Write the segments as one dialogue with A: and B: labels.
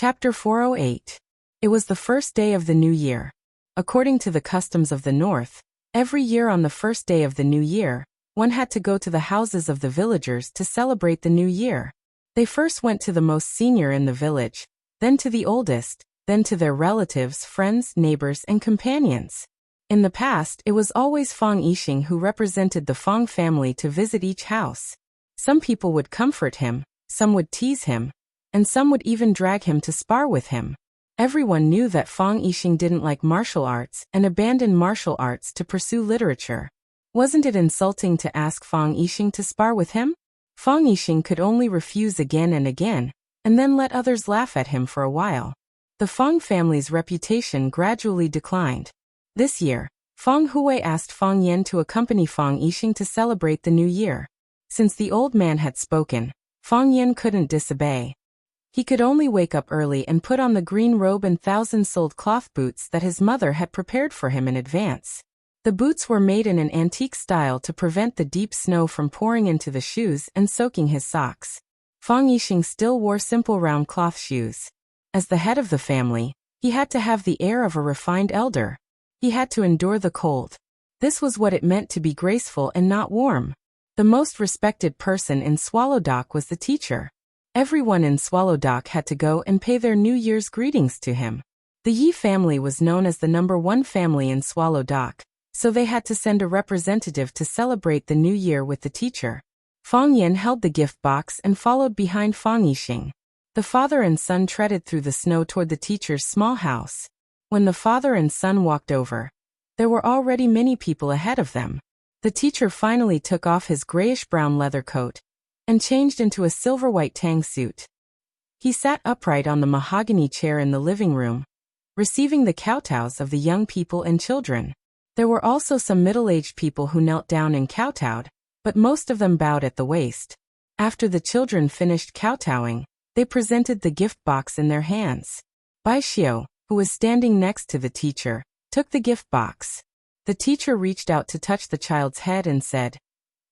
A: Chapter 408. It was the first day of the new year. According to the customs of the north, every year on the first day of the new year, one had to go to the houses of the villagers to celebrate the new year. They first went to the most senior in the village, then to the oldest, then to their relatives, friends, neighbors, and companions. In the past, it was always Fang Yixing who represented the Fang family to visit each house. Some people would comfort him, some would tease him, and some would even drag him to spar with him. Everyone knew that Fang Yixing didn't like martial arts and abandoned martial arts to pursue literature. Wasn't it insulting to ask Fang Yixing to spar with him? Fang Yixing could only refuse again and then let others laugh at him for a while. The Fang family's reputation gradually declined. This year, Fang Hui asked Fang Yan to accompany Fang Yixing to celebrate the new year. Since the old man had spoken, Fang Yan couldn't disobey. He could only wake up early and put on the green robe and 1,000-soled cloth boots that his mother had prepared for him in advance. The boots were made in an antique style to prevent the deep snow from pouring into the shoes and soaking his socks. Fang Yixing still wore simple round cloth shoes. As the head of the family, he had to have the air of a refined elder. He had to endure the cold. This was what it meant to be graceful and not warm. The most respected person in Swallowdock was the teacher. Everyone in Swallowdock had to go and pay their New Year's greetings to him. The Yi family was known as the #1 family in Swallowdock, so they had to send a representative to celebrate the new year with the teacher. Fang Yan held the gift box and followed behind Fang Yixing. The father and son treaded through the snow toward the teacher's small house. When the father and son walked over, there were already many people ahead of them. The teacher finally took off his grayish-brown leather coat and changed into a silver-white tang suit. He sat upright on the mahogany chair in the living room, receiving the kowtows of the young people and children. There were also some middle-aged people who knelt down and kowtowed, but most of them bowed at the waist. After the children finished kowtowing, they presented the gift box in their hands. Bai Xiao, who was standing next to the teacher, took the gift box. The teacher reached out to touch the child's head and said,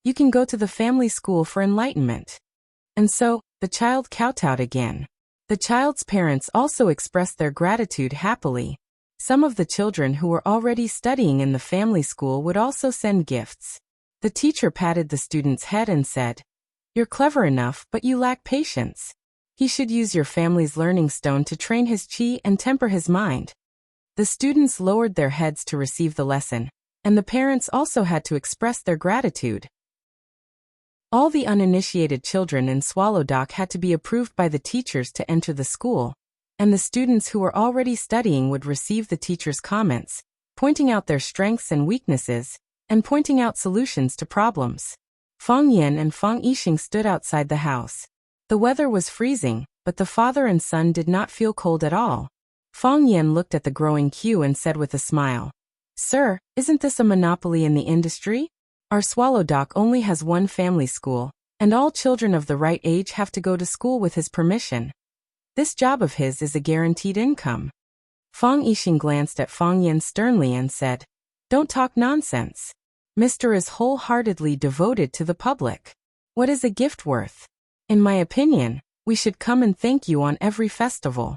A: "You can go to the family school for enlightenment." And so, the child kowtowed again. The child's parents also expressed their gratitude happily. Some of the children who were already studying in the family school would also send gifts. The teacher patted the student's head and said, "You're clever enough, but you lack patience. He should use your family's learning stone to train his qi and temper his mind." The students lowered their heads to receive the lesson, and the parents also had to express their gratitude. All the uninitiated children in Swallowdock had to be approved by the teachers to enter the school, and the students who were already studying would receive the teacher's comments, pointing out their strengths and weaknesses, and pointing out solutions to problems. Fang Yan and Fang Yixing stood outside the house. The weather was freezing, but the father and son did not feel cold at all. Fang Yan looked at the growing queue and said with a smile, "Sir, isn't this a monopoly in the industry? Our Swallowdock only has one family school, and all children of the right age have to go to school with his permission. This job of his is a guaranteed income." Fang Yixing glanced at Fang Yan sternly and said, "Don't talk nonsense. Mr. is wholeheartedly devoted to the public. What is a gift worth? In my opinion, we should come and thank you on every festival."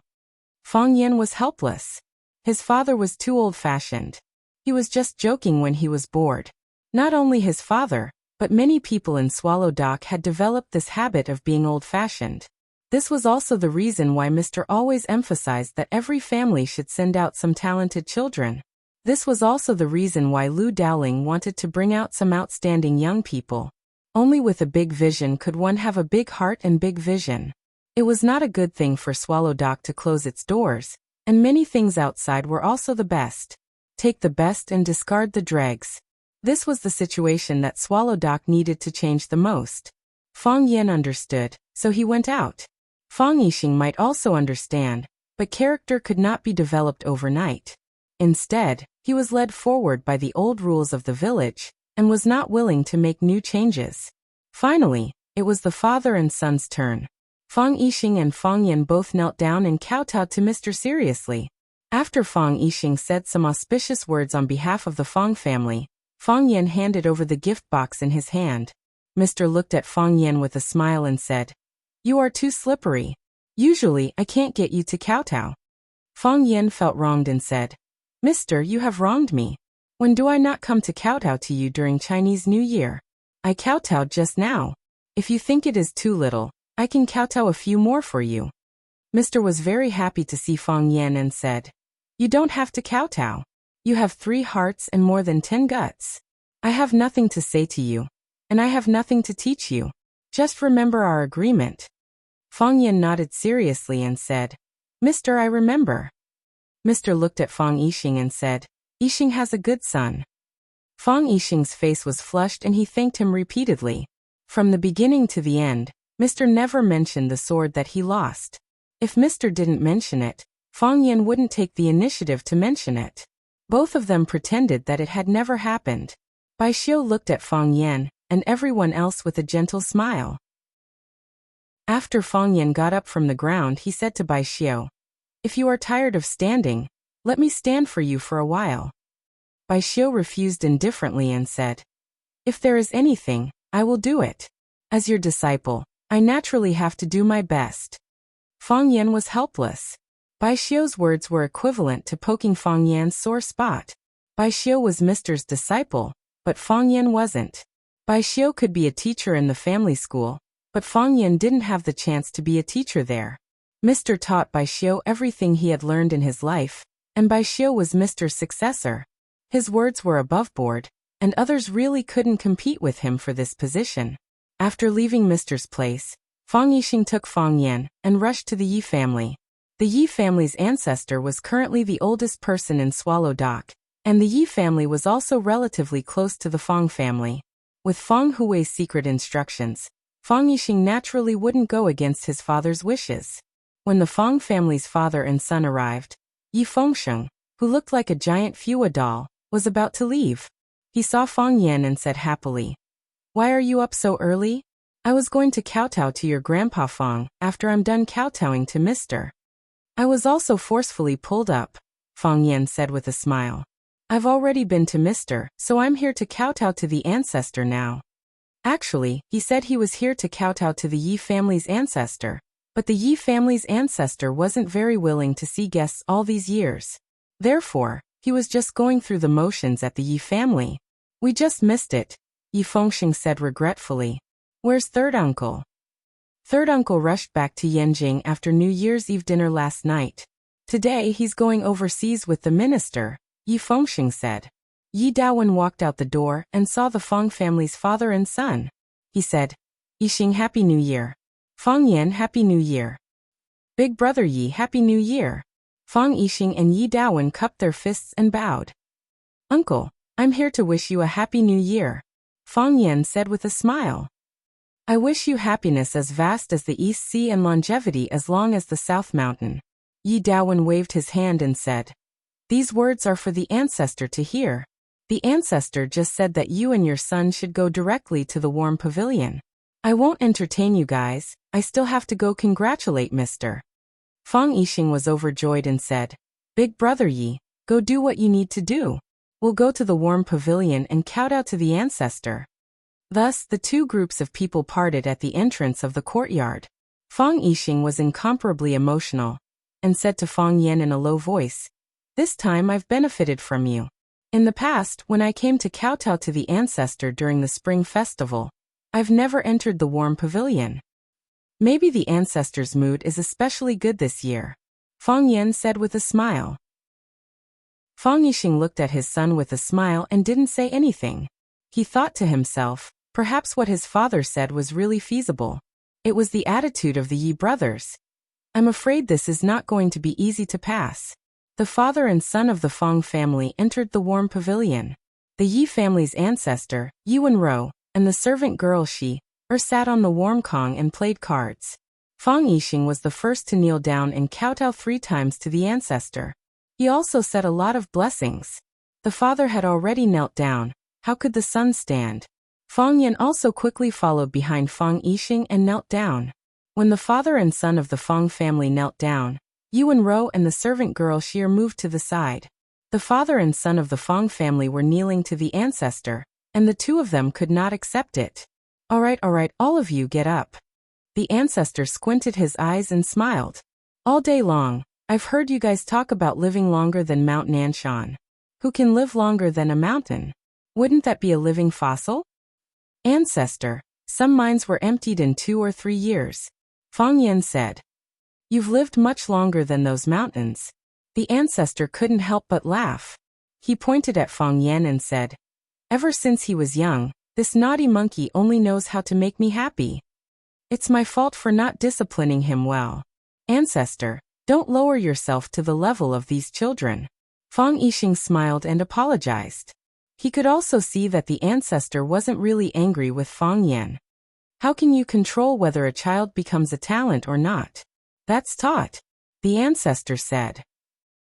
A: Fang Yan was helpless. His father was too old-fashioned. He was just joking when he was bored. Not only his father, but many people in Swallowdock had developed this habit of being old-fashioned. This was also the reason why Mr. always emphasized that every family should send out some talented children. This was also the reason why Lu Dowling wanted to bring out some outstanding young people. Only with a big vision could one have a big heart and big vision. It was not a good thing for Swallowdock to close its doors, and many things outside were also the best. Take the best and discard the dregs. This was the situation that Swallowdock needed to change the most. Fang Yan understood, so he went out. Fang Yixing might also understand, but character could not be developed overnight. Instead, he was led forward by the old rules of the village, and was not willing to make new changes. Finally, it was the father and son's turn. Fang Yixing and Fang Yan both knelt down and kowtowed to Mr. seriously. After Fang Yixing said some auspicious words on behalf of the Fang family, Fang Yan handed over the gift box in his hand. Mr. looked at Fang Yan with a smile and said, "You are too slippery. Usually, I can't get you to kowtow. Fang Yan felt wronged and said, Mister, you have wronged me. When do I not come to kowtow to you during Chinese New Year? I kowtowed just now. If you think it is too little, I can kowtow a few more for you. Mister was very happy to see Fang Yan and said, You don't have to kowtow. You have 3 hearts and more than 10 guts. I have nothing to say to you, and I have nothing to teach you. Just remember our agreement. Fang Yan nodded seriously and said, Mister, I remember. Mister looked at Fang Yixing and said, Yixing has a good son. Fang Yixing's face was flushed and he thanked him repeatedly. From the beginning to the end, Mister never mentioned the sword that he lost. If Mister didn't mention it, Fang Yan wouldn't take the initiative to mention it. Both of them pretended that it had never happened. Bai Xiu looked at Fang Yan and everyone else with a gentle smile. After Fang Yan got up from the ground, he said to Bai Xiu, If you are tired of standing, let me stand for you for a while. Bai Xiu refused indifferently and said, If there is anything, I will do it. As your disciple, I naturally have to do my best. Fang Yan was helpless. Bai Xiu's words were equivalent to poking Fang Yan's sore spot. Bai Xiu was Mister's disciple, but Fang Yan wasn't. Bai Xiu could be a teacher in the family school, but Fang Yan didn't have the chance to be a teacher there. Mister taught Bai Xiu everything he had learned in his life, and Bai Xiu was Mister's successor. His words were above board, and others really couldn't compete with him for this position. After leaving Mister's place, Fang Yixing took Fang Yan and rushed to the Yi family. The Yi family's ancestor was currently the oldest person in Swallow Dock, and the Yi family was also relatively close to the Fang family. With Fang Hui's secret instructions, Fang Yixing naturally wouldn't go against his father's wishes. When the Fang family's father and son arrived, Yi Fengsheng, who looked like a giant Fua doll, was about to leave. He saw Fang Yan and said happily, Why are you up so early? I was going to kowtow to your grandpa Fang after I'm done kowtowing to Mister. I was also forcefully pulled up, Fang Yan said with a smile. I've already been to Mister, so I'm here to kowtow to the ancestor now. Actually, he said he was here to kowtow to the Yi family's ancestor, but the Yi family's ancestor wasn't very willing to see guests all these years. Therefore, he was just going through the motions at the Yi family. We just missed it, Yi Fengsheng said regretfully. Where's third uncle? Third uncle rushed back to Yanjing after New Year's Eve dinner last night. Today he's going overseas with the minister, Yi Fengsheng said. Yi Dawen walked out the door and saw the Fang family's father and son. He said, Yixing, Happy New Year. Fang Yan, Happy New Year. Big brother Yi, Happy New Year. Fang Yixing and Yi Dawen cupped their fists and bowed. Uncle, I'm here to wish you a Happy New Year, Fang Yan said with a smile. I wish you happiness as vast as the East Sea and longevity as long as the South Mountain. Yi Dawen waved his hand and said, These words are for the ancestor to hear. The ancestor just said that you and your son should go directly to the warm pavilion. I won't entertain you guys, I still have to go congratulate Mister. Fang Yixing was overjoyed and said, Big brother Yi, go do what you need to do. We'll go to the warm pavilion and kowtow to the ancestor. Thus, the two groups of people parted at the entrance of the courtyard. Fang Yixing was incomparably emotional, and said to Fang Yan in a low voice, This time I've benefited from you. In the past, when I came to kowtow to the ancestor during the spring festival, I've never entered the warm pavilion. Maybe the ancestor's mood is especially good this year, Fang Yan said with a smile. Fang Yixing looked at his son with a smile and didn't say anything. He thought to himself, perhaps what his father said was really feasible. It was the attitude of the Yi brothers. I'm afraid this is not going to be easy to pass. The father and son of the Fang family entered the warm pavilion. The Yi family's ancestor, Yuan Rou, and the servant girl Shi sat on the warm kong and played cards. Fang Yixing was the first to kneel down and kowtow 3 times to the ancestor. He also said a lot of blessings. The father had already knelt down. How could the son stand? Fang Yan also quickly followed behind Fang Yixing and knelt down. When the father and son of the Fang family knelt down, Yuan Rou and the servant girl Shi moved to the side. The father and son of the Fang family were kneeling to the ancestor, and the two of them could not accept it. All right, all of you get up. The ancestor squinted his eyes and smiled. All day long, I've heard you guys talk about living longer than Mount Nanshan. Who can live longer than a mountain? Wouldn't that be a living fossil? Ancestor, some mines were emptied in 2 or 3 years. Fang Yan said. You've lived much longer than those mountains. The ancestor couldn't help but laugh. He pointed at Fang Yan and said, Ever since he was young, this naughty monkey only knows how to make me happy. It's my fault for not disciplining him well. Ancestor, don't lower yourself to the level of these children. Fang Yixing smiled and apologized. He could also see that the ancestor wasn't really angry with Fang Yan. How can you control whether a child becomes a talent or not? That's taught, the ancestor said.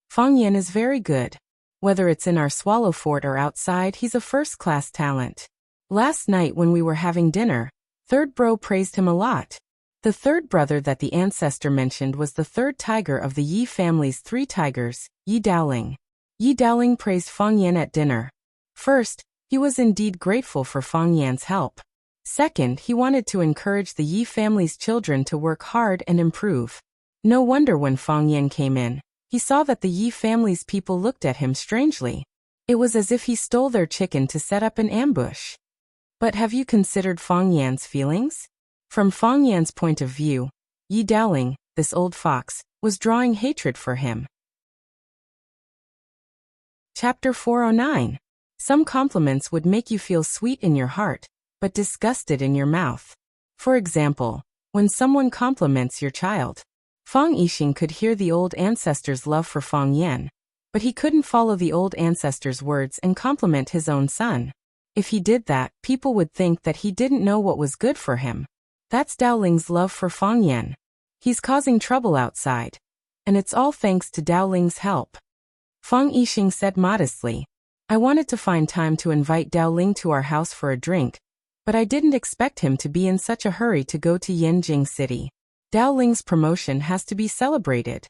A: Fang Yan is very good. Whether it's in our swallow fort or outside, he's a first-class talent. Last night when we were having dinner, third bro praised him a lot. The third brother that the ancestor mentioned was the third tiger of the Yi family's 3 tigers, Yi Daoling. Yi Daoling praised Fang Yan at dinner. First, he was indeed grateful for Fang Yan's help. Second, he wanted to encourage the Yi family's children to work hard and improve. No wonder when Fang Yan came in, he saw that the Yi family's people looked at him strangely. It was as if he stole their chicken to set up an ambush. But have you considered Fang Yan's feelings? From Fang Yan's point of view, Yi Daoling, this old fox, was drawing hatred for him. Chapter 409. Some compliments would make you feel sweet in your heart, but disgusted in your mouth. For example, when someone compliments your child. Fang Yixing could hear the old ancestor's love for Fang Yan, but he couldn't follow the old ancestor's words and compliment his own son. If he did that, people would think that he didn't know what was good for him. That's Daoling's love for Fang Yan. He's causing trouble outside, and it's all thanks to Daoling's help. Fang Yixing said modestly, I wanted to find time to invite Daoling to our house for a drink, but I didn't expect him to be in such a hurry to go to Yanjing City. Daoling's promotion has to be celebrated.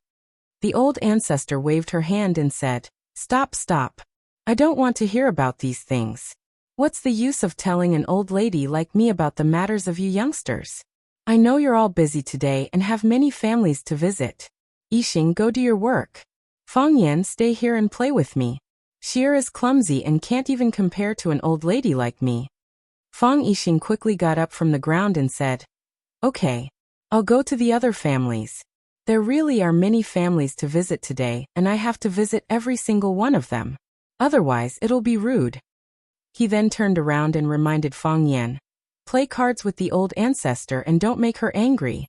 A: The old ancestor waved her hand and said, Stop, stop. I don't want to hear about these things. What's the use of telling an old lady like me about the matters of you youngsters? I know you're all busy today and have many families to visit. Yixing, go do your work. Fang Yan, stay here and play with me. Xier is clumsy and can't even compare to an old lady like me. Fang Yixing quickly got up from the ground and said, Okay, I'll go to the other families. There really are many families to visit today, and I have to visit every single one of them. Otherwise, it'll be rude. He then turned around and reminded Fang Yan, Play cards with the old ancestor and don't make her angry.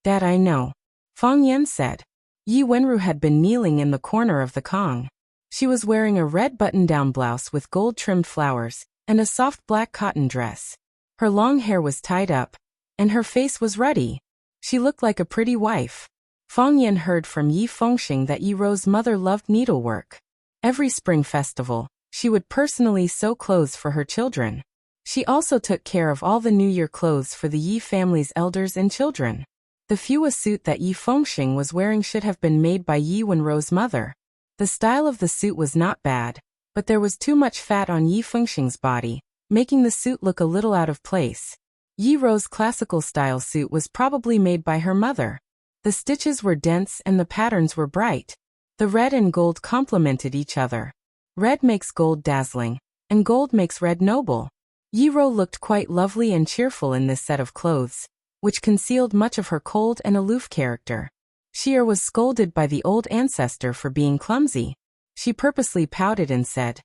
A: That I know. Fang Yan said. Yi Wenru had been kneeling in the corner of the Kong. She was wearing a red button-down blouse with gold-trimmed flowers, and a soft black cotton dress. Her long hair was tied up, and her face was ruddy. She looked like a pretty wife. Fang Yan heard from Yi Fengxing that Yi Ro's mother loved needlework. Every spring festival, she would personally sew clothes for her children. She also took care of all the New Year clothes for the Yi family's elders and children. The Fua suit that Yi Fengxing was wearing should have been made by Yi Wenro's mother. The style of the suit was not bad, but there was too much fat on Yi Fengxing's body, making the suit look a little out of place. Yi Ro's classical-style suit was probably made by her mother. The stitches were dense and the patterns were bright. The red and gold complemented each other. Red makes gold dazzling, and gold makes red noble. Yi Ro looked quite lovely and cheerful in this set of clothes, which concealed much of her cold and aloof character. Xier was scolded by the old ancestor for being clumsy. She purposely pouted and said,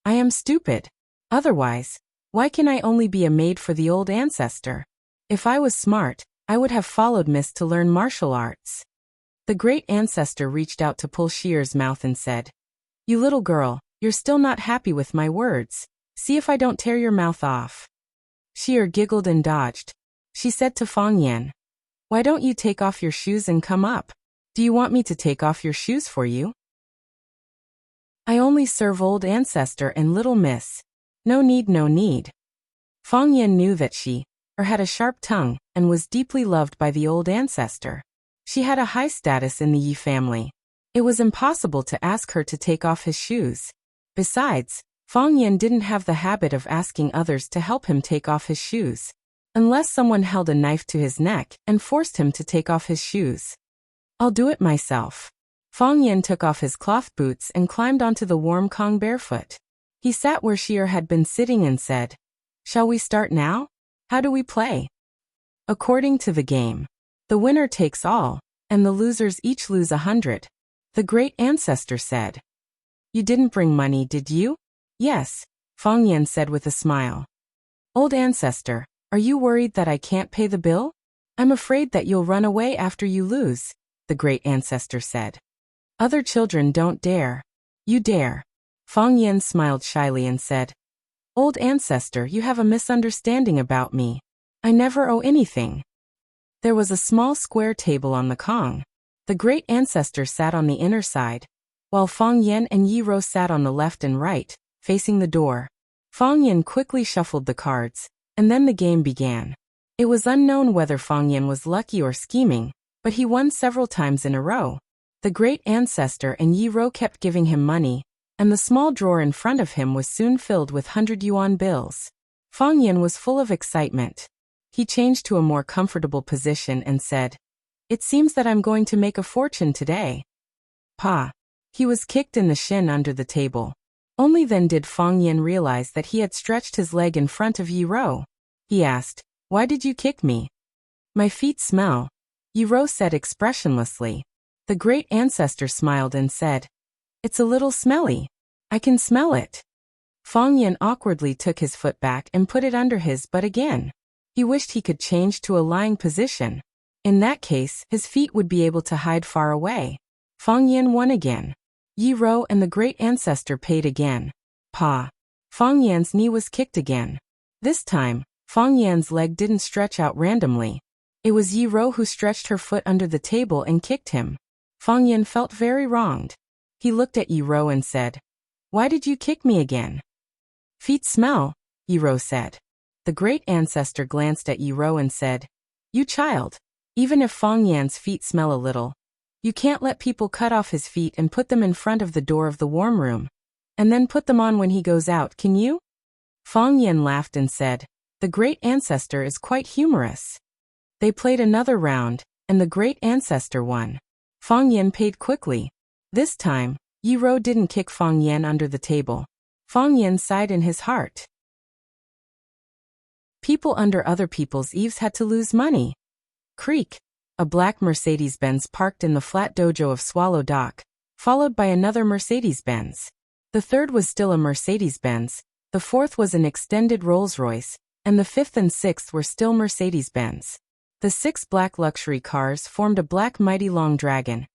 A: I am stupid. Otherwise, why can I only be a maid for the old ancestor? If I was smart, I would have followed Miss to learn martial arts. The great ancestor reached out to pull Xier's mouth and said, You little girl, you're still not happy with my words. See if I don't tear your mouth off. Xier giggled and dodged. She said to Fang Yan, Why don't you take off your shoes and come up? Do you want me to take off your shoes for you? I only serve old ancestor and little miss. No need, no need. Fang Yan knew that she had a sharp tongue and was deeply loved by the old ancestor. She had a high status in the Yi family. It was impossible to ask her to take off his shoes. Besides, Fang Yan didn't have the habit of asking others to help him take off his shoes. unless someone held a knife to his neck and forced him to take off his shoes. I'll do it myself. Fang Yan took off his cloth boots and climbed onto the warm Kong barefoot. He sat where Xi'er had been sitting and said, "Shall we start now? How do we play?" According to the game, the winner takes all, and the losers each lose 100. The great ancestor said. "You didn't bring money, did you?" "Yes," Fang Yan said with a smile. "Old ancestor, are you worried that I can't pay the bill? I'm afraid that you'll run away after you lose," the great ancestor said. "Other children don't dare. You dare." Fang Yan smiled shyly and said, "Old ancestor, you have a misunderstanding about me. I never owe anything." There was a small square table on the Kong. The great ancestor sat on the inner side, while Fang Yan and Yi Ro sat on the left and right, facing the door. Fang Yan quickly shuffled the cards, and then the game began. It was unknown whether Fang Yan was lucky or scheming, but he won several times in a row. The great ancestor and Yi Ro kept giving him money, and the small drawer in front of him was soon filled with 100 yuan bills. Fang Yan was full of excitement. He changed to a more comfortable position and said, "It seems that I'm going to make a fortune today." Pa! He was kicked in the shin under the table. Only then did Fang Yan realize that he had stretched his leg in front of Yi Ro. He asked, "Why did you kick me?" "My feet smell," Yi Ro said expressionlessly. The great ancestor smiled and said, "It's a little smelly. I can smell it." Fang Yan awkwardly took his foot back and put it under his butt again. He wished he could change to a lying position. In that case, his feet would be able to hide far away. Fang Yan won again. Yi Ro and the great ancestor paid again. Pa! Fang Yan's knee was kicked again. This time, Fang Yan's leg didn't stretch out randomly. It was Yi Ro who stretched her foot under the table and kicked him. Fang Yan felt very wronged. He looked at Yi Ro and said, "Why did you kick me again?" "Feet smell," Yi Ro said. The great ancestor glanced at Yi Ro and said, "You child, even if Fang Yan's feet smell a little, you can't let people cut off his feet and put them in front of the door of the warm room, and then put them on when he goes out, can you?" Fang Yan laughed and said, "The great ancestor is quite humorous." They played another round, and the great ancestor won. Fang Yan paid quickly. This time, Yi Ro didn't kick Fang Yan under the table. Fang Yan sighed in his heart. People under other people's eaves had to lose money. Creak! A black Mercedes-Benz parked in the flat dojo of Swallow Dock, followed by another Mercedes-Benz. The third was still a Mercedes-Benz, the fourth was an extended Rolls-Royce, and the fifth and sixth were still Mercedes-Benz. The 6 black luxury cars formed a black mighty long dragon,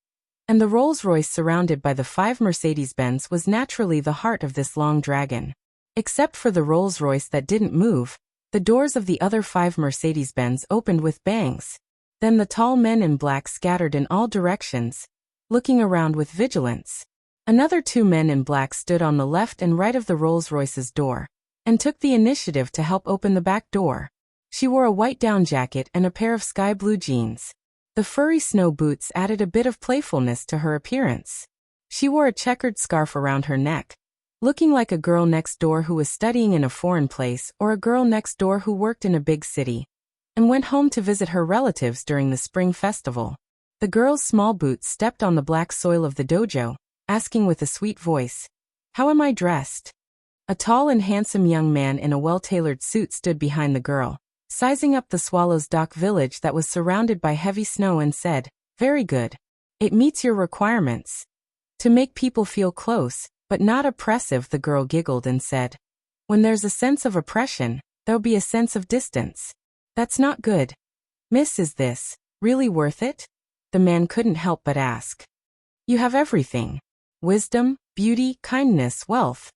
A: and the Rolls-Royce surrounded by the 5 Mercedes-Benz was naturally the heart of this long dragon. Except for the Rolls-Royce that didn't move, the doors of the other 5 Mercedes-Benz opened with bangs. Then the tall men in black scattered in all directions, looking around with vigilance. Another 2 men in black stood on the left and right of the Rolls-Royce's door, and took the initiative to help open the back door. She wore a white down jacket and a pair of sky blue jeans. The furry snow boots added a bit of playfulness to her appearance. She wore a checkered scarf around her neck, looking like a girl next door who was studying in a foreign place or a girl next door who worked in a big city and went home to visit her relatives during the spring festival. The girl's small boots stepped on the black soil of the dojo, asking with a sweet voice, "How am I dressed?" A tall and handsome young man in a well-tailored suit stood behind the girl, sizing up the Swallow's Dock village that was surrounded by heavy snow and said, "Very good. It meets your requirements." To make people feel close, but not oppressive, the girl giggled and said, "When there's a sense of oppression, there'll be a sense of distance. That's not good. Miss, is this really worth it?" The man couldn't help but ask. "You have everything. Wisdom, beauty, kindness, wealth,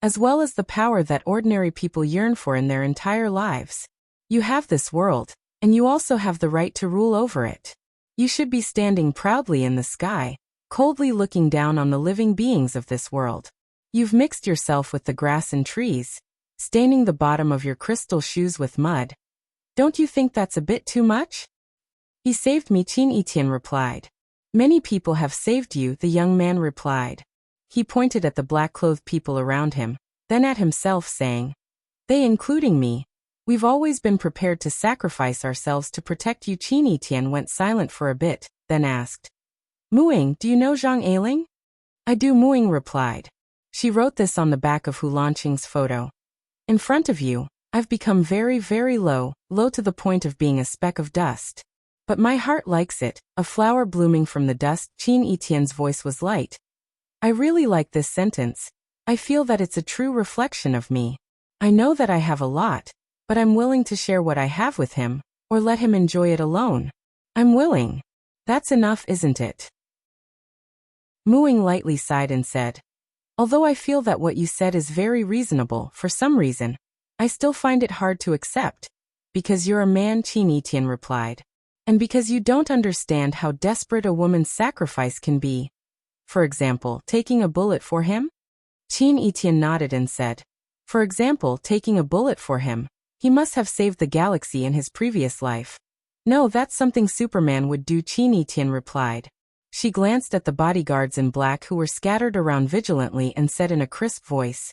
A: as well as the power that ordinary people yearn for in their entire lives. You have this world, and you also have the right to rule over it. You should be standing proudly in the sky, coldly looking down on the living beings of this world. You've mixed yourself with the grass and trees, staining the bottom of your crystal shoes with mud. Don't you think that's a bit too much?" "He saved me," Qin Etian replied. "Many people have saved you," the young man replied. He pointed at the black-clothed people around him, then at himself saying, "They including me. We've always been prepared to sacrifice ourselves to protect you. Qin Yitian went silent for a bit, then asked, Muing, do you know Zhang Ailing? I do, Muing replied. She wrote this on the back of Hu Lanqing's photo. In front of you, I've become very, very low to the point of being a speck of dust. But my heart likes it, a flower blooming from the dust. Qin Yitian's voice was light. I really like this sentence. I feel that it's a true reflection of me. I know that I have a lot, but I'm willing to share what I have with him, or let him enjoy it alone. I'm willing. That's enough, isn't it? Muing lightly sighed and said, Although I feel that what you said is very reasonable, for some reason, I still find it hard to accept. Because you're a man, Qin Yitian replied. And because you don't understand how desperate a woman's sacrifice can be. For example, taking a bullet for him? Qin Yitian nodded and said, For example, taking a bullet for him. He must have saved the galaxy in his previous life. No, that's something Superman would do, Qin Yitian replied. She glanced at the bodyguards in black who were scattered around vigilantly and said in a crisp voice,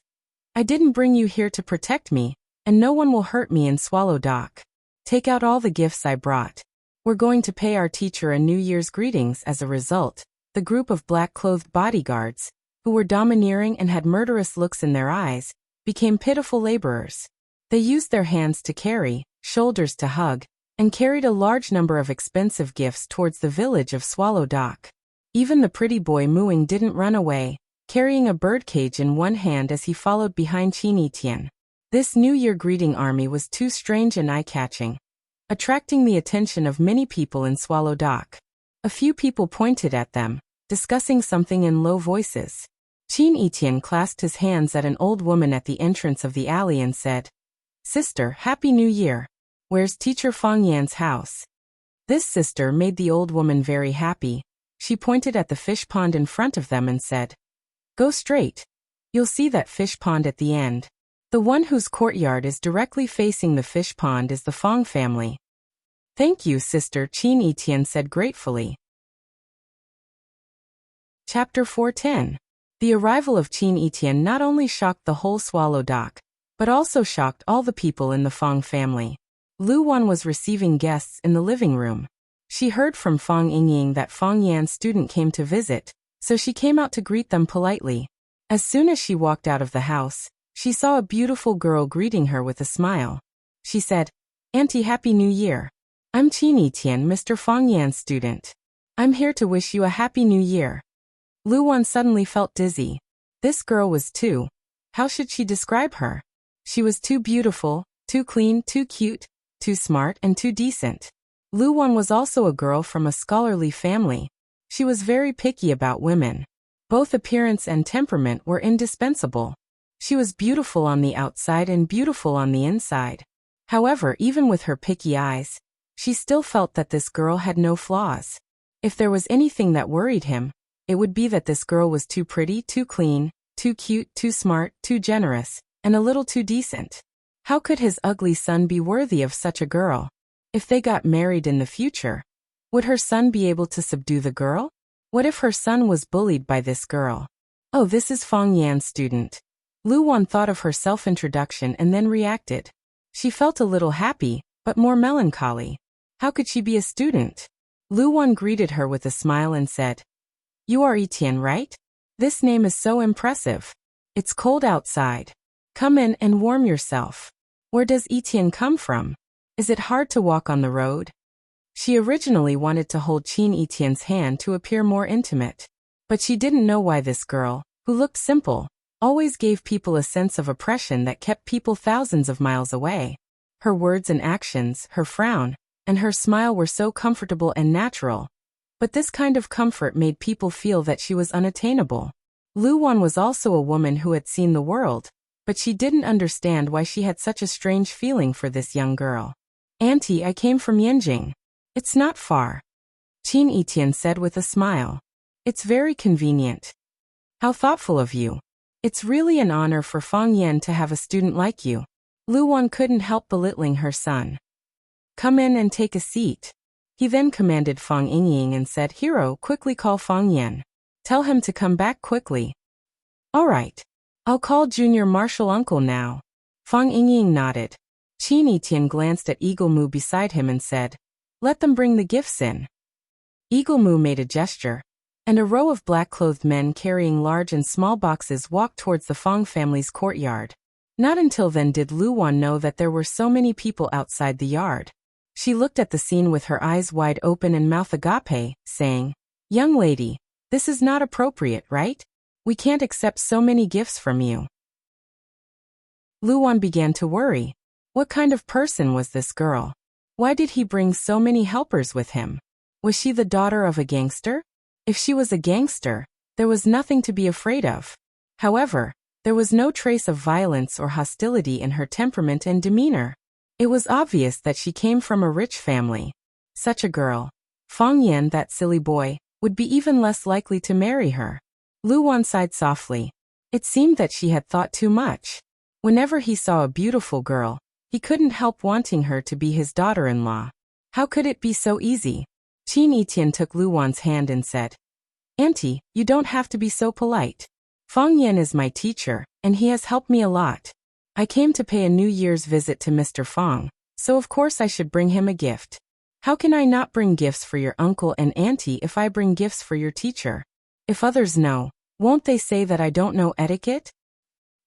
A: I didn't bring you here to protect me, and no one will hurt me in Swallow Dock. Take out all the gifts I brought. We're going to pay our teacher a New Year's greetings. As a result, the group of black-clothed bodyguards, who were domineering and had murderous looks in their eyes, became pitiful laborers. They used their hands to carry, shoulders to hug, and carried a large number of expensive gifts towards the village of Swallow Dock. Even the pretty boy Muing didn't run away, carrying a birdcage in one hand as he followed behind Qin Yitian. This New Year greeting army was too strange and eye-catching, attracting the attention of many people in Swallow Dock. A few people pointed at them, discussing something in low voices. Qin Yitian clasped his hands at an old woman at the entrance of the alley and said, Sister, Happy New Year. Where's Teacher Fang Yan's house? This sister made the old woman very happy. She pointed at the fish pond in front of them and said, Go straight. You'll see that fish pond at the end. The one whose courtyard is directly facing the fish pond is the Fang family. Thank you, sister, Qin Yitian said gratefully. Chapter 410. The arrival of Qin Yitian not only shocked the whole Swallow Dock, but also shocked all the people in the Fang family. Lu Wan was receiving guests in the living room. She heard from Fang Yingying that Fang Yan's student came to visit, so she came out to greet them politely. As soon as she walked out of the house, she saw a beautiful girl greeting her with a smile. She said, Auntie, Happy New Year. I'm Qin Yitian, Mr. Fang Yan's student. I'm here to wish you a Happy New Year. Lu Wan suddenly felt dizzy. This girl was too. How should she describe her? She was too beautiful, too clean, too cute, too smart, and too decent. Lu Wan was also a girl from a scholarly family. She was very picky about women. Both appearance and temperament were indispensable. She was beautiful on the outside and beautiful on the inside. However, even with her picky eyes, she still felt that this girl had no flaws. If there was anything that worried him, it would be that this girl was too pretty, too clean, too cute, too smart, too generous, and a little too decent. How could his ugly son be worthy of such a girl? If they got married in the future, would her son be able to subdue the girl? What if her son was bullied by this girl? Oh, this is Fang Yan's student. Lu Wan thought of her self-introduction and then reacted. She felt a little happy, but more melancholy. How could she be a student? Lu Wan greeted her with a smile and said, You are Yitian, right? This name is so impressive. It's cold outside. Come in and warm yourself. Where does Yitian come from? Is it hard to walk on the road? She originally wanted to hold Qin Yitian's hand to appear more intimate. But she didn't know why this girl, who looked simple, always gave people a sense of oppression that kept people thousands of miles away. Her words and actions, her frown, and her smile were so comfortable and natural. But this kind of comfort made people feel that she was unattainable. Lu Wan was also a woman who had seen the world, but she didn't understand why she had such a strange feeling for this young girl. Auntie, I came from Yanjing. It's not far. Qin Yitian said with a smile. It's very convenient. How thoughtful of you. It's really an honor for Fang Yan to have a student like you. Lu Wan couldn't help belittling her son. Come in and take a seat. He then commanded Fang Yingying and said, Hero, quickly call Fang Yan. Tell him to come back quickly. All right. I'll call Junior Marshal Uncle now. Fang Yingying nodded. Qin Etian glanced at Eagle Moo beside him and said, "Let them bring the gifts in." Eagle Moo made a gesture, and a row of black-clothed men carrying large and small boxes walked towards the Fong family's courtyard. Not until then did Luwan know that there were so many people outside the yard. She looked at the scene with her eyes wide open and mouth agape, saying, "Young lady, this is not appropriate, right? We can't accept so many gifts from you." Luwan began to worry. What kind of person was this girl? Why did he bring so many helpers with him? Was she the daughter of a gangster? If she was a gangster, there was nothing to be afraid of. However, there was no trace of violence or hostility in her temperament and demeanor. It was obvious that she came from a rich family. Such a girl, Fong Yan, that silly boy, would be even less likely to marry her. Luwan sighed softly. It seemed that she had thought too much. Whenever he saw a beautiful girl, he couldn't help wanting her to be his daughter-in-law. How could it be so easy? Qin Etian took Luwan's hand and said, "Auntie, you don't have to be so polite. Fong Yan is my teacher, and he has helped me a lot. I came to pay a New Year's visit to Mr. Fong, so of course I should bring him a gift. How can I not bring gifts for your uncle and auntie if I bring gifts for your teacher? If others know, won't they say that I don't know etiquette?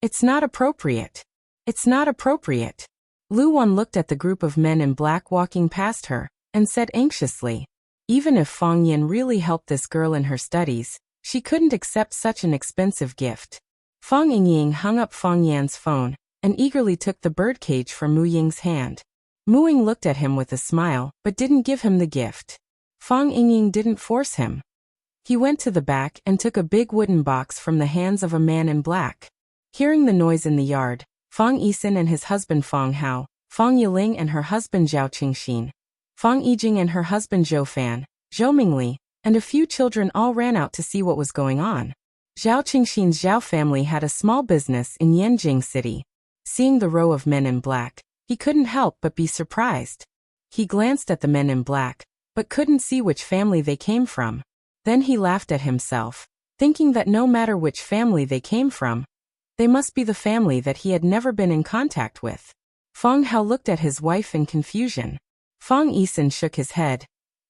A: It's not appropriate. It's not appropriate." Luwan looked at the group of men in black walking past her, and said anxiously, even if Fong Yan really helped this girl in her studies, she couldn't accept such an expensive gift. Fong Ying hung up Fong Yan's phone, and eagerly took the birdcage from Mu Ying's hand. Mu Ying looked at him with a smile, but didn't give him the gift. Fong Ying didn't force him. He went to the back and took a big wooden box from the hands of a man in black. Hearing the noise in the yard, Fong Yisin and his husband Fong Hao, Fong Yiling and her husband Zhao Qingxin, Fong Yijing and her husband Zhou Fan, Zhou Mingli, and a few children all ran out to see what was going on. Zhao Qingxin's Zhao family had a small business in Yanjing City. Seeing the row of men in black, he couldn't help but be surprised. He glanced at the men in black, but couldn't see which family they came from. Then he laughed at himself, thinking that no matter which family they came from, they must be the family that he had never been in contact with. Fong Hao looked at his wife in confusion. Fong Yisin shook his head,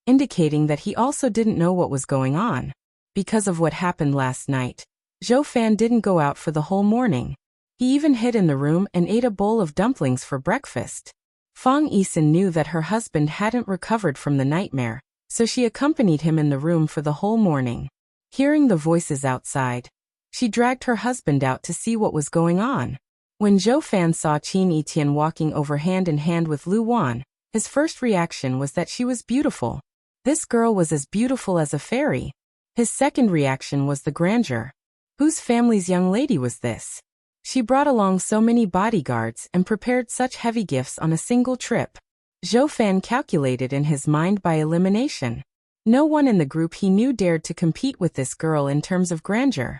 A: indicating that he also didn't know what was going on. Because of what happened last night, Zhou Fan didn't go out for the whole morning. He even hid in the room and ate a bowl of dumplings for breakfast. Fong Yisin knew that her husband hadn't recovered from the nightmare, so she accompanied him in the room for the whole morning. Hearing the voices outside, she dragged her husband out to see what was going on. When Zhou Fan saw Qin Etian walking over hand in hand with Luwan, his first reaction was that she was beautiful. This girl was as beautiful as a fairy. His second reaction was the grandeur. Whose family's young lady was this? She brought along so many bodyguards and prepared such heavy gifts on a single trip. Zhou Fan calculated in his mind by elimination. No one in the group he knew dared to compete with this girl in terms of grandeur.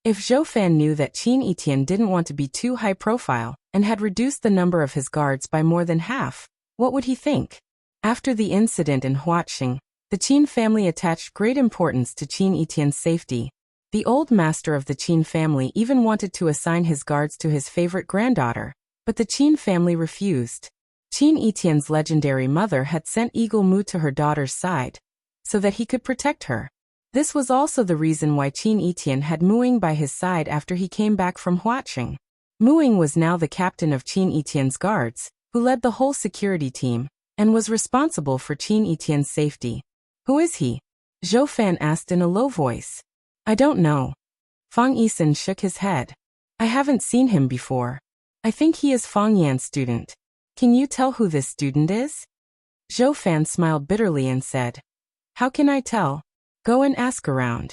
A: If Zhou Fan knew that Qin Etian didn't want to be too high profile and had reduced the number of his guards by more than half, what would he think? After the incident in Huaqing, the Qin family attached great importance to Qin Etian's safety. The old master of the Qin family even wanted to assign his guards to his favorite granddaughter, but the Qin family refused. Qin Etian's legendary mother had sent Eagle Moo to her daughter's side, so that he could protect her. This was also the reason why Qin Etian had Mu Ying by his side after he came back from Huaqing. Mu Ying was now the captain of Qin Etian's guards, who led the whole security team, and was responsible for Qin Etian's safety. Who is he? Zhou Fan asked in a low voice. I don't know. Fong Yisin shook his head. I haven't seen him before. I think he is Fong Yan's student. Can you tell who this student is? Zhou Fan smiled bitterly and said, How can I tell? Go and ask around.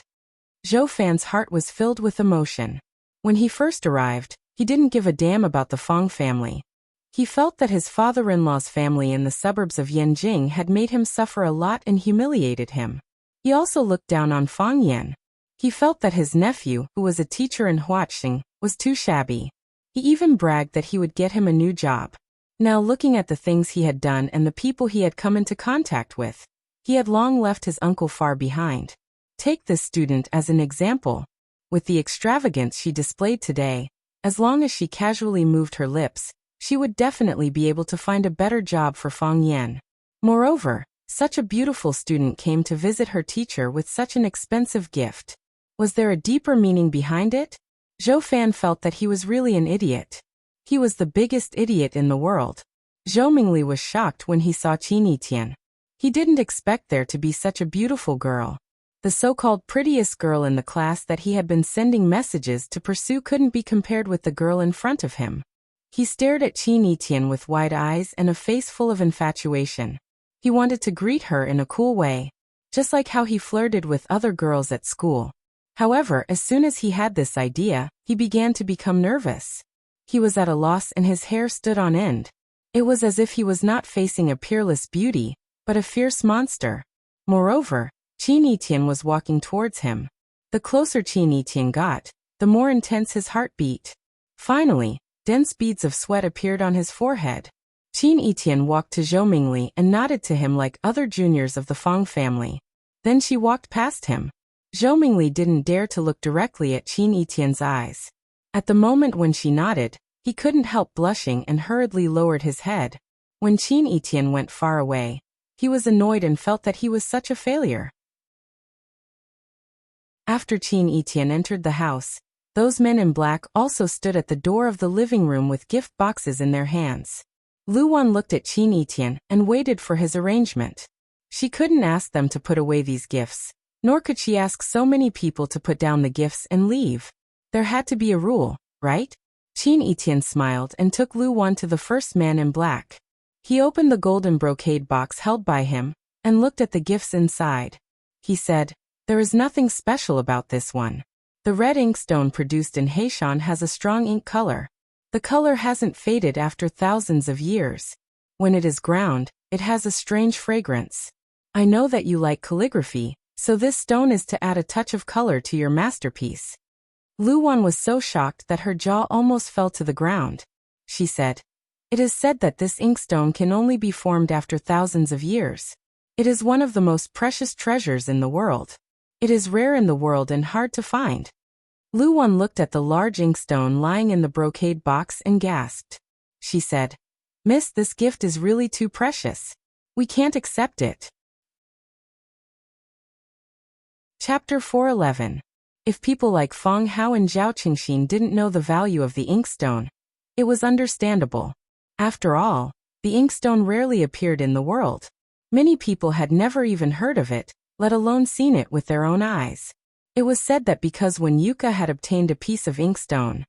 A: Zhou Fan's heart was filled with emotion. When he first arrived, he didn't give a damn about the Fong family. He felt that his father-in-law's family in the suburbs of Yanjing had made him suffer a lot and humiliated him. He also looked down on Fong Yan. He felt that his nephew, who was a teacher in Huaqing, was too shabby. He even bragged that he would get him a new job. Now looking at the things he had done and the people he had come into contact with, he had long left his uncle far behind. Take this student as an example. With the extravagance she displayed today, as long as she casually moved her lips, She would definitely be able to find a better job for Fang Yan. Moreover, such a beautiful student came to visit her teacher with such an expensive gift. Was there a deeper meaning behind it? Zhou Fan felt that he was really an idiot. He was the biggest idiot in the world. Zhou Mingli was shocked when he saw Qin Yitian. He didn't expect there to be such a beautiful girl. The so-called prettiest girl in the class that he had been sending messages to pursue couldn't be compared with the girl in front of him. He stared at Qin Yitian with wide eyes and a face full of infatuation. He wanted to greet her in a cool way, just like how he flirted with other girls at school. However, as soon as he had this idea, he began to become nervous. He was at a loss and his hair stood on end. It was as if he was not facing a peerless beauty, but a fierce monster. Moreover, Qin Yitian was walking towards him. The closer Qin Yitian got, the more intense his heart beat. Finally, dense beads of sweat appeared on his forehead. Qin Yitian walked to Zhou Mingli and nodded to him like other juniors of the Fang family. Then she walked past him. Zhou Mingli didn't dare to look directly at Qin Yitian's eyes. At the moment when she nodded, he couldn't help blushing and hurriedly lowered his head. When Qin Yitian went far away, he was annoyed and felt that he was such a failure. After Qin Yitian entered the house, those men in black also stood at the door of the living room with gift boxes in their hands. Lu Wan looked at Qin Yitian and waited for his arrangement. She couldn't ask them to put away these gifts, nor could she ask so many people to put down the gifts and leave. There had to be a rule, right? Qin Yitian smiled and took Lu Wan to the first man in black. He opened the golden brocade box held by him, and looked at the gifts inside. He said, "There is nothing special about this one. The red inkstone produced in Heishan has a strong ink color. The color hasn't faded after thousands of years. When it is ground, it has a strange fragrance. I know that you like calligraphy, so this stone is to add a touch of color to your masterpiece." Lu Wan was so shocked that her jaw almost fell to the ground. She said, "It is said that this inkstone can only be formed after thousands of years. It is one of the most precious treasures in the world. It is rare in the world and hard to find." Lu Wan looked at the large inkstone lying in the brocade box and gasped. She said, "Miss, this gift is really too precious. We can't accept it." Chapter 411. If people like Fang Hao and Zhao Qingxin didn't know the value of the inkstone, it was understandable. After all, the inkstone rarely appeared in the world. Many people had never even heard of it, let alone seen it with their own eyes. It was said that because when Yuka had obtained a piece of inkstone,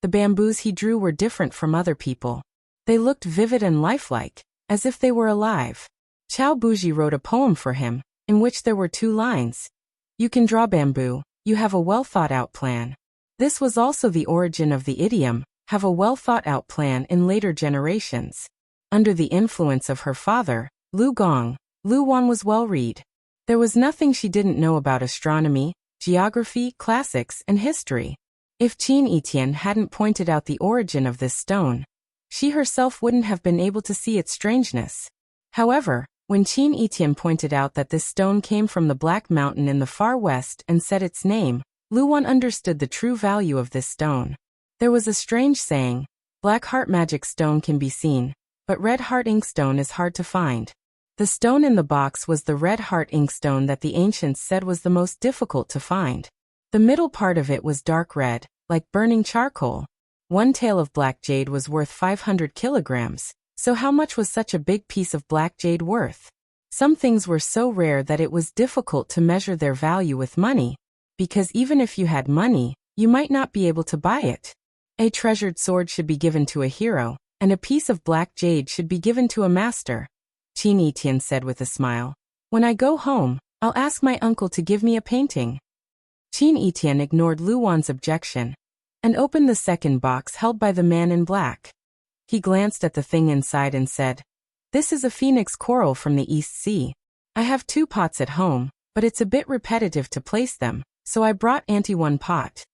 A: the bamboos he drew were different from other people. They looked vivid and lifelike, as if they were alive. Chao Buji wrote a poem for him, in which there were 2 lines. "You can draw bamboo, you have a well-thought-out plan." This was also the origin of the idiom, "have a well-thought-out plan" in later generations. Under the influence of her father, Lu Gong, Lu Wan was well-read. There was nothing she didn't know about astronomy, geography, classics, and history. If Qin Yitian hadn't pointed out the origin of this stone, she herself wouldn't have been able to see its strangeness. However, when Qin Yitian pointed out that this stone came from the Black Mountain in the far west and said its name, Lu Wan understood the true value of this stone. There was a strange saying, "Black heart magic stone can be seen, but red heart inkstone is hard to find." The stone in the box was the red heart inkstone that the ancients said was the most difficult to find. The middle part of it was dark red, like burning charcoal. One tael of black jade was worth 500 kilograms, so how much was such a big piece of black jade worth? Some things were so rare that it was difficult to measure their value with money, because even if you had money, you might not be able to buy it. A treasured sword should be given to a hero, and a piece of black jade should be given to a master. Qin Yitian said with a smile, "When I go home, I'll ask my uncle to give me a painting." Qin Yitian ignored Lu Wan's objection and opened the second box held by the man in black. He glanced at the thing inside and said, "This is a phoenix coral from the East Sea. I have 2 pots at home, but it's a bit repetitive to place them, so I brought Auntie 1 pot."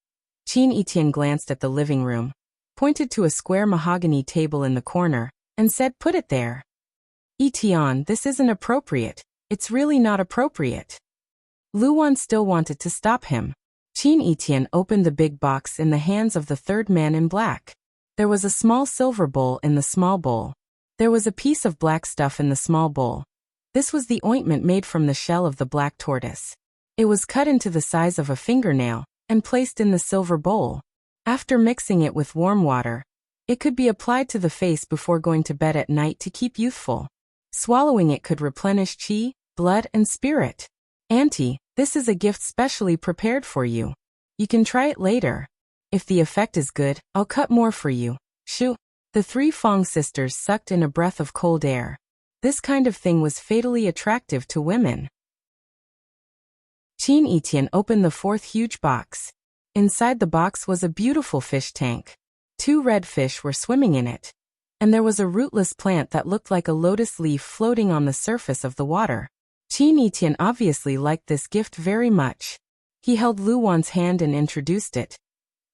A: Qin Yitian glanced at the living room, pointed to a square mahogany table in the corner, and said, "Put it there." "Yitian, this isn't appropriate. It's really not appropriate." Lu Wan still wanted to stop him. Qin Yitian opened the big box in the hands of the third man in black. There was a small silver bowl in the small bowl. There was a piece of black stuff in the small bowl. This was the ointment made from the shell of the black tortoise. It was cut into the size of a fingernail and placed in the silver bowl. After mixing it with warm water, it could be applied to the face before going to bed at night to keep youthful. Swallowing it could replenish qi, blood, and spirit. Auntie, this is a gift specially prepared for you. You can try it later. If the effect is good, I'll cut more for you. Shoo. The three Fong sisters sucked in a breath of cold air. This kind of thing was fatally attractive to women. Qin Etian opened the fourth huge box. Inside the box was a beautiful fish tank. 2 red fish were swimming in it. And there was a rootless plant that looked like a lotus leaf floating on the surface of the water. Qin Etian obviously liked this gift very much. He held Luwan's hand and introduced it.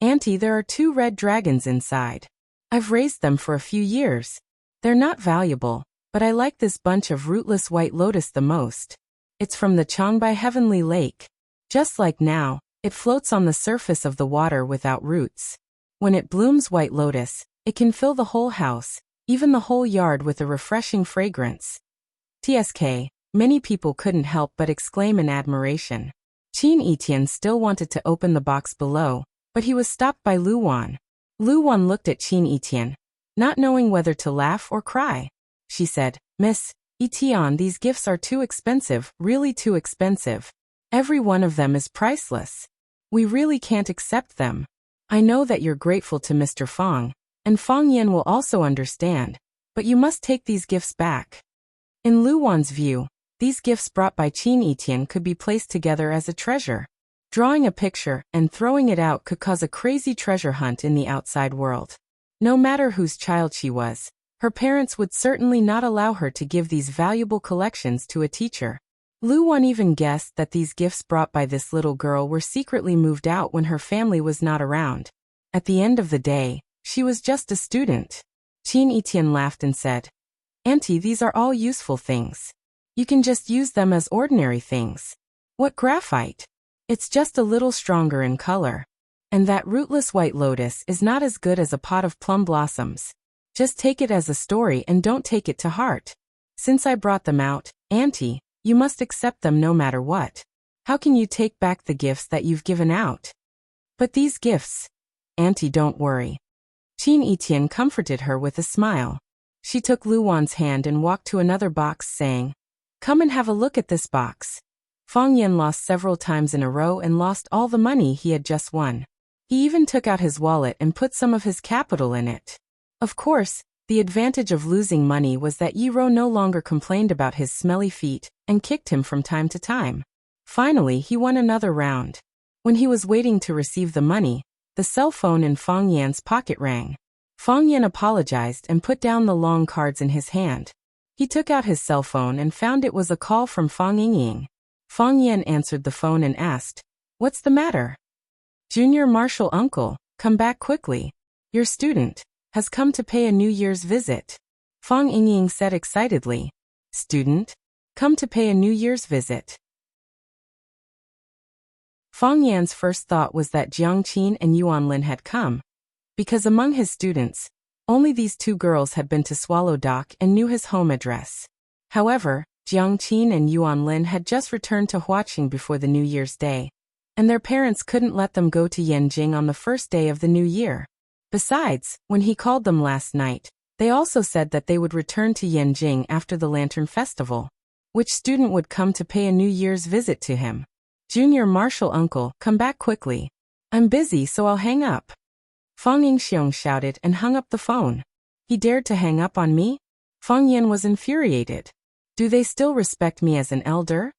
A: Auntie, there are 2 red dragons inside. I've raised them for a few years. They're not valuable, but I like this bunch of rootless white lotus the most. It's from the Changbai Heavenly Lake. Just like now, it floats on the surface of the water without roots. When it blooms white lotus, it can fill the whole house, even the whole yard with a refreshing fragrance. TSK, many people couldn't help but exclaim in admiration. Qin Etian still wanted to open the box below, but he was stopped by Luwan. Luwan looked at Qin Etian, not knowing whether to laugh or cry. She said, Miss Etian, these gifts are too expensive, really too expensive. Every one of them is priceless. We really can't accept them. I know that you're grateful to Mr. Fong, and Fong Yan will also understand, but you must take these gifts back. In Luwan's view, these gifts brought by Qin Etian could be placed together as a treasure. Drawing a picture and throwing it out could cause a crazy treasure hunt in the outside world. No matter whose child she was, her parents would certainly not allow her to give these valuable collections to a teacher. Luwan even guessed that these gifts brought by this little girl were secretly moved out when her family was not around. At the end of the day, she was just a student. Qin Etian laughed and said, Auntie, these are all useful things. You can just use them as ordinary things. What graphite? It's just a little stronger in color. And that rootless white lotus is not as good as a pot of plum blossoms. Just take it as a story and don't take it to heart. Since I brought them out, Auntie, you must accept them no matter what. How can you take back the gifts that you've given out? But these gifts... Auntie, don't worry. Qin Etian comforted her with a smile. She took Luwan's hand and walked to another box saying, Come and have a look at this box. Fong Yan lost several times in a row and lost all the money he had just won. He even took out his wallet and put some of his capital in it. Of course, the advantage of losing money was that Yiro no longer complained about his smelly feet and kicked him from time to time. Finally, he won another round. When he was waiting to receive the money, the cell phone in Fong Yan's pocket rang. Fong Yan apologized and put down the long cards in his hand. He took out his cell phone and found it was a call from Fong Yingying. Fong Yan answered the phone and asked, What's the matter? Junior Marshal Uncle, come back quickly. Your student has come to pay a New Year's visit. Fong Yingying said excitedly. Student? Come to pay a New Year's visit. Fong Yan's first thought was that Jiang Qin and Yuan Lin had come. Because among his students, only these 2 girls had been to Swallow Dock and knew his home address. However, Jiang Qin and Yuan Lin had just returned to Huaqing before the New Year's Day, and their parents couldn't let them go to Yanjing on the first day of the new year. Besides, when he called them last night, they also said that they would return to Yanjing after the Lantern Festival. Which student would come to pay a New Year's visit to him? Junior Marshal Uncle, come back quickly. I'm busy, so I'll hang up. Fong Yingxiong shouted and hung up the phone. He dared to hang up on me? Fong Yan was infuriated. Do they still respect me as an elder?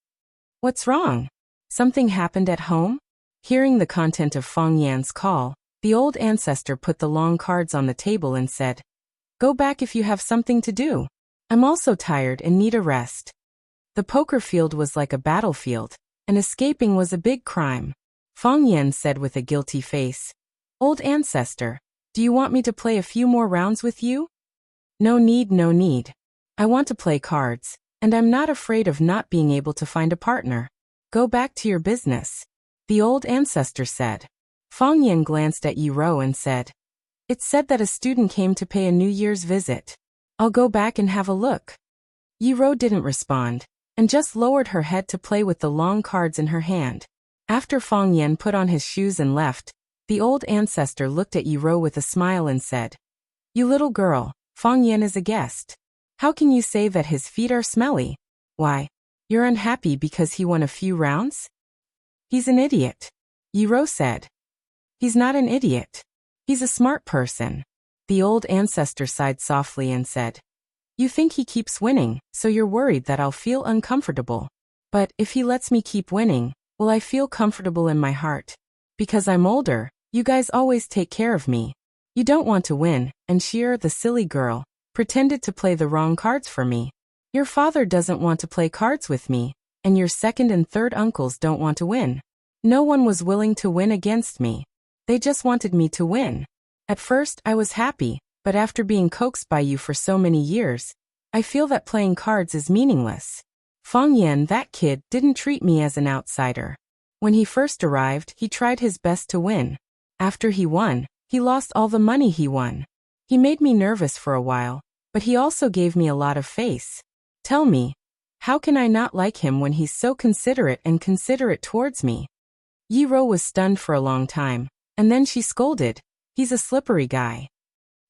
A: What's wrong? Something happened at home? Hearing the content of Fong Yan's call, the old ancestor put the long cards on the table and said, Go back if you have something to do. I'm also tired and need a rest. The poker field was like a battlefield, and escaping was a big crime. Fong Yan said with a guilty face, Old ancestor, do you want me to play a few more rounds with you? No need, no need. I want to play cards, and I'm not afraid of not being able to find a partner. Go back to your business. The old ancestor said. Fong Yan glanced at Yi Ro and said, It said that a student came to pay a New Year's visit. I'll go back and have a look. Yi-ro didn't respond, and just lowered her head to play with the long cards in her hand. After Fang Yan put on his shoes and left, the old ancestor looked at Yi-ro with a smile and said, "You little girl, Fang Yan is a guest. How can you say that his feet are smelly? Why, you're unhappy because he won a few rounds?" "He's an idiot," Yi-ro said. "He's not an idiot. He's a smart person." The old ancestor sighed softly and said, "You think he keeps winning, so you're worried that I'll feel uncomfortable. But if he lets me keep winning, will I feel comfortable in my heart? Because I'm older, you guys always take care of me. You don't want to win, and Sheer, the silly girl, pretended to play the wrong cards for me. Your father doesn't want to play cards with me, and your second and third uncles don't want to win. No one was willing to win against me. They just wanted me to win. At first, I was happy, but after being coaxed by you for so many years, I feel that playing cards is meaningless. Fang Yan, that kid, didn't treat me as an outsider. When he first arrived, he tried his best to win. After he won, he lost all the money he won. He made me nervous for a while, but he also gave me a lot of face. Tell me, how can I not like him when he's so considerate towards me?" Yi-ro was stunned for a long time, and then she scolded, "He's a slippery guy."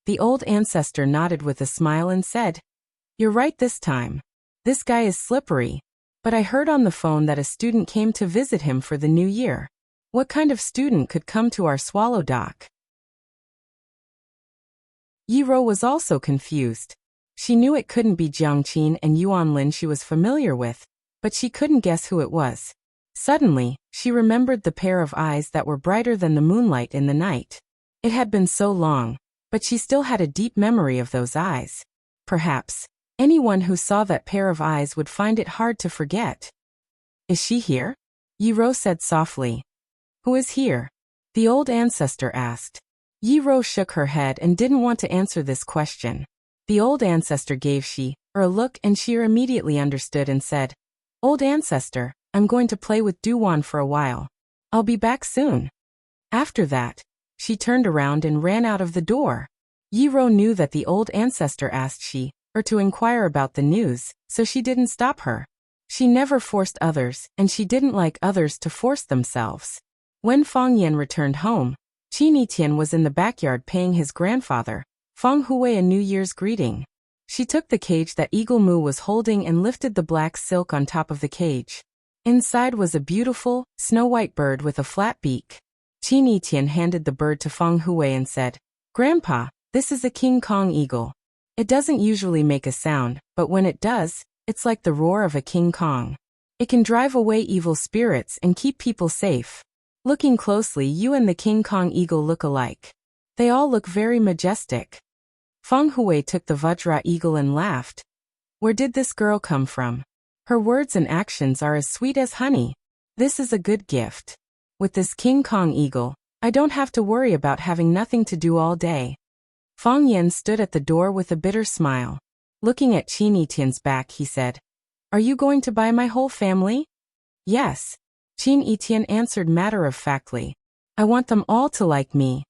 A: The old ancestor nodded with a smile and said, "You're right this time. This guy is slippery. But I heard on the phone that a student came to visit him for the new year. What kind of student could come to our swallow dock?" Yi-ro was also confused. She knew it couldn't be Jiang Qin and Yuan Lin she was familiar with, but she couldn't guess who it was. Suddenly, she remembered the pair of eyes that were brighter than the moonlight in the night. It had been so long, but she still had a deep memory of those eyes. Perhaps anyone who saw that pair of eyes would find it hard to forget. "Is she here?" Yi-ro said softly. "Who is here?" the old ancestor asked. Yi-ro shook her head and didn't want to answer this question. The old ancestor gave She-er a look, and She-er immediately understood and said, "Old ancestor, I'm going to play with Duwan for a while. I'll be back soon." After that, she turned around and ran out of the door. Yi-ro knew that the old ancestor asked She-er to inquire about the news, so she didn't stop her. She never forced others, and she didn't like others to force themselves. When Fang Yan returned home, Qin Yitian was in the backyard paying his grandfather, Fang Hui, a New Year's greeting. She took the cage that Eagle Mu was holding and lifted the black silk on top of the cage. Inside was a beautiful, snow-white bird with a flat beak. Qin Yitian handed the bird to Fang Hui and said, "Grandpa, this is a King Kong eagle. It doesn't usually make a sound, but when it does, it's like the roar of a King Kong. It can drive away evil spirits and keep people safe. Looking closely, you and the King Kong eagle look alike. They all look very majestic." Fang Hui took the Vajra eagle and laughed. "Where did this girl come from? Her words and actions are as sweet as honey. This is a good gift. With this King Kong eagle, I don't have to worry about having nothing to do all day." Fang Yan stood at the door with a bitter smile. Looking at Qin Yitian's back, he said, "Are you going to buy my whole family?" "Yes," Qin Yitian answered matter-of-factly. "I want them all to like me."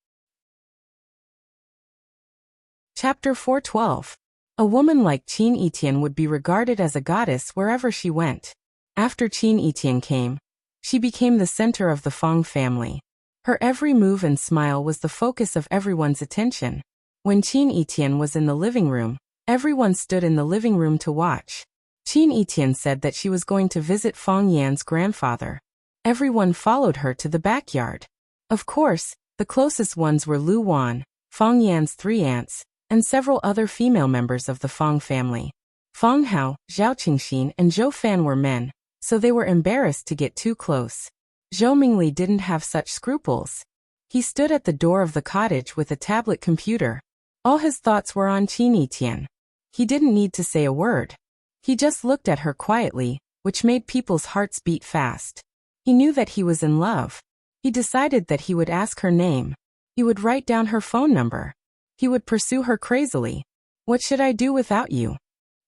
A: Chapter 412. A woman like Qin Yitian would be regarded as a goddess wherever she went. After Qin Yitian came, she became the center of the Fang family. Her every move and smile was the focus of everyone's attention. When Qin Yitian was in the living room, everyone stood in the living room to watch. Qin Yitian said that she was going to visit Fang Yan's grandfather. Everyone followed her to the backyard. Of course, the closest ones were Lu Wan, Fang Yan's 3 aunts, and several other female members of the Fang family. Fang Hao, Zhao Qingxin, and Zhou Fan were men, so they were embarrassed to get too close. Zhou Mingli didn't have such scruples. He stood at the door of the cottage with a tablet computer. All his thoughts were on Qin Yitian. He didn't need to say a word. He just looked at her quietly, which made people's hearts beat fast. He knew that he was in love. He decided that he would ask her name. He would write down her phone number. He would pursue her crazily. "What should I do without you?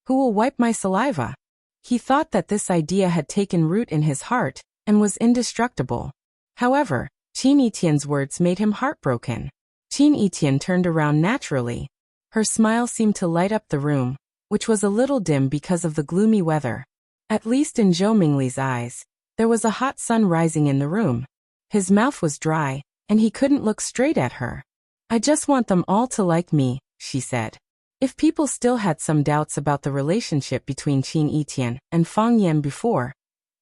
A: Who will wipe my saliva?" He thought that this idea had taken root in his heart and was indestructible. However, Qin Yitian's words made him heartbroken. Qin Etian turned around naturally. Her smile seemed to light up the room, which was a little dim because of the gloomy weather. At least in Zhou Mingli's eyes, there was a hot sun rising in the room. His mouth was dry, and he couldn't look straight at her. I just want them all to like me, she said. If people still had some doubts about the relationship between Qin Etian and Fang Yan before,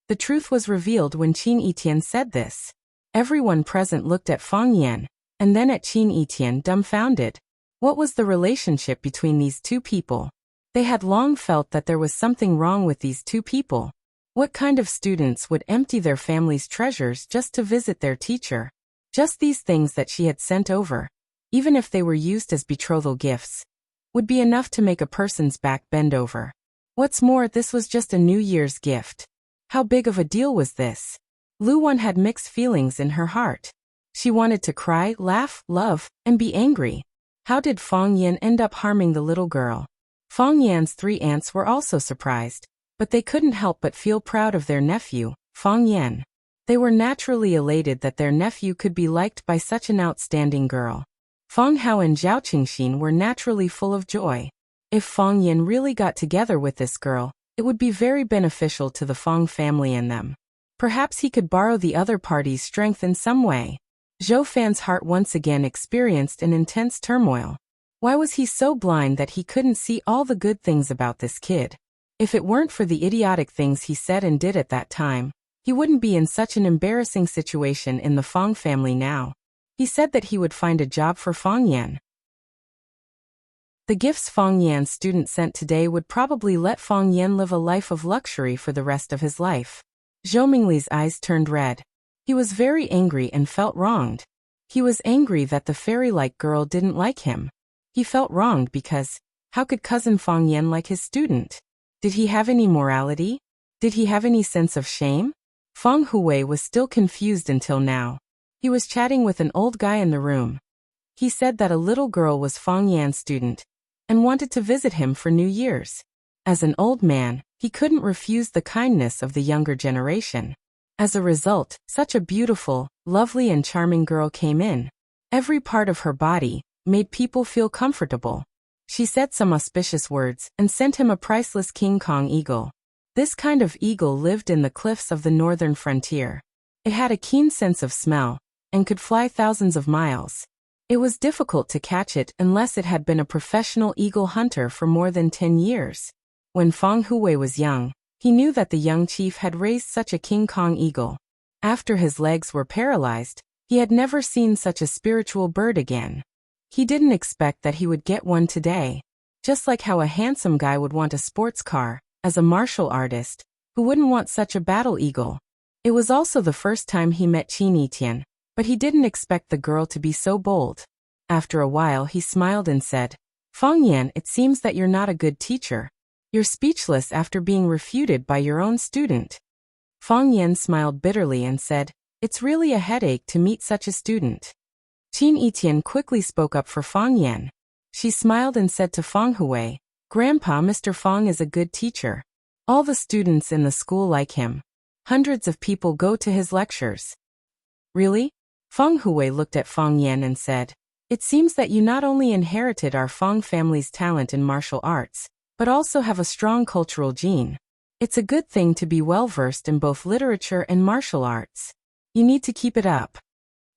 A: the truth was revealed when Qin Etian said this. Everyone present looked at Fang Yan, and then at Qin Etian dumbfounded. What was the relationship between these two people? They had long felt that there was something wrong with these two people. What kind of students would empty their family's treasures just to visit their teacher? Just these things that she had sent over, even if they were used as betrothal gifts, would be enough to make a person's back bend over. What's more, this was just a New Year's gift. How big of a deal was this? Lu Wan had mixed feelings in her heart. She wanted to cry, laugh, love, and be angry. How did Fang Yan end up harming the little girl? Fang Yan's 3 aunts were also surprised, but they couldn't help but feel proud of their nephew, Fang Yan. They were naturally elated that their nephew could be liked by such an outstanding girl. Fang Hao and Zhao Qingxin were naturally full of joy. If Fang Yan really got together with this girl, it would be very beneficial to the Fang family and them. Perhaps he could borrow the other party's strength in some way. Zhou Fan's heart once again experienced an intense turmoil. Why was he so blind that he couldn't see all the good things about this kid? If it weren't for the idiotic things he said and did at that time, he wouldn't be in such an embarrassing situation in the Fang family now. He said that he would find a job for Fang Yan. The gifts Fang Yan's student sent today would probably let Fang Yan live a life of luxury for the rest of his life. Zhou Mingli's eyes turned red. He was very angry and felt wronged. He was angry that the fairy-like girl didn't like him. He felt wronged because, how could cousin Fang Yan like his student? Did he have any morality? Did he have any sense of shame? Fang Hui was still confused until now. He was chatting with an old guy in the room. He said that a little girl was Fang Yan's student and wanted to visit him for New Year's. As an old man, he couldn't refuse the kindness of the younger generation. As a result, such a beautiful, lovely and charming girl came in. Every part of her body made people feel comfortable. She said some auspicious words and sent him a priceless King Kong eagle. This kind of eagle lived in the cliffs of the northern frontier. It had a keen sense of smell and could fly thousands of miles. It was difficult to catch it unless it had been a professional eagle hunter for more than 10 years. When Fang Hui was young, he knew that the young chief had raised such a King Kong eagle. After his legs were paralyzed, he had never seen such a spiritual bird again. He didn't expect that he would get one today. Just like how a handsome guy would want a sports car, as a martial artist, who wouldn't want such a battle eagle? It was also the first time he met Qin Etian, but he didn't expect the girl to be so bold. After a while he smiled and said, Fang Yan, it seems that you're not a good teacher. You're speechless after being refuted by your own student. Fang Yan smiled bitterly and said, it's really a headache to meet such a student. Qin Etian quickly spoke up for Fang Yan. She smiled and said to Fang Hui, Grandpa, Mr. Fang is a good teacher. All the students in the school like him. Hundreds of people go to his lectures. Really? Fang Hui looked at Fang Yan and said, it seems that you not only inherited our Fang family's talent in martial arts, but also have a strong cultural gene. It's a good thing to be well-versed in both literature and martial arts. You need to keep it up.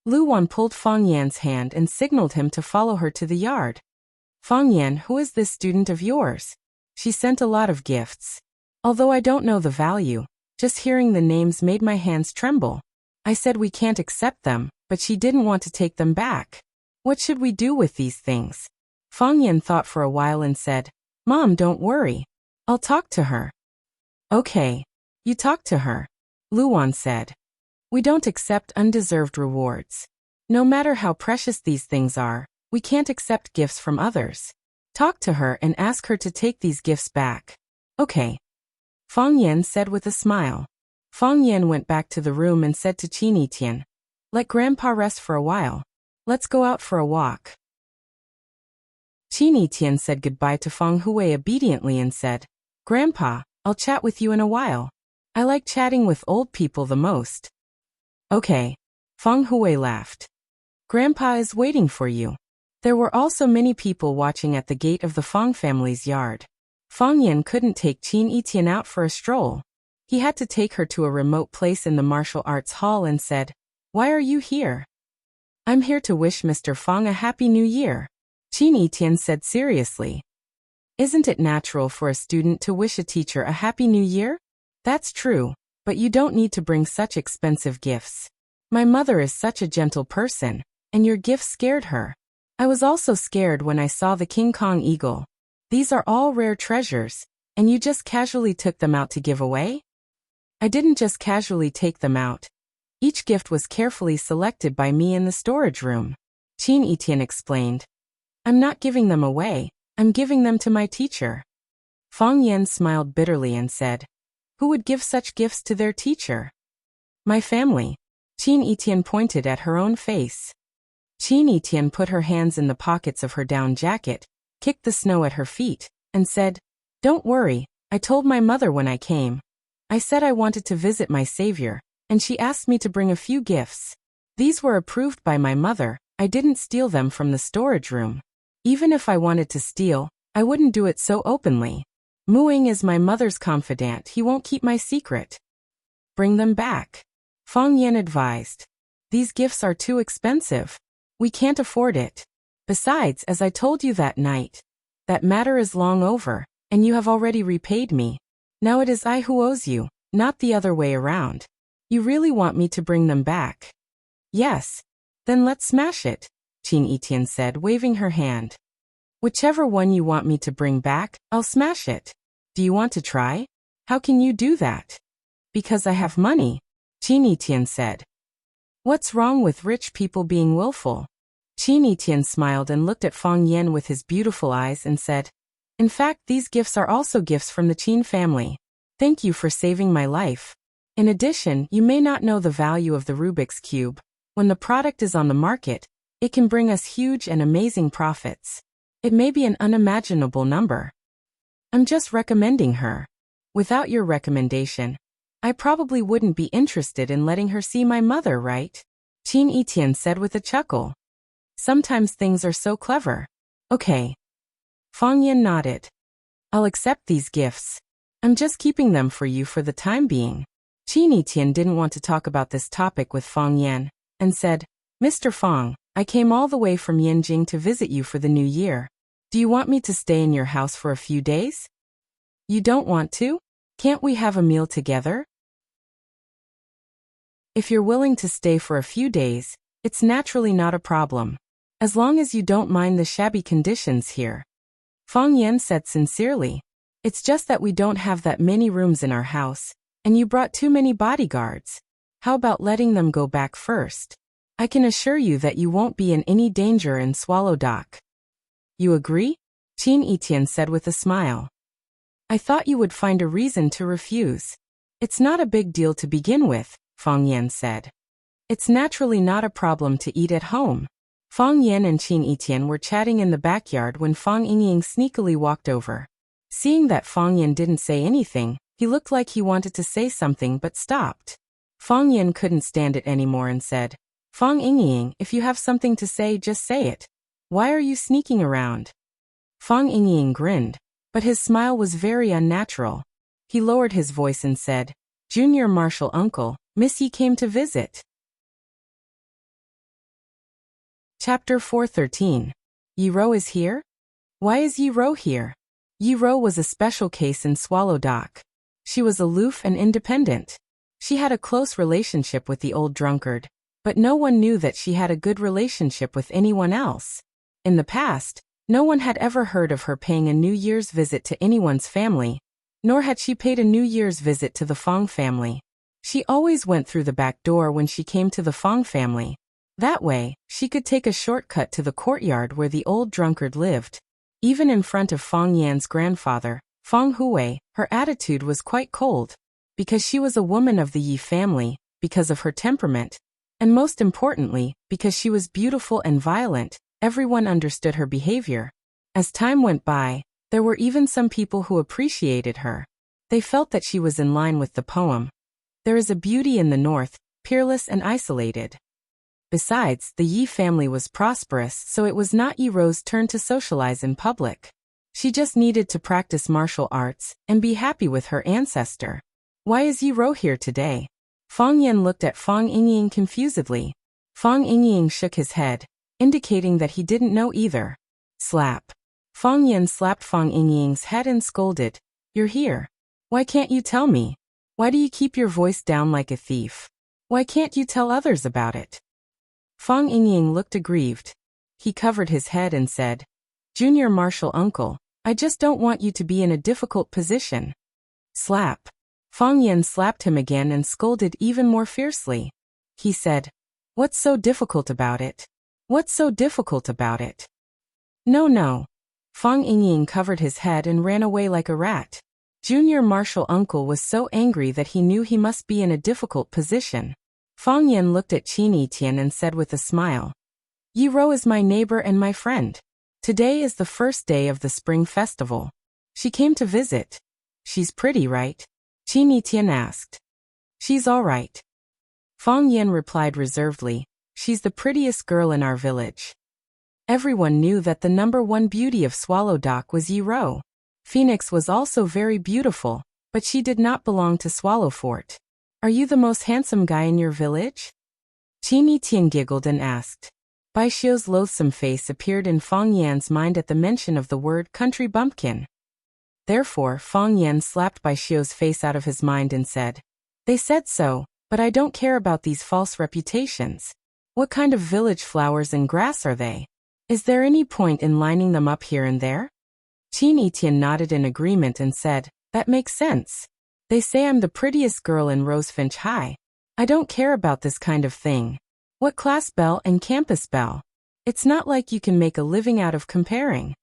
A: Lu Wan pulled Fang Yan's hand and signaled him to follow her to the yard. Fang Yan, who is this student of yours? She sent a lot of gifts. Although I don't know the value, just hearing the names made my hands tremble. I said we can't accept them, but she didn't want to take them back. What should we do with these things? Fang Yan thought for a while and said, Mom, don't worry. I'll talk to her. Okay. You talk to her. Lu Wan said. We don't accept undeserved rewards. No matter how precious these things are, we can't accept gifts from others. Talk to her and ask her to take these gifts back. Okay. Fang Yan said with a smile. Fang Yan went back to the room and said to Qin Etian, let Grandpa rest for a while. Let's go out for a walk. Qin Etian said goodbye to Fang Hui obediently and said, Grandpa, I'll chat with you in a while. I like chatting with old people the most. Okay. Fang Hui laughed. Grandpa is waiting for you. There were also many people watching at the gate of the Fong family's yard. Fong Yan couldn't take Qin Etian out for a stroll. He had to take her to a remote place in the martial arts hall and said, "Why are you here?" "I'm here to wish Mr. Fong a happy new year," Qin Etian said seriously. "Isn't it natural for a student to wish a teacher a happy new year?" "That's true, but you don't need to bring such expensive gifts. My mother is such a gentle person, and your gifts scared her. I was also scared when I saw the King Kong eagle. These are all rare treasures, and you just casually took them out to give away?" "I didn't just casually take them out. Each gift was carefully selected by me in the storage room," Qin Etian explained. "I'm not giving them away, I'm giving them to my teacher." Fong Yan smiled bitterly and said, "Who would give such gifts to their teacher?" "My family." Qin Etian pointed at her own face. Qin Etian put her hands in the pockets of her down jacket, kicked the snow at her feet, and said, "Don't worry, I told my mother when I came. I said I wanted to visit my savior, and she asked me to bring a few gifts. These were approved by my mother. I didn't steal them from the storage room. Even if I wanted to steal, I wouldn't do it so openly. Muing is my mother's confidant, he won't keep my secret." "Bring them back," Fong Yan advised. "These gifts are too expensive. We can't afford it. Besides, as I told you that night, that matter is long over, and you have already repaid me. Now it is I who owes you, not the other way around. You really want me to bring them back?" "Yes. Then let's smash it," Qin Etian said, waving her hand. "Whichever one you want me to bring back, I'll smash it. Do you want to try?" "How can you do that?" "Because I have money," Qin Etian said. "What's wrong with rich people being willful?" Qin Etian smiled and looked at Fong Yan with his beautiful eyes and said, "In fact, these gifts are also gifts from the Qin family. Thank you for saving my life. In addition, you may not know the value of the Rubik's Cube. When the product is on the market, it can bring us huge and amazing profits. It may be an unimaginable number. I'm just recommending her. Without your recommendation, I probably wouldn't be interested in letting her see my mother, right?" Qin Etian said with a chuckle. "Sometimes things are so clever." "Okay." Fong Yan nodded. "I'll accept these gifts. I'm just keeping them for you for the time being." Qin Etian didn't want to talk about this topic with Fong Yan, and said, "Mr. Fong, I came all the way from Yanjing to visit you for the new year. Do you want me to stay in your house for a few days?" "You don't want to? Can't we have a meal together?" "If you're willing to stay for a few days, it's naturally not a problem. As long as you don't mind the shabby conditions here," Fong Yan said sincerely. "It's just that we don't have that many rooms in our house, and you brought too many bodyguards. How about letting them go back first? I can assure you that you won't be in any danger in Swallow Dock." "You agree?" Qin Etian said with a smile. "I thought you would find a reason to refuse." "It's not a big deal to begin with," Fong Yan said. "It's naturally not a problem to eat at home." Fong Yan and Qin Etian were chatting in the backyard when Fong Yingying sneakily walked over. Seeing that Fong Yan didn't say anything, he looked like he wanted to say something but stopped. Fong Yan couldn't stand it anymore and said, "Fong Yingying, if you have something to say, just say it. Why are you sneaking around?" Fong Yingying grinned, but his smile was very unnatural. He lowered his voice and said, "Junior Marshal Uncle, Miss Yi came to visit." Chapter 413. Yi Ro is here? Why is Yi Ro here? Yi Ro was a special case in Swallow Dock. She was aloof and independent. She had a close relationship with the old drunkard, but no one knew that she had a good relationship with anyone else. In the past, no one had ever heard of her paying a New Year's visit to anyone's family, nor had she paid a New Year's visit to the Fong family. She always went through the back door when she came to the Fong family. That way, she could take a shortcut to the courtyard where the old drunkard lived. Even in front of Fong Yan's grandfather, Fong Hui, her attitude was quite cold. Because she was a woman of the Yi family, because of her temperament, and most importantly, because she was beautiful and violent, everyone understood her behavior. As time went by, there were even some people who appreciated her. They felt that she was in line with the poem. There is a beauty in the north, peerless and isolated. Besides, the Yi family was prosperous, so it was not Yi Ro's turn to socialize in public. She just needed to practice martial arts and be happy with her ancestor. Why is Yi Ro here today? Fang Yan looked at Fang Yingying confusedly. Fang Yingying shook his head, indicating that he didn't know either. Slap. Fang Yan slapped Fang Yingying's head and scolded. You're here. Why can't you tell me? Why do you keep your voice down like a thief? Why can't you tell others about it? Fang Yingying looked aggrieved. He covered his head and said, Junior Martial Uncle, I just don't want you to be in a difficult position. Slap. Fang Yan slapped him again and scolded even more fiercely. He said, What's so difficult about it? What's so difficult about it? No. Fang Yingying covered his head and ran away like a rat. Junior Martial Uncle was so angry that he knew he must be in a difficult position. Fang Yan looked at Qin Yitian and said with a smile, Yi Ro is my neighbor and my friend. Today is the first day of the spring festival. She came to visit. She's pretty, right? Qin Yitian asked. She's all right. Fang Yan replied reservedly, She's the prettiest girl in our village. Everyone knew that the #1 beauty of Swallow Dock was Yi Ro. Phoenix was also very beautiful, but she did not belong to Swallow Fort. Are you the most handsome guy in your village? Qin Yitian giggled and asked. Bai Xiu's loathsome face appeared in Fang Yan's mind at the mention of the word country bumpkin. Therefore, Fang Yan slapped Bai Xiu's face out of his mind and said, They said so, but I don't care about these false reputations. What kind of village flowers and grass are they? Is there any point in lining them up here and there? Qin Yitian nodded in agreement and said, That makes sense. They say I'm the prettiest girl in Rosefinch High. I don't care about this kind of thing. What class belle and campus belle? It's not like you can make a living out of comparing.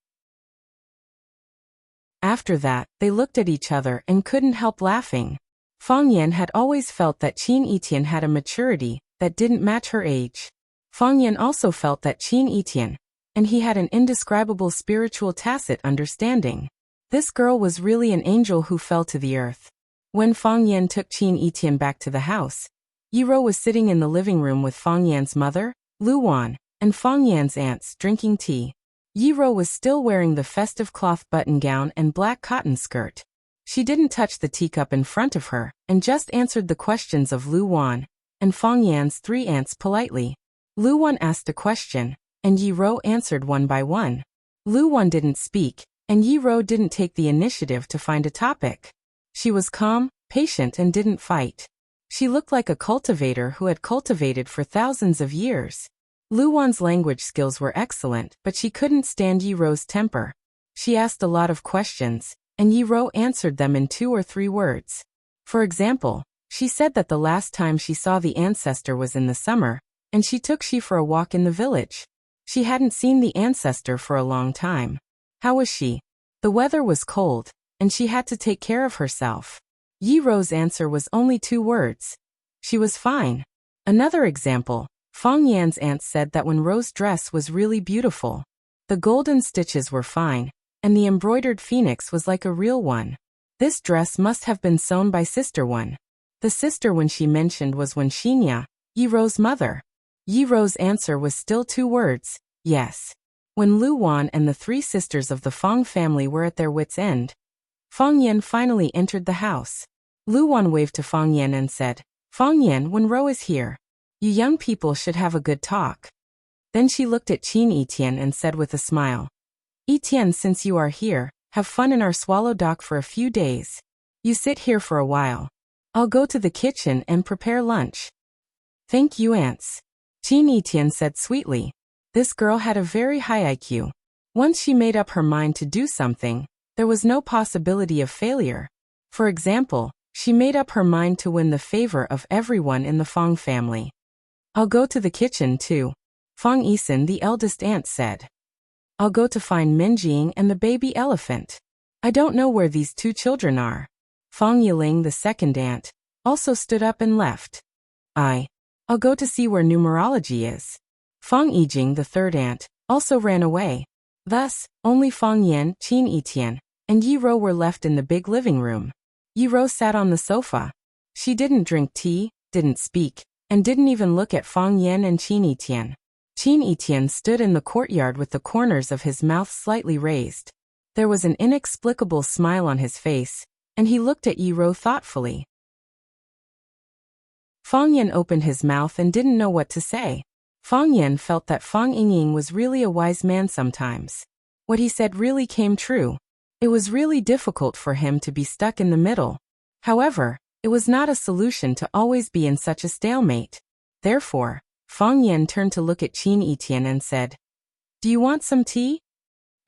A: After that, they looked at each other and couldn't help laughing. Fang Yan had always felt that Qin Yitian had a maturity that didn't match her age. Fang Yan also felt that Qin Yitian, and he had an indescribable spiritual tacit understanding. This girl was really an angel who fell to the earth. When Fang Yan took Qin Yitian back to the house, Yi Ro was sitting in the living room with Fang Yan's mother, Lu Wan, and Fang Yan's aunts drinking tea. Yi Ro was still wearing the festive cloth button gown and black cotton skirt. She didn't touch the teacup in front of her and just answered the questions of Lu Wan and Fang Yan's 3 aunts politely. Lu Wan asked a question, and Yi Ro answered one by one. Lu Wan didn't speak, and Yi Ro didn't take the initiative to find a topic. She was calm, patient and didn't fight. She looked like a cultivator who had cultivated for thousands of years. Lu Wan's language skills were excellent, but she couldn't stand Yi Ro's temper. She asked a lot of questions, and Yi Ro answered them in 2 or 3 words. For example, she said that the last time she saw the ancestor was in the summer, and she took she for a walk in the village. She hadn't seen the ancestor for a long time. How was she? The weather was cold, and she had to take care of herself. Yi Ro's answer was only 2 words. She was fine. Another example, Fang Yan's aunt said that when Ro's dress was really beautiful. The golden stitches were fine, and the embroidered phoenix was like a real one. This dress must have been sewn by Sister One. The sister one she mentioned was Wen Xinya, Yi Ro's mother. Yi Ro's answer was still 2 words, yes. When Lu Wan and the 3 sisters of the Fang family were at their wits' end, Fang Yan finally entered the house. Lu Wan waved to Fang Yan and said, Fang Yan, when Ro is here, you young people should have a good talk. Then she looked at Qin Yitian and said with a smile, Yitian, since you are here, have fun in our Swallow Dock for a few days. You sit here for a while. I'll go to the kitchen and prepare lunch. Thank you, aunts. Qin Yitian said sweetly. This girl had a very high IQ. Once she made up her mind to do something, there was no possibility of failure. For example, she made up her mind to win the favor of everyone in the Fang family. I'll go to the kitchen too, Fang Yisan, the eldest aunt, said. I'll go to find Minjing and the baby elephant. I don't know where these 2 children are. Fang Yiling, the second aunt, also stood up and left. I'll go to see where numerology is. Fang Yijing, the third aunt, also ran away. Thus, only Fang Yan, Qin Yitian, and Yi Ro were left in the big living room. Yi Ro sat on the sofa. She didn't drink tea, didn't speak, and didn't even look at Fang Yan and Qin Yitian. Qin Yitian stood in the courtyard with the corners of his mouth slightly raised. There was an inexplicable smile on his face, and he looked at Yi Rou thoughtfully. Fang Yan opened his mouth and didn't know what to say. Fang Yan felt that Fang Yingying was really a wise man sometimes. What he said really came true. It was really difficult for him to be stuck in the middle. However, it was not a solution to always be in such a stalemate. Therefore, Fang Yan turned to look at Qin Yitian and said, "Do you want some tea?"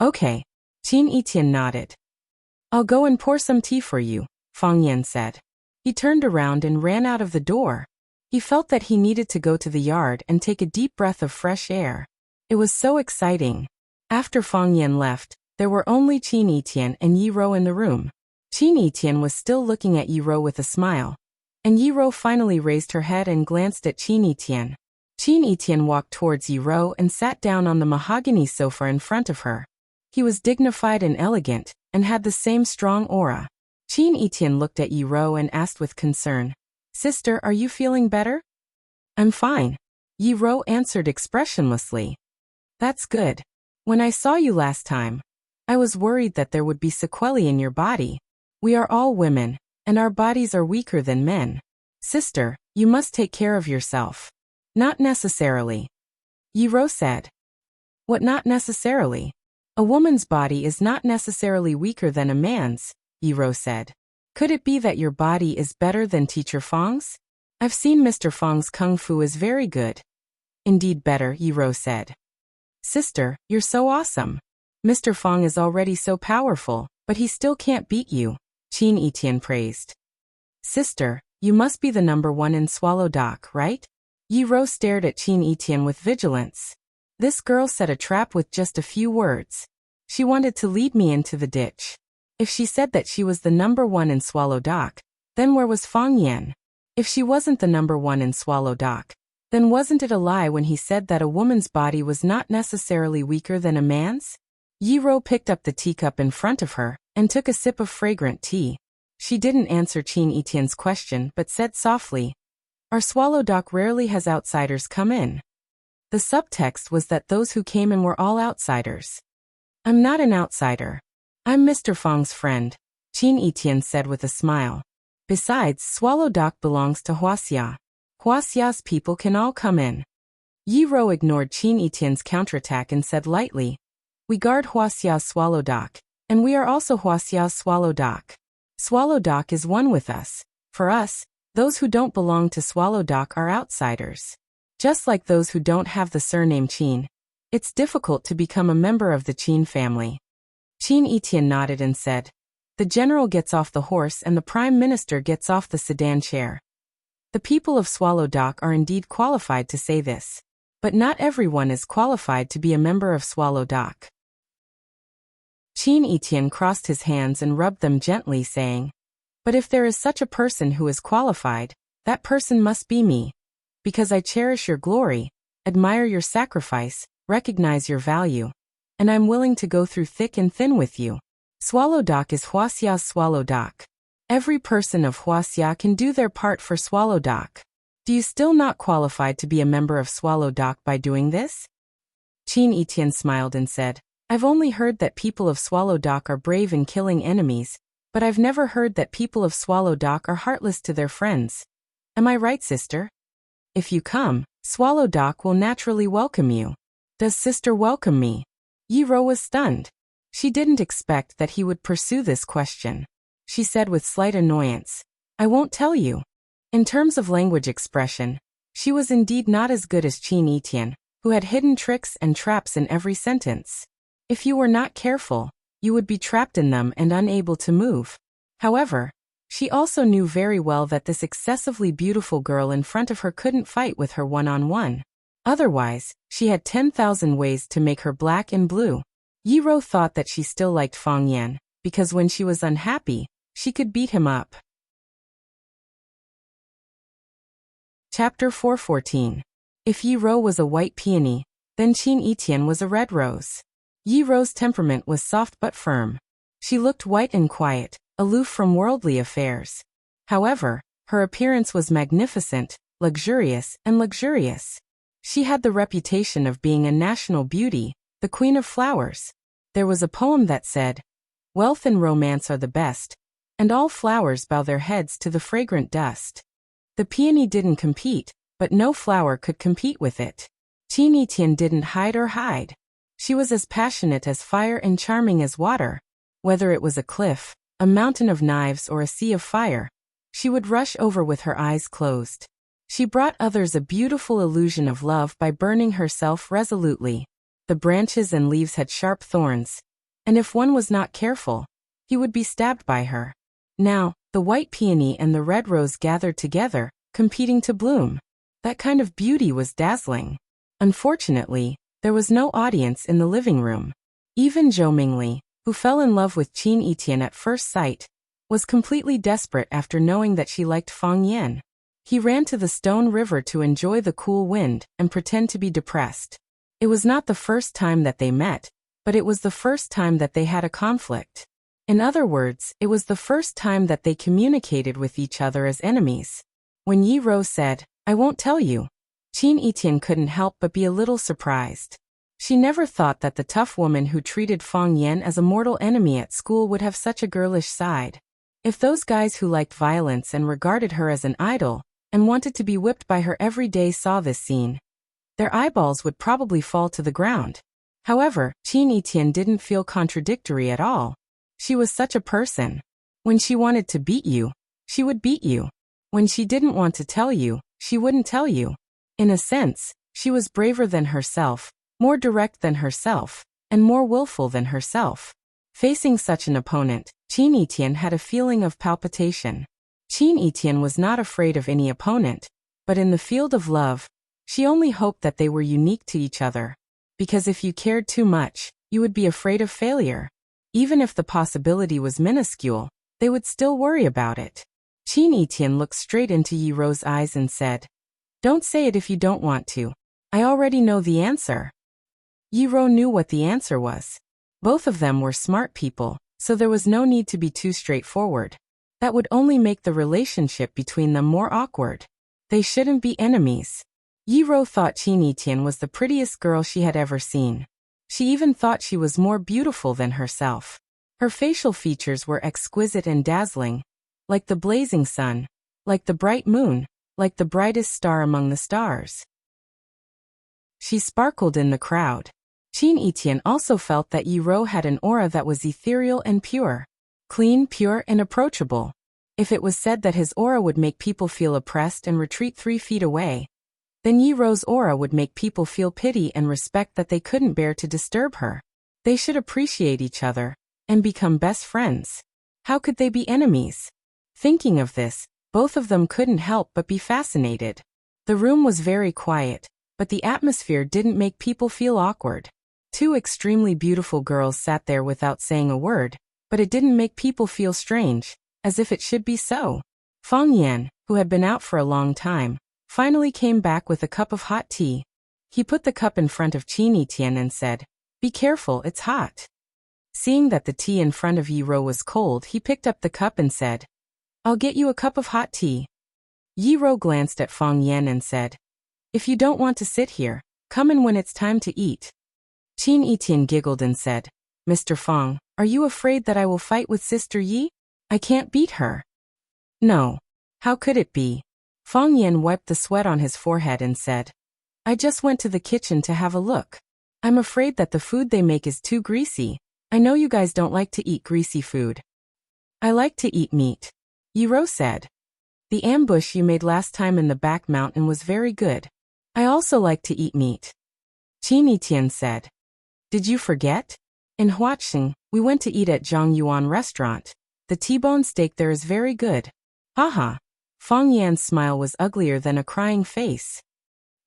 A: "Okay." Qin Yitian nodded. "I'll go and pour some tea for you," Fang Yan said. He turned around and ran out of the door. He felt that he needed to go to the yard and take a deep breath of fresh air. It was so exciting. After Fang Yan left, there were only Qin Yitian and Yi Rou in the room. Qin Yitian was still looking at Yi Rou with a smile, and Yi Rou finally raised her head and glanced at Qin Yitian. Qin Yitian walked towards Yi Rou and sat down on the mahogany sofa in front of her. He was dignified and elegant, and had the same strong aura. Qin Yitian looked at Yi Rou and asked with concern, "Sister, are you feeling better?" "I'm fine," Yi Rou answered expressionlessly. "That's good. When I saw you last time, I was worried that there would be sequelae in your body. We are all women, and our bodies are weaker than men. Sister, you must take care of yourself." "Not necessarily," Yi Rou said. "What not necessarily? A woman's body is not necessarily weaker than a man's," Yi Rou said. "Could it be that your body is better than Teacher Fang's? I've seen Mr. Fang's kung fu is very good." "Indeed better," Yi Rou said. "Sister, you're so awesome. Mr. Fang is already so powerful, but he still can't beat you," Qin Yitian praised. "Sister, you must be the number one in Swallow Dock, right?" Yi Rou stared at Qin Yitian with vigilance. This girl set a trap with just a few words. She wanted to lead me into the ditch. If she said that she was the number one in Swallow Dock, then where was Fang Yan? If she wasn't the number one in Swallow Dock, then wasn't it a lie when he said that a woman's body was not necessarily weaker than a man's? Yi Rou picked up the teacup in front of her and took a sip of fragrant tea. She didn't answer Qin Yitian's question but said softly, "Our Swallow Dock rarely has outsiders come in." The subtext was that those who came in were all outsiders. "I'm not an outsider. I'm Mr. Fang's friend," Qin Yitian said with a smile. "Besides, Swallow Dock belongs to Wuxia. Wuxia's people can all come in." Yi Rou ignored Qin Yitian's counterattack and said lightly, "We guard Wuxia's Swallow Dock, and we are also Wuxia's Swallow Dock. Swallow Dock is one with us. For us, those who don't belong to Swallow Dock are outsiders. Just like those who don't have the surname Qin, it's difficult to become a member of the Qin family." Qin Yitian nodded and said, "The general gets off the horse and the prime minister gets off the sedan chair. The people of Swallow Dock are indeed qualified to say this. But not everyone is qualified to be a member of Swallow Dock." Qin Yitian crossed his hands and rubbed them gently, saying, "But if there is such a person who is qualified, that person must be me. Because I cherish your glory, admire your sacrifice, recognize your value, and I'm willing to go through thick and thin with you. Swallow Dock is Wuxia's Swallow Dock. Every person of Wuxia can do their part for Swallow Dock. Do you still not qualified to be a member of Swallow Dock by doing this?" Qin Yitian smiled and said, "I've only heard that people of Swallow Dock are brave in killing enemies, but I've never heard that people of Swallow Dock are heartless to their friends. Am I right, sister? If you come, Swallow Dock will naturally welcome you. Does sister welcome me?" Yi Rou was stunned. She didn't expect that he would pursue this question. She said with slight annoyance, "I won't tell you." In terms of language expression, she was indeed not as good as Qin Yitian, who had hidden tricks and traps in every sentence. If you were not careful, you would be trapped in them and unable to move. However, she also knew very well that this excessively beautiful girl in front of her couldn't fight with her one-on-one. Otherwise, she had 10,000 ways to make her black and blue. Yi Rou thought that she still liked Fang Yan, because when she was unhappy, she could beat him up. Chapter 414. If Yi Rou was a white peony, then Qin Yitian was a red rose. Yi Rou's temperament was soft but firm. She looked white and quiet, aloof from worldly affairs. However, her appearance was magnificent, luxurious, and luxurious. She had the reputation of being a national beauty, the queen of flowers. There was a poem that said, "Wealth and romance are the best, and all flowers bow their heads to the fragrant dust." The peony didn't compete, but no flower could compete with it. Qin Etian didn't hide or hide. She was as passionate as fire and charming as water. Whether it was a cliff, a mountain of knives, or a sea of fire, she would rush over with her eyes closed. She brought others a beautiful illusion of love by burning herself resolutely. The branches and leaves had sharp thorns, and if one was not careful, he would be stabbed by her. Now, the white peony and the red rose gathered together, competing to bloom. That kind of beauty was dazzling. Unfortunately, there was no audience in the living room. Even Zhou Mingli, who fell in love with Qin Etian at first sight, was completely desperate after knowing that she liked Fang Yan. He ran to the stone river to enjoy the cool wind and pretend to be depressed. It was not the first time that they met, but it was the first time that they had a conflict. In other words, it was the first time that they communicated with each other as enemies. When Yi Rou said, "I won't tell you," Qin Etian couldn't help but be a little surprised. She never thought that the tough woman who treated Fang Yan as a mortal enemy at school would have such a girlish side. If those guys who liked violence and regarded her as an idol, and wanted to be whipped by her every day saw this scene, their eyeballs would probably fall to the ground. However, Qin Etian didn't feel contradictory at all. She was such a person. When she wanted to beat you, she would beat you. When she didn't want to tell you, she wouldn't tell you. In a sense, she was braver than herself, more direct than herself, and more willful than herself. Facing such an opponent, Qin Etian had a feeling of palpitation. Qin Etian was not afraid of any opponent, but in the field of love, she only hoped that they were unique to each other. Because if you cared too much, you would be afraid of failure. Even if the possibility was minuscule, they would still worry about it. Qin Etian looked straight into Yi Rou's eyes and said, "Don't say it if you don't want to. I already know the answer." Yi Rou knew what the answer was. Both of them were smart people, so there was no need to be too straightforward. That would only make the relationship between them more awkward. They shouldn't be enemies. Yi Rou thought Qin Etian was the prettiest girl she had ever seen. She even thought she was more beautiful than herself. Her facial features were exquisite and dazzling, like the blazing sun, like the bright moon, like the brightest star among the stars. She sparkled in the crowd. Qin Etian also felt that Yi Rou had an aura that was ethereal and pure. Clean, pure, and approachable. If it was said that his aura would make people feel oppressed and retreat 3 feet away, then Yi Rou's aura would make people feel pity and respect that they couldn't bear to disturb her. They should appreciate each other and become best friends. How could they be enemies? Thinking of this, both of them couldn't help but be fascinated. The room was very quiet, but the atmosphere didn't make people feel awkward. 2 extremely beautiful girls sat there without saying a word, but it didn't make people feel strange, as if it should be so. Fang Yan, who had been out for a long time, finally came back with a cup of hot tea. He put the cup in front of Qin Etian and said, "Be careful, it's hot." Seeing that the tea in front of Yi Rou was cold, he picked up the cup and said, "I'll get you a cup of hot tea." Yi Rou glanced at Fang Yan and said, "If you don't want to sit here, come in when it's time to eat." Qin Etian giggled and said, "Mr. Fang, are you afraid that I will fight with Sister Yi? I can't beat her." "No. How could it be?" Fang Yan wiped the sweat on his forehead and said, "I just went to the kitchen to have a look. I'm afraid that the food they make is too greasy. I know you guys don't like to eat greasy food." "I like to eat meat," Yi Rou said. "The ambush you made last time in the back mountain was very good. I also like to eat meat." Qin Etian said, "Did you forget? In Huaxing, we went to eat at Zhang Yuan restaurant. The T-bone steak there is very good." Haha. Fang Yan's smile was uglier than a crying face.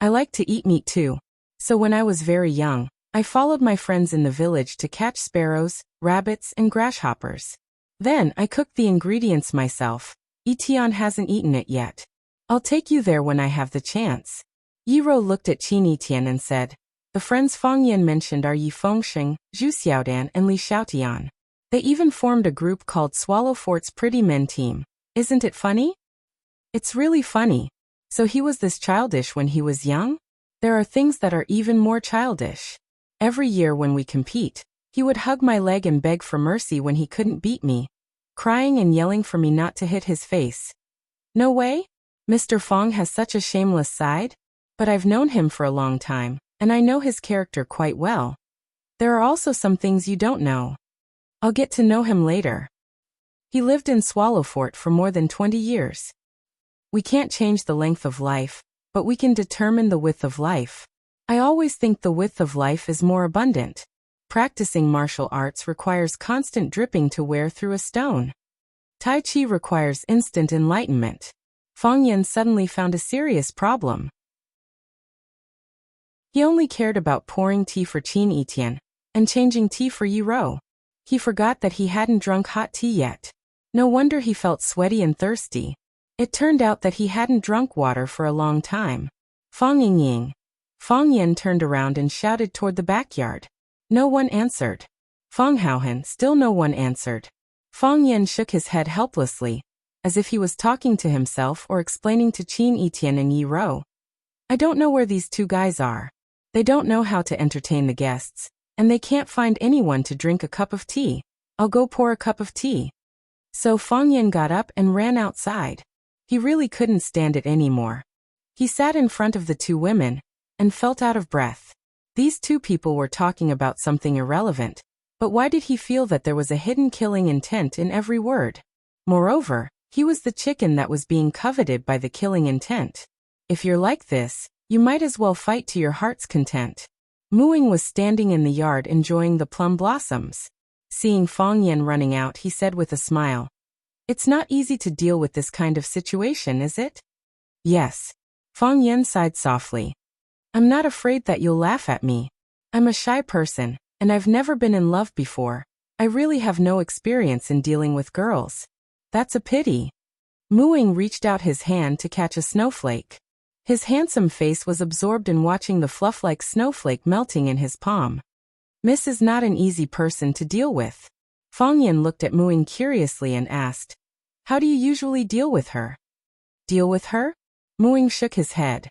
A: "I like to eat meat too. So when I was very young, I followed my friends in the village to catch sparrows, rabbits, and grasshoppers. Then I cooked the ingredients myself. Etian hasn't eaten it yet. I'll take you there when I have the chance." Yi Rou looked at Qin Etian and said, "The friends Fang Yan mentioned are Yi Fengxing, Zhu Xiaodan, and Li Xiaotian. They even formed a group called Swallow Fort's Pretty Men Team. Isn't it funny?" "It's really funny. So he was this childish when he was young? There are things that are even more childish. Every year when we compete, he would hug my leg and beg for mercy when he couldn't beat me, crying and yelling for me not to hit his face. No way? Mr. Fong has such a shameless side? But I've known him for a long time, and I know his character quite well. There are also some things you don't know. I'll get to know him later. He lived in Swallowfort for more than 20 years. We can't change the length of life, but we can determine the width of life. I always think the width of life is more abundant. Practicing martial arts requires constant dripping to wear through a stone. Tai Chi requires instant enlightenment. Fong Yan suddenly found a serious problem. He only cared about pouring tea for Qin Etienne and changing tea for Yi Ro. He forgot that he hadn't drunk hot tea yet. No wonder he felt sweaty and thirsty. It turned out that he hadn't drunk water for a long time. Fong Yingying. Fong Yan turned around and shouted toward the backyard. No one answered. Fong Haohan, still no one answered. Fong Yan shook his head helplessly, as if he was talking to himself or explaining to Qin Etienne and Yi Ro. I don't know where these two guys are. They don't know how to entertain the guests, and they can't find anyone to drink a cup of tea. I'll go pour a cup of tea. So Fong Yan got up and ran outside. He really couldn't stand it anymore. He sat in front of the two women and felt out of breath. These two people were talking about something irrelevant, but why did he feel that there was a hidden killing intent in every word? Moreover, he was the chicken that was being coveted by the killing intent. If you're like this, you might as well fight to your heart's content. Muing was standing in the yard enjoying the plum blossoms. Seeing Fong Yan running out, he said with a smile, "It's not easy to deal with this kind of situation, is it?" "Yes." Fong Yan sighed softly. "I'm not afraid that you'll laugh at me. I'm a shy person, and I've never been in love before. I really have no experience in dealing with girls." "That's a pity." Muing reached out his hand to catch a snowflake. His handsome face was absorbed in watching the fluff-like snowflake melting in his palm. "Miss is not an easy person to deal with." Fong Yan looked at Muing curiously and asked, "How do you usually deal with her?" "Deal with her?" Muing shook his head.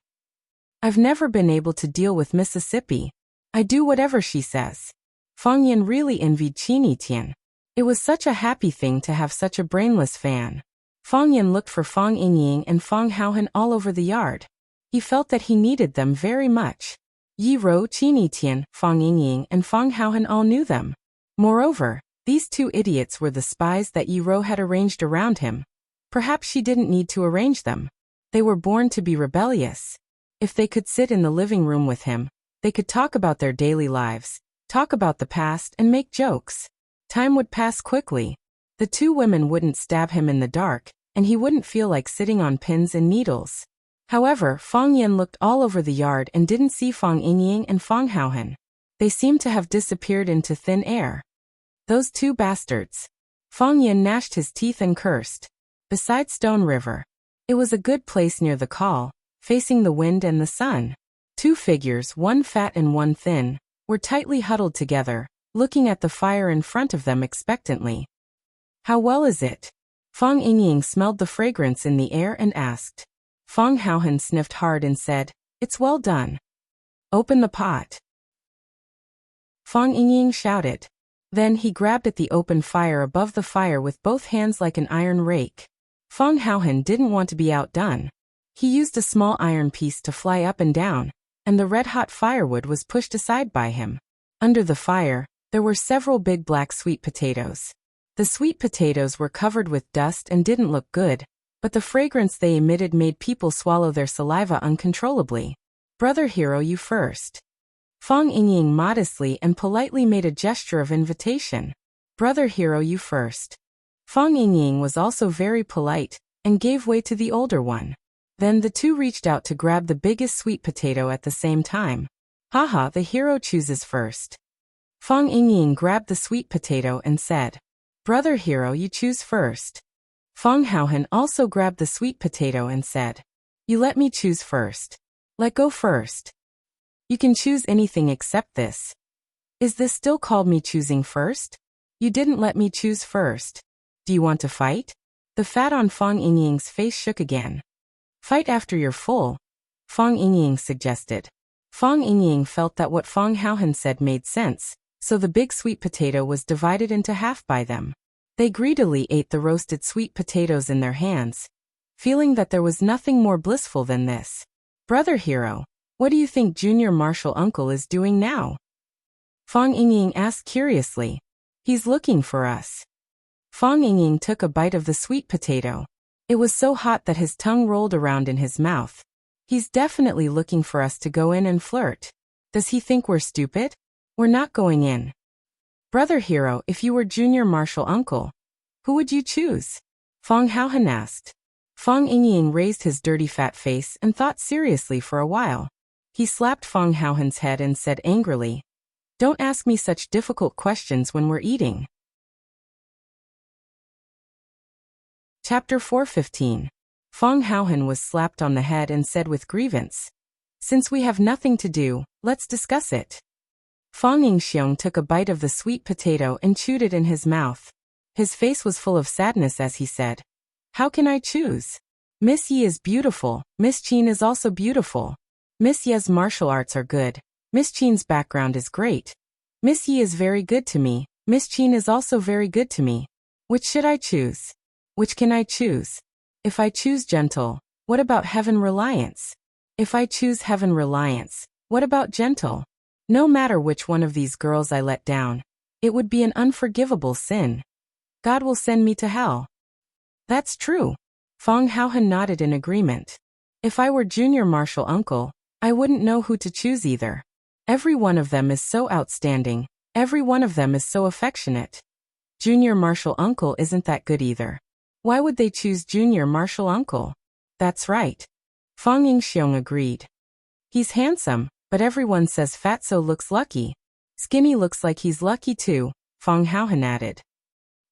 A: "I've never been able to deal with Mississippi. I do whatever she says." Fong Yan really envied Qin Etienne. It was such a happy thing to have such a brainless fan. Fong Yan looked for Fong Yingying and Fong Haohan all over the yard. He felt that he needed them very much. Yi Ro, Qin Etienne, Fong Yingying, and Fong Haohan all knew them. Moreover, these two idiots were the spies that Yi Ro had arranged around him. Perhaps she didn't need to arrange them. They were born to be rebellious. If they could sit in the living room with him, they could talk about their daily lives, talk about the past, and make jokes. Time would pass quickly. The two women wouldn't stab him in the dark, and he wouldn't feel like sitting on pins and needles. However, Fong Yan looked all over the yard and didn't see Fong Yingying and Fong Haohan. They seemed to have disappeared into thin air. Those two bastards. Fong Yan gnashed his teeth and cursed. Beside Stone River. It was a good place near the call, facing the wind and the sun. Two figures, one fat and one thin, were tightly huddled together, looking at the fire in front of them expectantly. "How well is it?" Fong Yingying smelled the fragrance in the air and asked. Fong Haohan sniffed hard and said, "It's well done." "Open the pot." Fong Yingying shouted. Then he grabbed at the open fire above the fire with both hands like an iron rake. Fong Haohan didn't want to be outdone. He used a small iron piece to fly up and down, and the red-hot firewood was pushed aside by him. Under the fire, there were several big black sweet potatoes. The sweet potatoes were covered with dust and didn't look good, but the fragrance they emitted made people swallow their saliva uncontrollably. "Brother Hero, you first." Fong Yingying modestly and politely made a gesture of invitation. "Brother Hero, you first." Fong Yingying was also very polite, and gave way to the older one. Then the two reached out to grab the biggest sweet potato at the same time. "Haha, the hero chooses first." Fong Yingying grabbed the sweet potato and said, "Brother Hero, you choose first." Fong Haohan also grabbed the sweet potato and said, "You let me choose first. Let go first. You can choose anything except this." "Is this still called me choosing first? You didn't let me choose first. Do you want to fight?" The fat on Fong Yingying's face shook again. Fight after you're full, Fong Yingying suggested. Fong Yingying felt that what Fong Haohan said made sense, so the big sweet potato was divided into half by them. They greedily ate the roasted sweet potatoes in their hands, feeling that there was nothing more blissful than this. Brother Hero, what do you think Junior Martial Uncle is doing now? Fong Yingying asked curiously. He's looking for us. Fong Yingying took a bite of the sweet potato. It was so hot that his tongue rolled around in his mouth. He's definitely looking for us to go in and flirt. Does he think we're stupid? We're not going in. Brother Hero, if you were Junior Martial Uncle, who would you choose? Fong Haohan asked. Fong Yingying raised his dirty fat face and thought seriously for a while. He slapped Fong Haohan's head and said angrily, "Don't ask me such difficult questions when we're eating." Chapter 4:15. Fong Haohan was slapped on the head and said with grievance, "Since we have nothing to do, let's discuss it." Fong Yingxiong took a bite of the sweet potato and chewed it in his mouth. His face was full of sadness as he said, "How can I choose? Miss Yi is beautiful, Miss Qin is also beautiful. Miss Ye's martial arts are good, Miss Qin's background is great. Miss Yi is very good to me, Miss Qin is also very good to me. Which should I choose? Which can I choose? If I choose gentle, what about heaven reliance? If I choose heaven reliance, what about gentle? No matter which one of these girls I let down, it would be an unforgivable sin. God will send me to hell." That's true. Fong Haohan nodded in agreement. If I were Junior Martial Uncle, I wouldn't know who to choose either. Every one of them is so outstanding, every one of them is so affectionate. Junior Martial Uncle isn't that good either. Why would they choose Junior Martial Uncle? That's right. Fong Yingxiong agreed. He's handsome, but everyone says Fatso looks lucky. Skinny looks like he's lucky too, Fong Haohan added.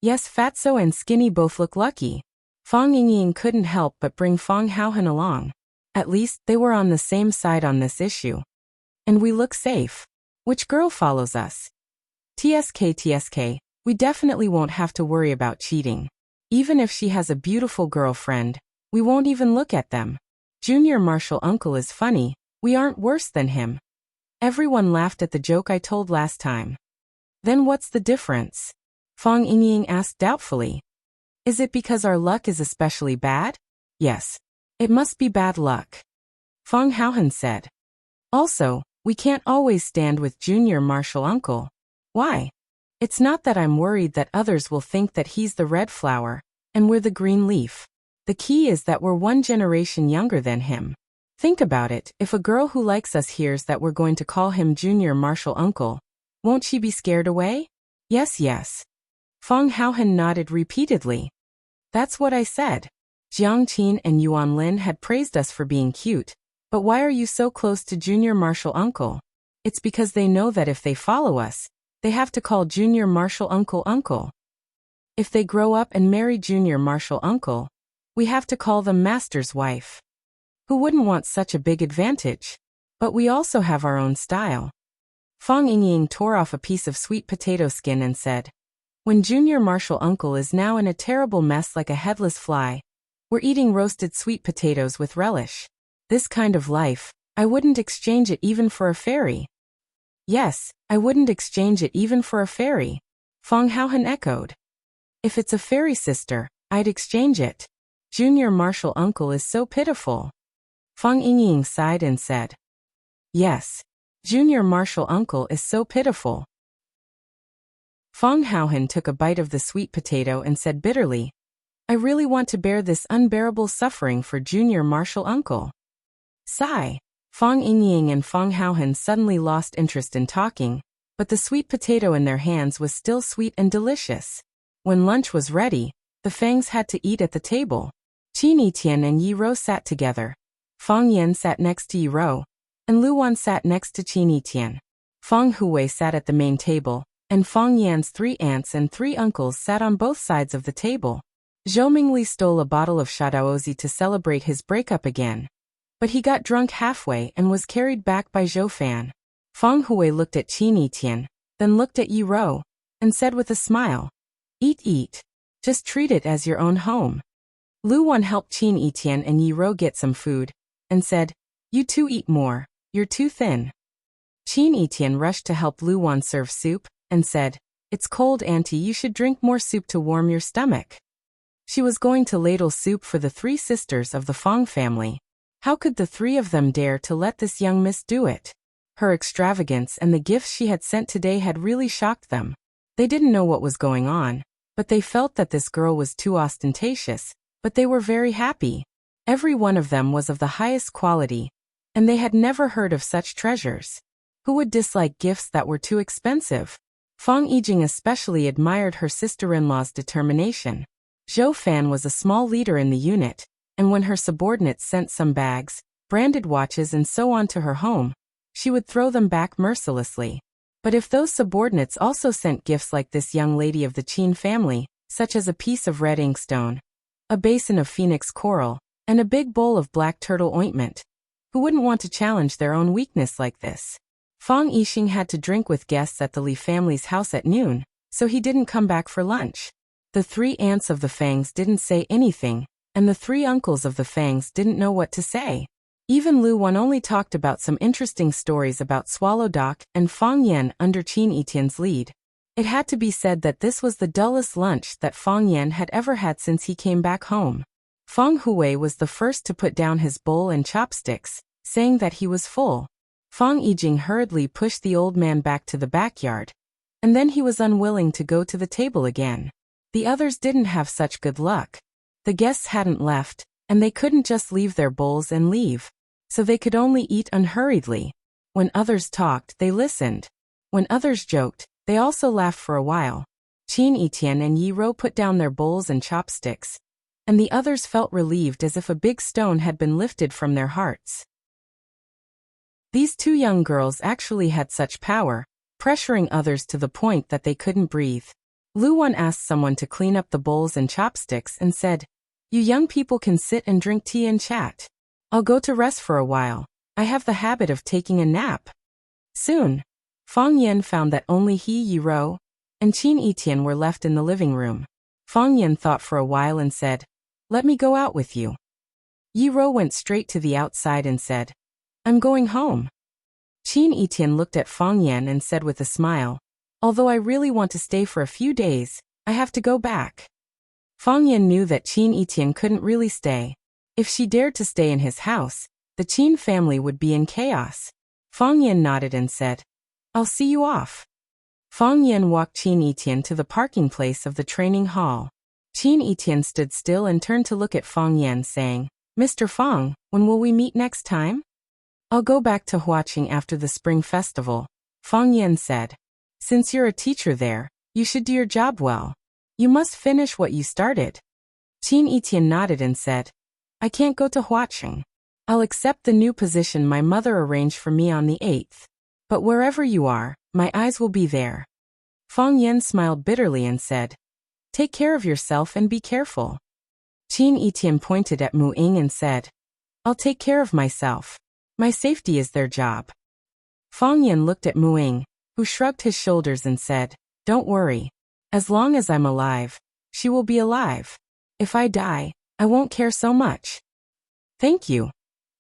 A: Yes, Fatso and Skinny both look lucky. Fong Yingying couldn't help but bring Fong Haohan along. At least, they were on the same side on this issue. And we look safe. Which girl follows us? TSK, we definitely won't have to worry about cheating. Even if she has a beautiful girlfriend, we won't even look at them. Junior Martial Uncle is funny, we aren't worse than him. Everyone laughed at the joke I told last time. Then what's the difference? Fong Yingying asked doubtfully. Is it because our luck is especially bad? Yes. It must be bad luck. Fong Haohan said. Also, we can't always stand with Junior Martial Uncle. Why? It's not that I'm worried that others will think that he's the red flower, and we're the green leaf. The key is that we're one generation younger than him. Think about it, if a girl who likes us hears that we're going to call him Junior Martial Uncle, won't she be scared away? Yes. Fong Haohan nodded repeatedly. That's what I said. Jiang Qin and Yuan Lin had praised us for being cute, but why are you so close to Junior Martial Uncle? It's because they know that if they follow us, they have to call Junior Martial Uncle Uncle. If they grow up and marry Junior Martial Uncle, we have to call them Master's wife. Who wouldn't want such a big advantage? But we also have our own style. Fong Yingying tore off a piece of sweet potato skin and said, "When Junior Martial Uncle is now in a terrible mess like a headless fly, we're eating roasted sweet potatoes with relish. This kind of life, I wouldn't exchange it even for a fairy." Yes, I wouldn't exchange it even for a fairy, Fong Haohan echoed. If it's a fairy sister, I'd exchange it. Junior Martial Uncle is so pitiful. Fong Yingying sighed and said, Yes, Junior Martial Uncle is so pitiful. Fong Haohan took a bite of the sweet potato and said bitterly, I really want to bear this unbearable suffering for Junior Martial Uncle. Sigh. Fong Yingying and Fong Haohan suddenly lost interest in talking, but the sweet potato in their hands was still sweet and delicious. When lunch was ready, the Fangs had to eat at the table. Qin Tian and Yi Rou sat together. Fong Yan sat next to Yi Rou, and Lu Wan sat next to Qin Tian. Fong Huwei sat at the main table, and Fong Yan's 3 aunts and 3 uncles sat on both sides of the table. Zhou Mingli stole a bottle of Shadaozi to celebrate his breakup again. But he got drunk halfway and was carried back by Zhou Fan. Fong Huwei looked at Qin Tian, then looked at Yi Rou, and said with a smile, Eat. Just treat it as your own home. Lu Wan helped Qin Etian and Yi Ro get some food, and said, "You two eat more, you're too thin." Qin Etian rushed to help Lu Wan serve soup, and said, "It's cold, auntie, you should drink more soup to warm your stomach." She was going to ladle soup for the three sisters of the Fong family. How could the three of them dare to let this young miss do it? Her extravagance and the gifts she had sent today had really shocked them. They didn't know what was going on, but they felt that this girl was too ostentatious, but they were very happy. Every one of them was of the highest quality, and they had never heard of such treasures. Who would dislike gifts that were too expensive? Fong Yijing especially admired her sister-in-law's determination. Zhou Fan was a small leader in the unit, and when her subordinates sent some bags, branded watches and so on to her home, she would throw them back mercilessly. But if those subordinates also sent gifts like this young lady of the Qin family, such as a piece of red inkstone, a basin of phoenix coral, and a big bowl of black turtle ointment, who wouldn't want to challenge their own weakness like this? Fong Yixing had to drink with guests at the Li family's house at noon, so he didn't come back for lunch. The three aunts of the Fangs didn't say anything, and the three uncles of the Fangs didn't know what to say. Even Lu Wan only talked about some interesting stories about Swallow Dock and Fong Yan under Qin Etian's lead. It had to be said that this was the dullest lunch that Fong Yan had ever had since he came back home. Fong Hui was the first to put down his bowl and chopsticks, saying that he was full. Fong Yijing hurriedly pushed the old man back to the backyard, and then he was unwilling to go to the table again. The others didn't have such good luck. The guests hadn't left, and they couldn't just leave their bowls and leave, so they could only eat unhurriedly. When others talked, they listened. When others joked, they also laughed for a while. Qin Etian and Yi Ro put down their bowls and chopsticks, and the others felt relieved as if a big stone had been lifted from their hearts. These two young girls actually had such power, pressuring others to the point that they couldn't breathe. Lu Wan asked someone to clean up the bowls and chopsticks and said, "You young people can sit and drink tea and chat. I'll go to rest for a while. I have the habit of taking a nap." Soon, Fong Yan found that only he, Yi Ro, and Qin Etian were left in the living room. Fong Yan thought for a while and said, "Let me go out with you." Yi Ro went straight to the outside and said, "I'm going home." Qin Etian looked at Fong Yan and said with a smile, "Although I really want to stay for a few days, I have to go back." Fong Yan knew that Qin Etian couldn't really stay. If she dared to stay in his house, the Qin family would be in chaos. Fong Yan nodded and said, "I'll see you off." Fong Yan walked Qin Etian to the parking place of the training hall. Qin Etian stood still and turned to look at Fong Yan, saying, "Mr. Fong, when will we meet next time?" "I'll go back to Huaqing after the spring festival," Fong Yan said. "Since you're a teacher there, you should do your job well. You must finish what you started." Qin Etian nodded and said, "I can't go to Huaqing. I'll accept the new position my mother arranged for me on the 8th. But wherever you are, my eyes will be there." Fong Yan smiled bitterly and said, "Take care of yourself and be careful." Qin Etian pointed at Mu Ying and said, "I'll take care of myself. My safety is their job." Fong Yan looked at Mu Ying, who shrugged his shoulders and said, "Don't worry. As long as I'm alive, she will be alive. If I die, I won't care so much." "Thank you,"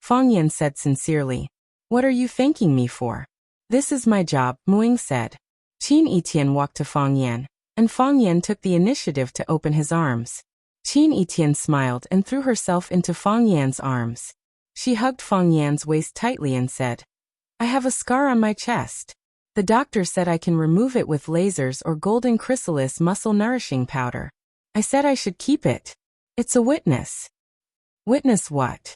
A: Fong Yan said sincerely. "What are you thanking me for?" "This is my job," Mu Ying said. Qin Etian walked to Fong Yan, and Fong Yan took the initiative to open his arms. Qin Etian smiled and threw herself into Fong Yan's arms. She hugged Fong Yan's waist tightly and said, "I have a scar on my chest. The doctor said I can remove it with lasers or golden chrysalis muscle nourishing powder. I said I should keep it. It's a witness." "Witness what?"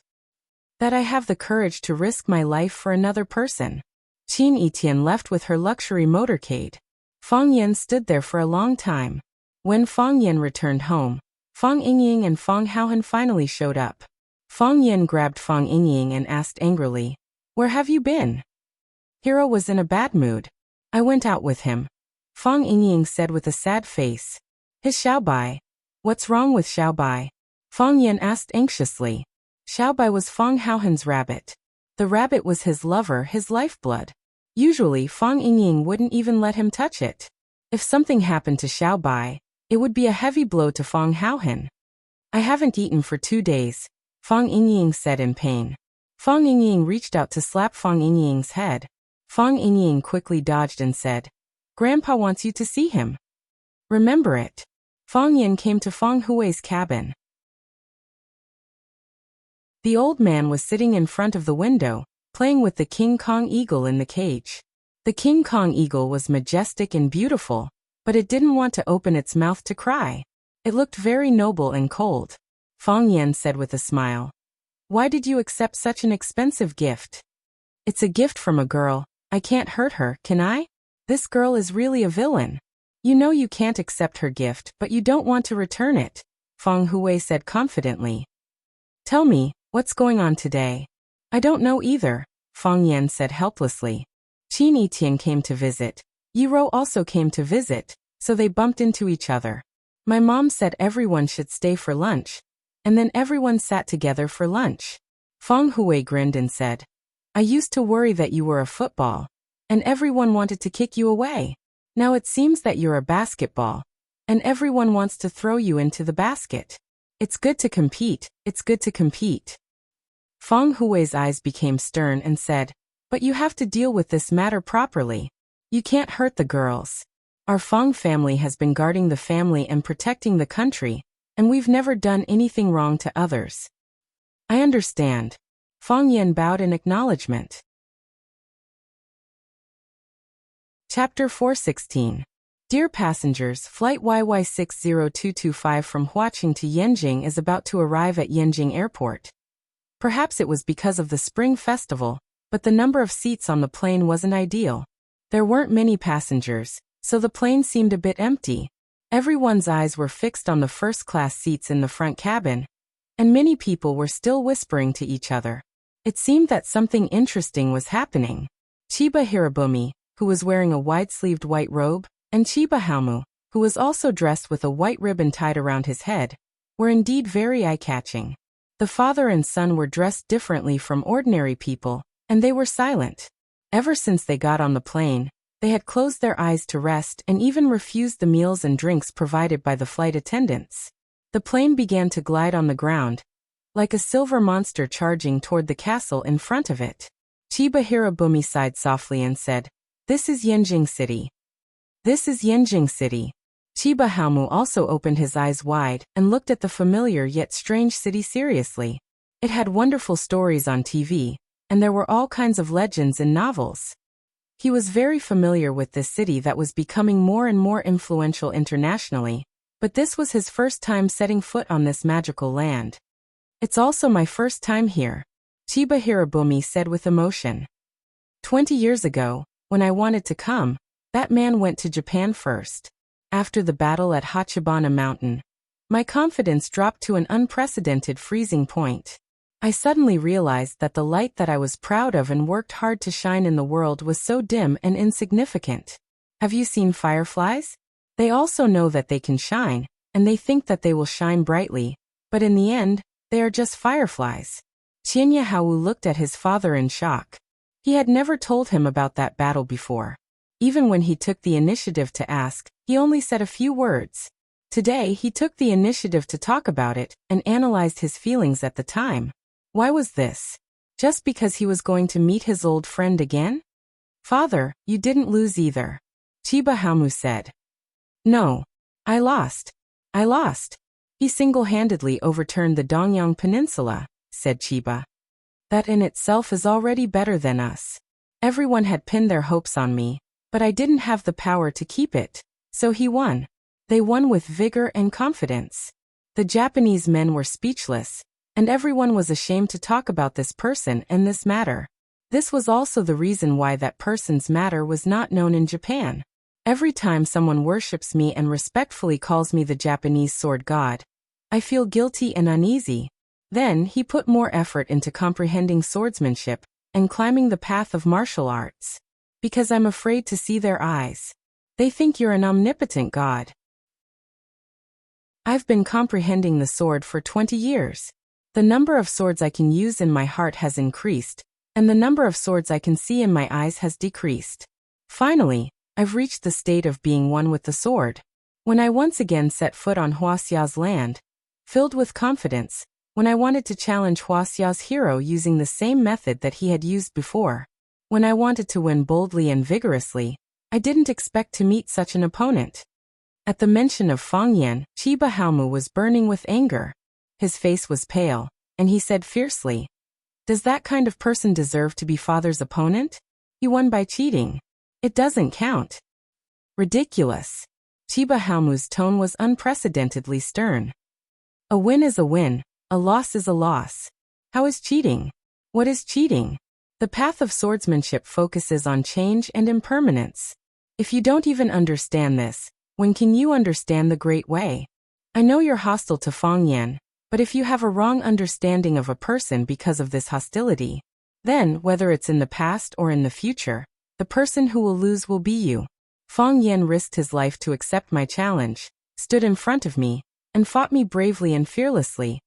A: "That I have the courage to risk my life for another person." Qin Etian left with her luxury motorcade. Fong Yan stood there for a long time. When Fong Yan returned home, Fong Yingying and Fong Haohan finally showed up. Fong Yan grabbed Fong Yingying and asked angrily, "Where have you been?" "Hero was in a bad mood. I went out with him," Fong Yingying said with a sad face. "His Xiaobai." "What's wrong with Xiaobai?" Fong Yan asked anxiously. Xiaobai was Fong Haohan's rabbit. The rabbit was his lover, his lifeblood. Usually Fong Yingying wouldn't even let him touch it. If something happened to Xiaobai, it would be a heavy blow to Fong Haohan. I haven't eaten for 2 days, Fang Yingying said in pain. Fang Yingying reached out to slap Fang Yingying's head. Fang Yingying quickly dodged and said, Grandpa wants you to see him. Remember it. Fang Yin came to Fang Hui's cabin. The old man was sitting in front of the window, playing with the King Kong eagle in the cage. The King Kong eagle was majestic and beautiful, but it didn't want to open its mouth to cry. It looked very noble and cold. Fang Yan said with a smile. Why did you accept such an expensive gift? It's a gift from a girl. I can't hurt her, can I? This girl is really a villain. You know you can't accept her gift, but you don't want to return it, Fang Hui said confidently. Tell me, what's going on today? I don't know either, Fang Yan said helplessly. Qin Yitian came to visit. Yiro also came to visit, so they bumped into each other. My mom said everyone should stay for lunch, and then everyone sat together for lunch. Fang Hui grinned and said, I used to worry that you were a football, and everyone wanted to kick you away. Now it seems that you're a basketball, and everyone wants to throw you into the basket. It's good to compete, it's good to compete. Fang Hui's eyes became stern and said, But you have to deal with this matter properly. You can't hurt the girls. Our Fang family has been guarding the family and protecting the country, and we've never done anything wrong to others. I understand. Fang Yan bowed in acknowledgement. Chapter 416. Dear passengers, Flight YY60225 from Huaqing to Yanjing is about to arrive at Yanjing Airport. Perhaps it was because of the Spring Festival, but the number of seats on the plane wasn't ideal. There weren't many passengers, so the plane seemed a bit empty. Everyone's eyes were fixed on the first-class seats in the front cabin, and many people were still whispering to each other. It seemed that something interesting was happening. Chiba Hirobumi, who was wearing a wide-sleeved white robe, and Chiba Haomu, who was also dressed with a white ribbon tied around his head, were indeed very eye-catching. The father and son were dressed differently from ordinary people, and they were silent. Ever since they got on the plane, they had closed their eyes to rest and even refused the meals and drinks provided by the flight attendants. The plane began to glide on the ground, like a silver monster charging toward the castle in front of it. Chiba Hirobumi sighed softly and said, This is Yanjing City. This is Yanjing City. Chiba Haomu also opened his eyes wide and looked at the familiar yet strange city seriously. It had wonderful stories on TV, and there were all kinds of legends in novels. He was very familiar with this city that was becoming more and more influential internationally, but this was his first time setting foot on this magical land. It's also my first time here, Chiba Hirobumi said with emotion. 20 years ago, when I wanted to come, that man went to Japan first. After the battle at Hachibana Mountain, my confidence dropped to an unprecedented freezing point. I suddenly realized that the light that I was proud of and worked hard to shine in the world was so dim and insignificant. Have you seen fireflies? They also know that they can shine, and they think that they will shine brightly, but in the end, they are just fireflies. Qianya Hao looked at his father in shock. He had never told him about that battle before. Even when he took the initiative to ask, he only said a few words. Today he took the initiative to talk about it and analyzed his feelings at the time. Why was this? Just because he was going to meet his old friend again? Father, you didn't lose either. Chiba Haomu said. No. I lost. I lost. He single-handedly overturned the Dongyang Peninsula, said Chiba. That in itself is already better than us. Everyone had pinned their hopes on me, but I didn't have the power to keep it, so he won. They won with vigor and confidence. The Japanese men were speechless, and everyone was ashamed to talk about this person and this matter. This was also the reason why that person's matter was not known in Japan. Every time someone worships me and respectfully calls me the Japanese sword god, I feel guilty and uneasy. Then he put more effort into comprehending swordsmanship and climbing the path of martial arts. Because I'm afraid to see their eyes. They think you're an omnipotent god. I've been comprehending the sword for 20 years. The number of swords I can use in my heart has increased, and the number of swords I can see in my eyes has decreased. Finally, I've reached the state of being one with the sword. When I once again set foot on Huaxia's land, filled with confidence, when I wanted to challenge Huaxia's hero using the same method that he had used before. When I wanted to win boldly and vigorously, I didn't expect to meet such an opponent. At the mention of Fang Yan, Chiba Haomu was burning with anger. His face was pale, and he said fiercely, "Does that kind of person deserve to be father's opponent? You won by cheating. It doesn't count." Ridiculous. Chiba Haomu's tone was unprecedentedly stern. A win is a win, a loss is a loss. How is cheating? What is cheating? The path of swordsmanship focuses on change and impermanence. If you don't even understand this, when can you understand the great way? I know you're hostile to Fang Yan, but if you have a wrong understanding of a person because of this hostility, then, whether it's in the past or in the future, the person who will lose will be you. Fang Yan risked his life to accept my challenge, stood in front of me, and fought me bravely and fearlessly.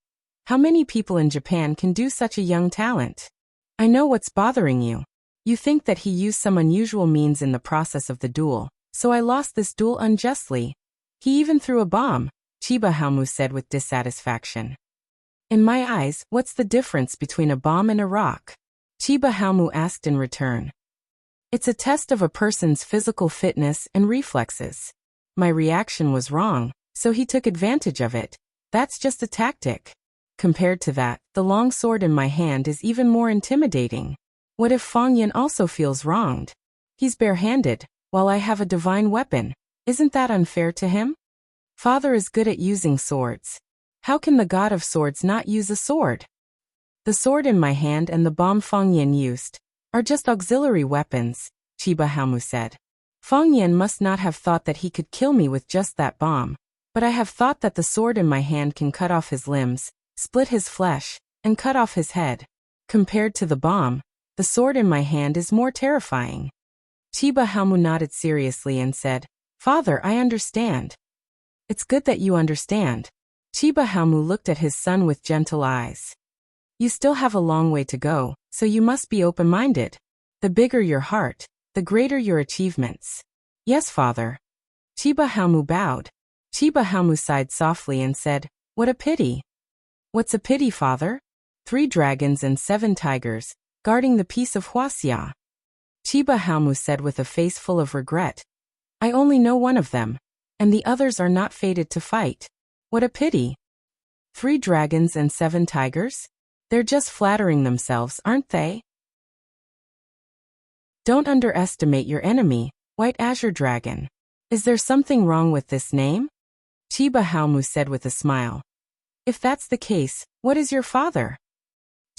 A: How many people in Japan can do such a young talent? I know what's bothering you. You think that he used some unusual means in the process of the duel, so I lost this duel unjustly. He even threw a bomb, Chiba Haomu said with dissatisfaction. In my eyes, what's the difference between a bomb and a rock? Chiba Haomu asked in return. It's a test of a person's physical fitness and reflexes. My reaction was wrong, so he took advantage of it. That's just a tactic. Compared to that, the long sword in my hand is even more intimidating. What if Fang Yan also feels wronged? He's barehanded, while I have a divine weapon. Isn't that unfair to him? Father is good at using swords. How can the god of swords not use a sword? The sword in my hand and the bomb Fang Yan used are just auxiliary weapons, Chiba Haomu said. Fang Yan must not have thought that he could kill me with just that bomb, but I have thought that the sword in my hand can cut off his limbs, split his flesh, and cut off his head. Compared to the bomb, the sword in my hand is more terrifying. Chiba Haomu nodded seriously and said, "Father, I understand." It's good that you understand. Chiba Haomu looked at his son with gentle eyes. You still have a long way to go, so you must be open-minded. The bigger your heart, the greater your achievements. Yes, father. Chiba Haomu bowed. Chiba Haomu sighed softly and said, "What a pity." What's a pity, father? 3 dragons and 7 tigers, guarding the peace of Wuxia. Chiba Haomu said with a face full of regret. I only know one of them, and the others are not fated to fight. What a pity. 3 dragons and 7 tigers? They're just flattering themselves, aren't they? Don't underestimate your enemy, White Azure Dragon. Is there something wrong with this name? Chiba Haomu said with a smile. If that's the case, what is your father?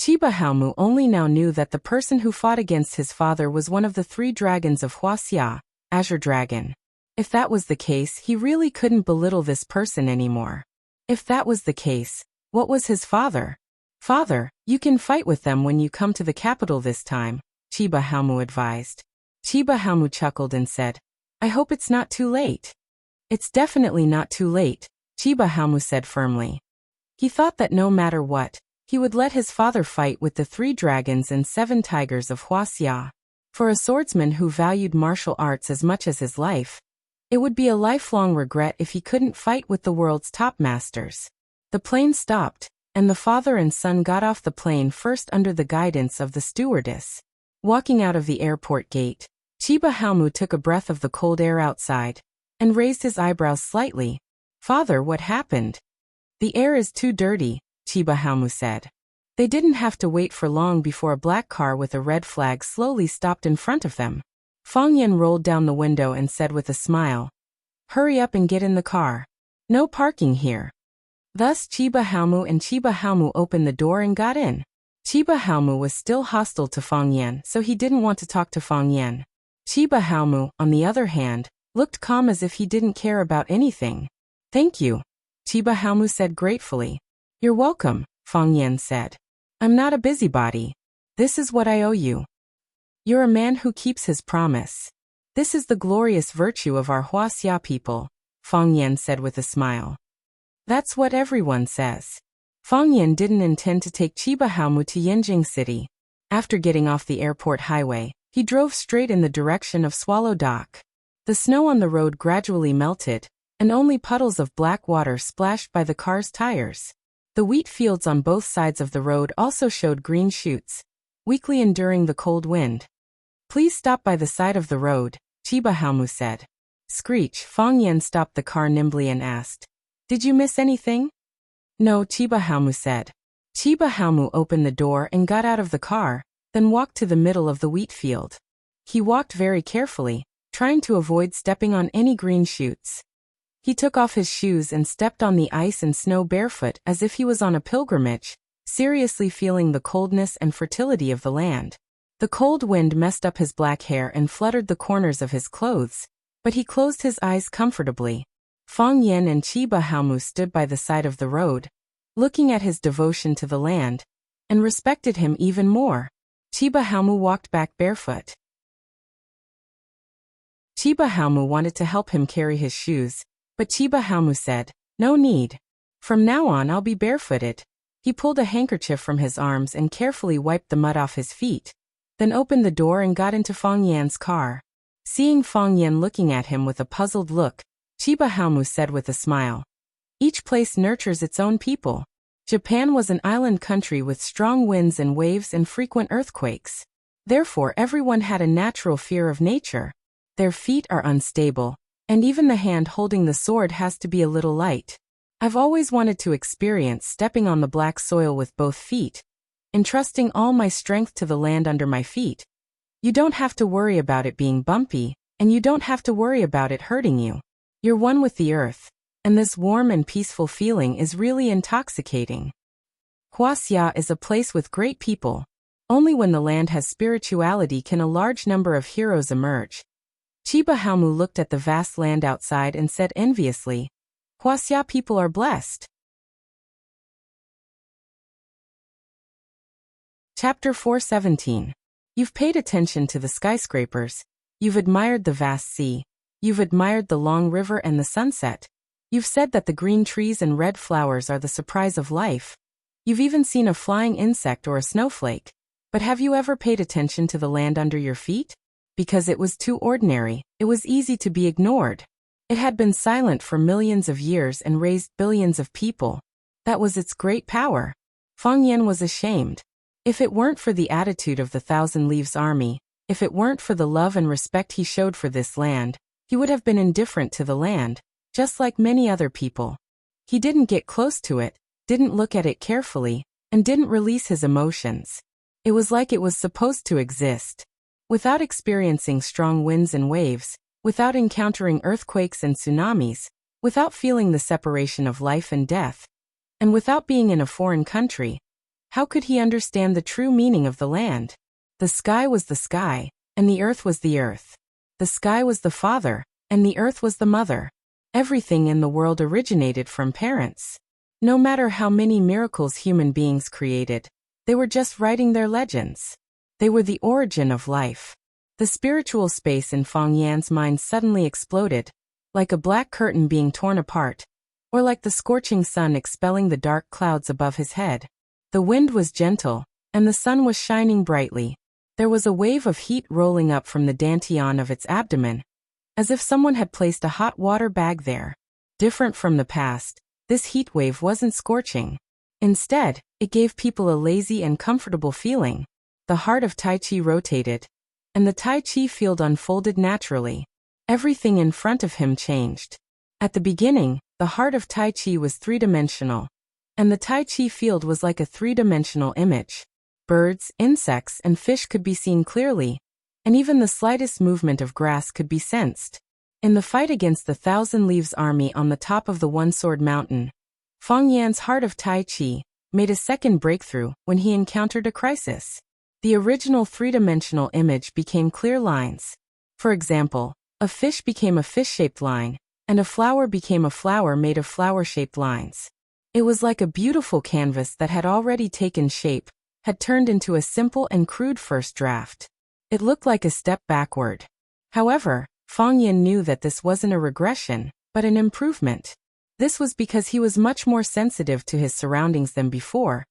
A: Chiba Haomu only now knew that the person who fought against his father was one of the 3 dragons of Wuxia, Azure Dragon. If that was the case, he really couldn't belittle this person anymore. If that was the case, what was his father? Father, you can fight with them when you come to the capital this time, Chiba Haomu advised. Chiba Haomu chuckled and said, I hope it's not too late. It's definitely not too late, Chiba Haomu said firmly. He thought that no matter what, he would let his father fight with the 3 dragons and 7 tigers of Wuxia. For a swordsman who valued martial arts as much as his life, it would be a lifelong regret if he couldn't fight with the world's top masters. The plane stopped, and the father and son got off the plane first under the guidance of the stewardess. Walking out of the airport gate, Chiba Haomu took a breath of the cold air outside, and raised his eyebrows slightly. Father, what happened? The air is too dirty, Chiba Haomu said. They didn't have to wait for long before a black car with a red flag slowly stopped in front of them. Fang Yan rolled down the window and said with a smile, Hurry up and get in the car. No parking here. Thus Chiba Haomu and Chiba Haomu opened the door and got in. Chiba Haomu was still hostile to Fang Yan, so he didn't want to talk to Fang Yan. Chiba Haomu, on the other hand, looked calm as if he didn't care about anything. Thank you, Chiba Haomu said gratefully. You're welcome, Fang Yan said. I'm not a busybody. This is what I owe you. You're a man who keeps his promise. This is the glorious virtue of our Wuxia people, Fang Yan said with a smile. That's what everyone says. Fang Yan didn't intend to take Chiba Haomu to Yanjing City. After getting off the airport highway, he drove straight in the direction of Swallow Dock. The snow on the road gradually melted, and only puddles of black water splashed by the car's tires. The wheat fields on both sides of the road also showed green shoots, weakly enduring the cold wind. "Please stop by the side of the road," Chiba Haomu said. Screech. Fang Yan stopped the car nimbly and asked, "Did you miss anything?" "No," Chiba Haomu said. Chiba Haomu opened the door and got out of the car, then walked to the middle of the wheat field. He walked very carefully, trying to avoid stepping on any green shoots. He took off his shoes and stepped on the ice and snow barefoot as if he was on a pilgrimage, seriously feeling the coldness and fertility of the land. The cold wind messed up his black hair and fluttered the corners of his clothes, but he closed his eyes comfortably. Fang Yan and Chiba Haomu stood by the side of the road, looking at his devotion to the land, and respected him even more. Chiba Haomu walked back barefoot. Chiba Haomu wanted to help him carry his shoes, but Chiba Haomu said, "No need. From now on I'll be barefooted." He pulled a handkerchief from his arms and carefully wiped the mud off his feet, then opened the door and got into Fang Yan's car. Seeing Fang Yan looking at him with a puzzled look, Chiba Haomu said with a smile, "Each place nurtures its own people." Japan was an island country with strong winds and waves and frequent earthquakes. Therefore everyone had a natural fear of nature. Their feet are unstable, and even the hand holding the sword has to be a little light. I've always wanted to experience stepping on the black soil with both feet, entrusting all my strength to the land under my feet. You don't have to worry about it being bumpy, and you don't have to worry about it hurting you. You're one with the earth, and this warm and peaceful feeling is really intoxicating. Wuxia is a place with great people. Only when the land has spirituality can a large number of heroes emerge. Chiba Haomu looked at the vast land outside and said enviously, "Wuxia people are blessed." Chapter 417. You've paid attention to the skyscrapers. You've admired the vast sea. You've admired the long river and the sunset. You've said that the green trees and red flowers are the surprise of life. You've even seen a flying insect or a snowflake. But have you ever paid attention to the land under your feet? Because it was too ordinary, it was easy to be ignored. It had been silent for millions of years and raised billions of people. That was its great power. Fang Yan was ashamed. If it weren't for the attitude of the Thousand Leaves Army, if it weren't for the love and respect he showed for this land, he would have been indifferent to the land, just like many other people. He didn't get close to it, didn't look at it carefully, and didn't release his emotions. It was like it was supposed to exist. Without experiencing strong winds and waves, without encountering earthquakes and tsunamis, without feeling the separation of life and death, and without being in a foreign country, how could he understand the true meaning of the land? The sky was the sky, and the earth was the earth. The sky was the father, and the earth was the mother. Everything in the world originated from parents. No matter how many miracles human beings created, they were just writing their legends. They were the origin of life. The spiritual space in Fang Yan's mind suddenly exploded, like a black curtain being torn apart, or like the scorching sun expelling the dark clouds above his head. The wind was gentle, and the sun was shining brightly. There was a wave of heat rolling up from the dantian of its abdomen, as if someone had placed a hot water bag there. Different from the past, this heat wave wasn't scorching. Instead, it gave people a lazy and comfortable feeling. The heart of Tai Chi rotated, and the Tai Chi field unfolded naturally. Everything in front of him changed. At the beginning, the heart of Tai Chi was three-dimensional, and the Tai Chi field was like a three-dimensional image. Birds, insects, and fish could be seen clearly, and even the slightest movement of grass could be sensed. In the fight against the Thousand Leaves Army on the top of the One-Sword Mountain, Fang Yan's heart of Tai Chi made a second breakthrough when he encountered a crisis. The original three-dimensional image became clear lines. For example, a fish became a fish-shaped line, and a flower became a flower made of flower-shaped lines. It was like a beautiful canvas that had already taken shape, had turned into a simple and crude first draft. It looked like a step backward. However, Fang Yan knew that this wasn't a regression, but an improvement. This was because he was much more sensitive to his surroundings than before,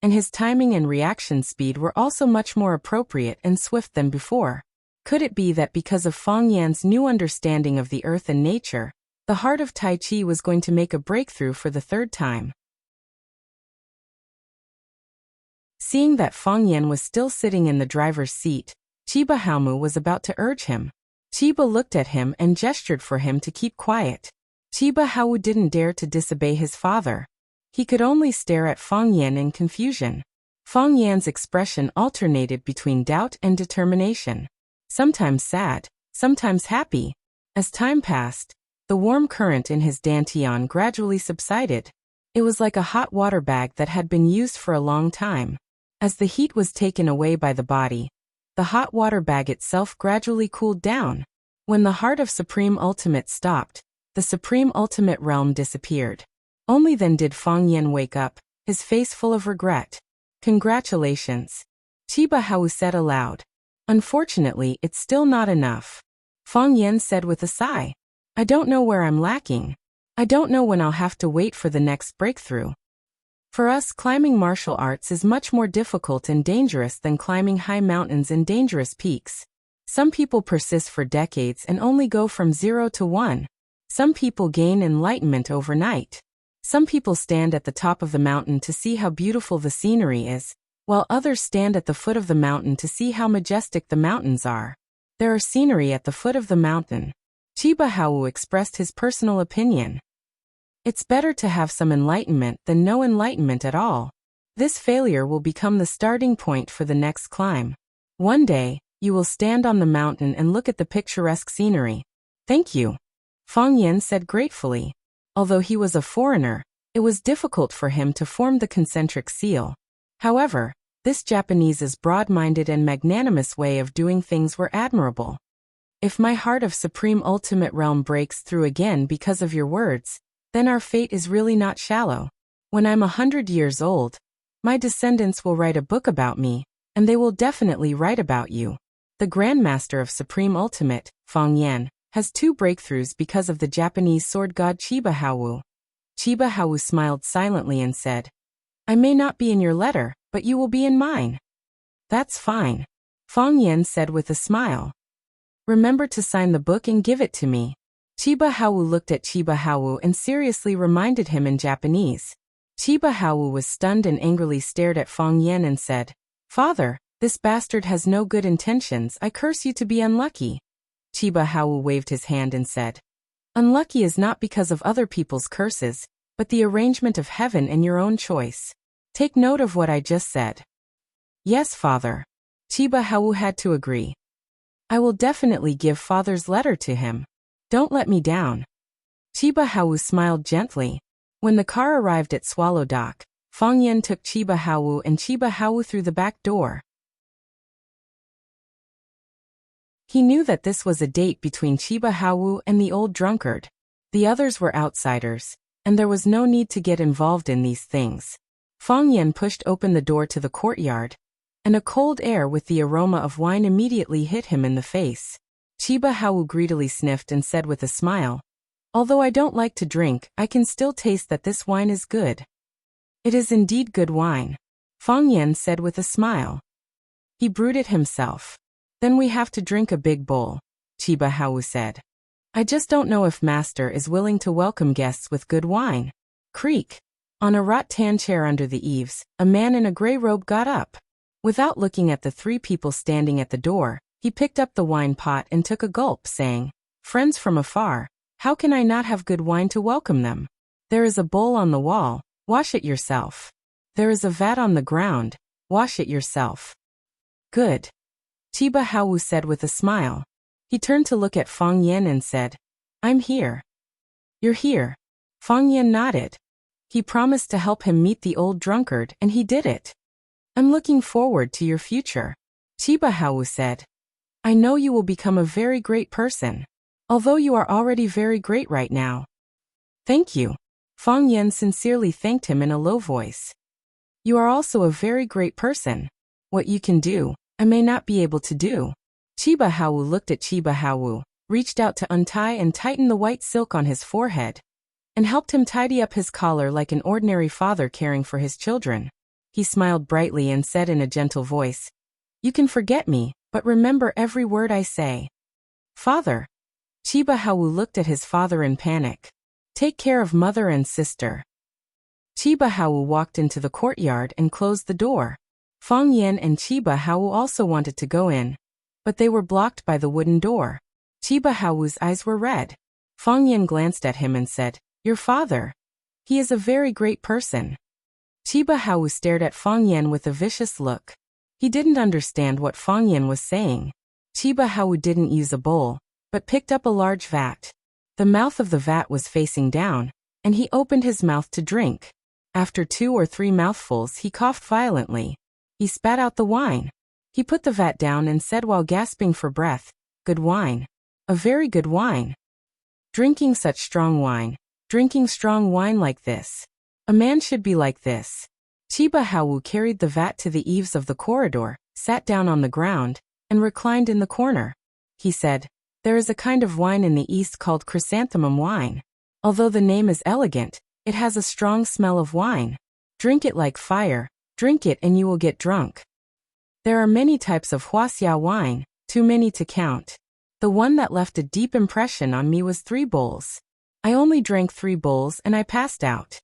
A: and his timing and reaction speed were also much more appropriate and swift than before. Could it be that because of Fang Yan's new understanding of the earth and nature, The heart of Tai Chi was going to make a breakthrough for the third time. Seeing that Fang Yan was still sitting in the driver's seat, Chiba Haomu was about to urge him. Chiba looked at him and gestured for him to keep quiet. Chiba Hao didn't dare to disobey his father. He could only stare at Fang Yan in confusion. Fang Yan's expression alternated between doubt and determination. Sometimes sad, sometimes happy. As time passed, the warm current in his dantian gradually subsided. It was like a hot water bag that had been used for a long time. As the heat was taken away by the body, the hot water bag itself gradually cooled down. When the heart of Supreme Ultimate stopped, the Supreme Ultimate realm disappeared. Only then did Fang Yan wake up, his face full of regret. Congratulations. Chiba Hao said aloud. Unfortunately, it's still not enough. Fang Yan said with a sigh. I don't know where I'm lacking. I don't know when I'll have to wait for the next breakthrough. For us, climbing martial arts is much more difficult and dangerous than climbing high mountains and dangerous peaks. Some people persist for decades and only go from 0 to 1. Some people gain enlightenment overnight. Some people stand at the top of the mountain to see how beautiful the scenery is, while others stand at the foot of the mountain to see how majestic the mountains are. There are scenery at the foot of the mountain. Chiba Hao expressed his personal opinion. It's better to have some enlightenment than no enlightenment at all. This failure will become the starting point for the next climb. One day, you will stand on the mountain and look at the picturesque scenery. Thank you. Fang Yan said gratefully. Although he was a foreigner, it was difficult for him to form the concentric seal. However, this Japanese's broad-minded and magnanimous way of doing things were admirable. If my heart of Supreme Ultimate Realm breaks through again because of your words, then our fate is really not shallow. When I'm 100 years old, my descendants will write a book about me, and they will definitely write about you. The Grandmaster of Supreme Ultimate, Fang Yan, has 2 breakthroughs because of the Japanese sword god Chiba Hao. Chiba Hao smiled silently and said, I may not be in your letter, but you will be in mine. That's fine. Fang Yan said with a smile. Remember to sign the book and give it to me. Chiba Hao looked at Chiba Hao and seriously reminded him in Japanese. Chiba Hao was stunned and angrily stared at Fang Yan and said, Father, this bastard has no good intentions. I curse you to be unlucky. Chiba Hao waved his hand and said, Unlucky is not because of other people's curses, but the arrangement of heaven and your own choice. Take note of what I just said. Yes, Father. Chiba Hao had to agree. I will definitely give Father's letter to him. Don't let me down. Chiba Hao smiled gently. When the car arrived at Swallow Dock, Fang Yan took Chiba Hao and Chiba Hao through the back door. He knew that this was a date between Chiba Hao and the old drunkard. The others were outsiders, and there was no need to get involved in these things. Fang Yan pushed open the door to the courtyard, and a cold air with the aroma of wine immediately hit him in the face. Chiba Hao greedily sniffed and said with a smile, Although I don't like to drink, I can still taste that this wine is good. It is indeed good wine. Fang Yan said with a smile. He brewed it himself. Then we have to drink a big bowl, Chiba Hao said. I just don't know if Master is willing to welcome guests with good wine. Creak. On a rattan chair under the eaves, a man in a gray robe got up. Without looking at the 3 people standing at the door, he picked up the wine pot and took a gulp, saying, Friends from afar, how can I not have good wine to welcome them? There is a bowl on the wall, wash it yourself. There is a vat on the ground, wash it yourself. Good. Chiba Hao said with a smile. He turned to look at Fang Yan and said, I'm here. You're here. Fang Yan nodded. He promised to help him meet the old drunkard, and he did it. I'm looking forward to your future. Chiba Hao said. I know you will become a very great person. Although you are already very great right now. Thank you. Fang Yan sincerely thanked him in a low voice. You are also a very great person. What you can do, I may not be able to do. Chiba Hao looked at Chiba Hao, reached out to untie and tighten the white silk on his forehead, and helped him tidy up his collar like an ordinary father caring for his children. He smiled brightly and said in a gentle voice, You can forget me, but remember every word I say. Father. Chiba Hawu looked at his father in panic. Take care of mother and sister. Chiba Hawu walked into the courtyard and closed the door. Fang Yan and Chiba Hawu also wanted to go in, but they were blocked by the wooden door. Chiba Hawu's eyes were red. Fang Yan glanced at him and said, "Your father. He is a very great person." Chiba Hawu stared at Fang Yan with a vicious look. He didn't understand what Fang Yan was saying. Chiba Hawu didn't use a bowl, but picked up a large vat. The mouth of the vat was facing down, and he opened his mouth to drink. After 2 or 3 mouthfuls, he coughed violently. He spat out the wine. He put the vat down and said while gasping for breath, "Good wine. A very good wine. Drinking such strong wine. Drinking strong wine like this. A man should be like this." Chiba Hawu carried the vat to the eaves of the corridor, sat down on the ground, and reclined in the corner. He said, "There is a kind of wine in the East called chrysanthemum wine. Although the name is elegant, it has a strong smell of wine. Drink it like fire. Drink it and you will get drunk. There are many types of Wuxia wine, too many to count. The one that left a deep impression on me was 3 bowls. I only drank 3 bowls and I passed out.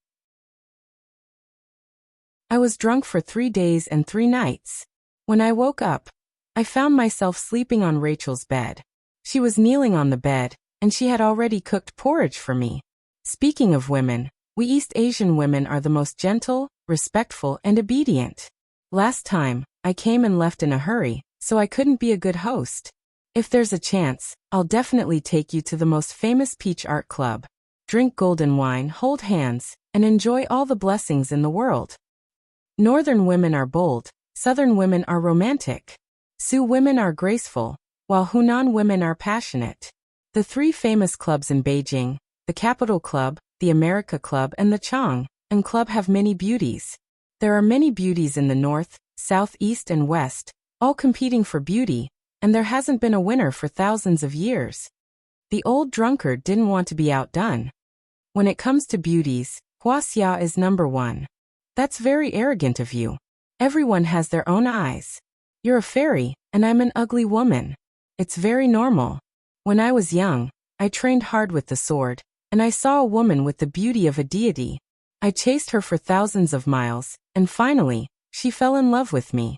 A: I was drunk for 3 days and 3 nights. When I woke up, I found myself sleeping on Rachel's bed. She was kneeling on the bed, and she had already cooked porridge for me. Speaking of women, we East Asian women are the most gentle, respectful, and obedient. Last time, I came and left in a hurry, so I couldn't be a good host. If there's a chance, I'll definitely take you to the most famous peach art club. Drink golden wine, hold hands, and enjoy all the blessings in the world. Northern women are bold, Southern women are romantic. Sioux women are graceful, while Hunan women are passionate. The 3 famous clubs in Beijing, the Capital Club, the America Club, and the Chang'an Club have many beauties. There are many beauties in the north, south, east, and west, all competing for beauty, and there hasn't been a winner for thousands of years. The old drunkard didn't want to be outdone. When it comes to beauties, Wuxia is number 1. That's very arrogant of you. Everyone has their own eyes. You're a fairy, and I'm an ugly woman. It's very normal. When I was young, I trained hard with the sword, and I saw a woman with the beauty of a deity. I chased her for thousands of miles, and finally, she fell in love with me.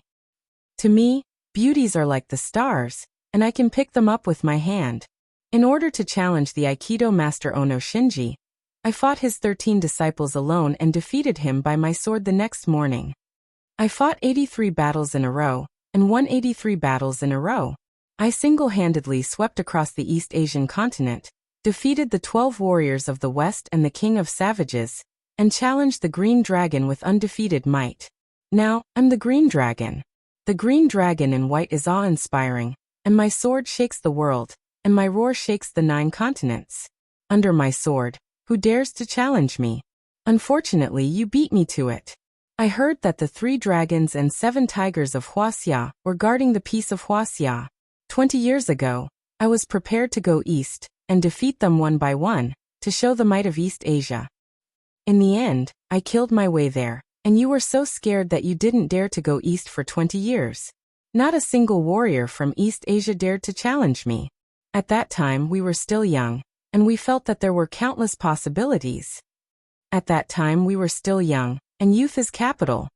A: To me, beauties are like the stars, and I can pick them up with my hand. In order to challenge the Aikido master Ono Shinji, I fought his 13 disciples alone and defeated him by my sword the next morning. I fought 83 battles in a row, and won 83 battles in a row. I single-handedly swept across the East Asian continent, defeated the 12 warriors of the West and the King of Savages, and challenged the Green Dragon with undefeated might. Now, I'm the Green Dragon. The Green Dragon in white is awe-inspiring, and my sword shakes the world, and my roar shakes the 9 continents. Under my sword, who dares to challenge me? Unfortunately, you beat me to it. I heard that the 3 dragons and 7 tigers of Wuxia were guarding the peace of Wuxia. 20 years ago, I was prepared to go east and defeat them one by one, to show the might of East Asia. In the end, I killed my way there, and you were so scared that you didn't dare to go east for 20 years. Not a single warrior from East Asia dared to challenge me. At that time we were still young, and we felt that there were countless possibilities. At that time we were still young, and youth is capital.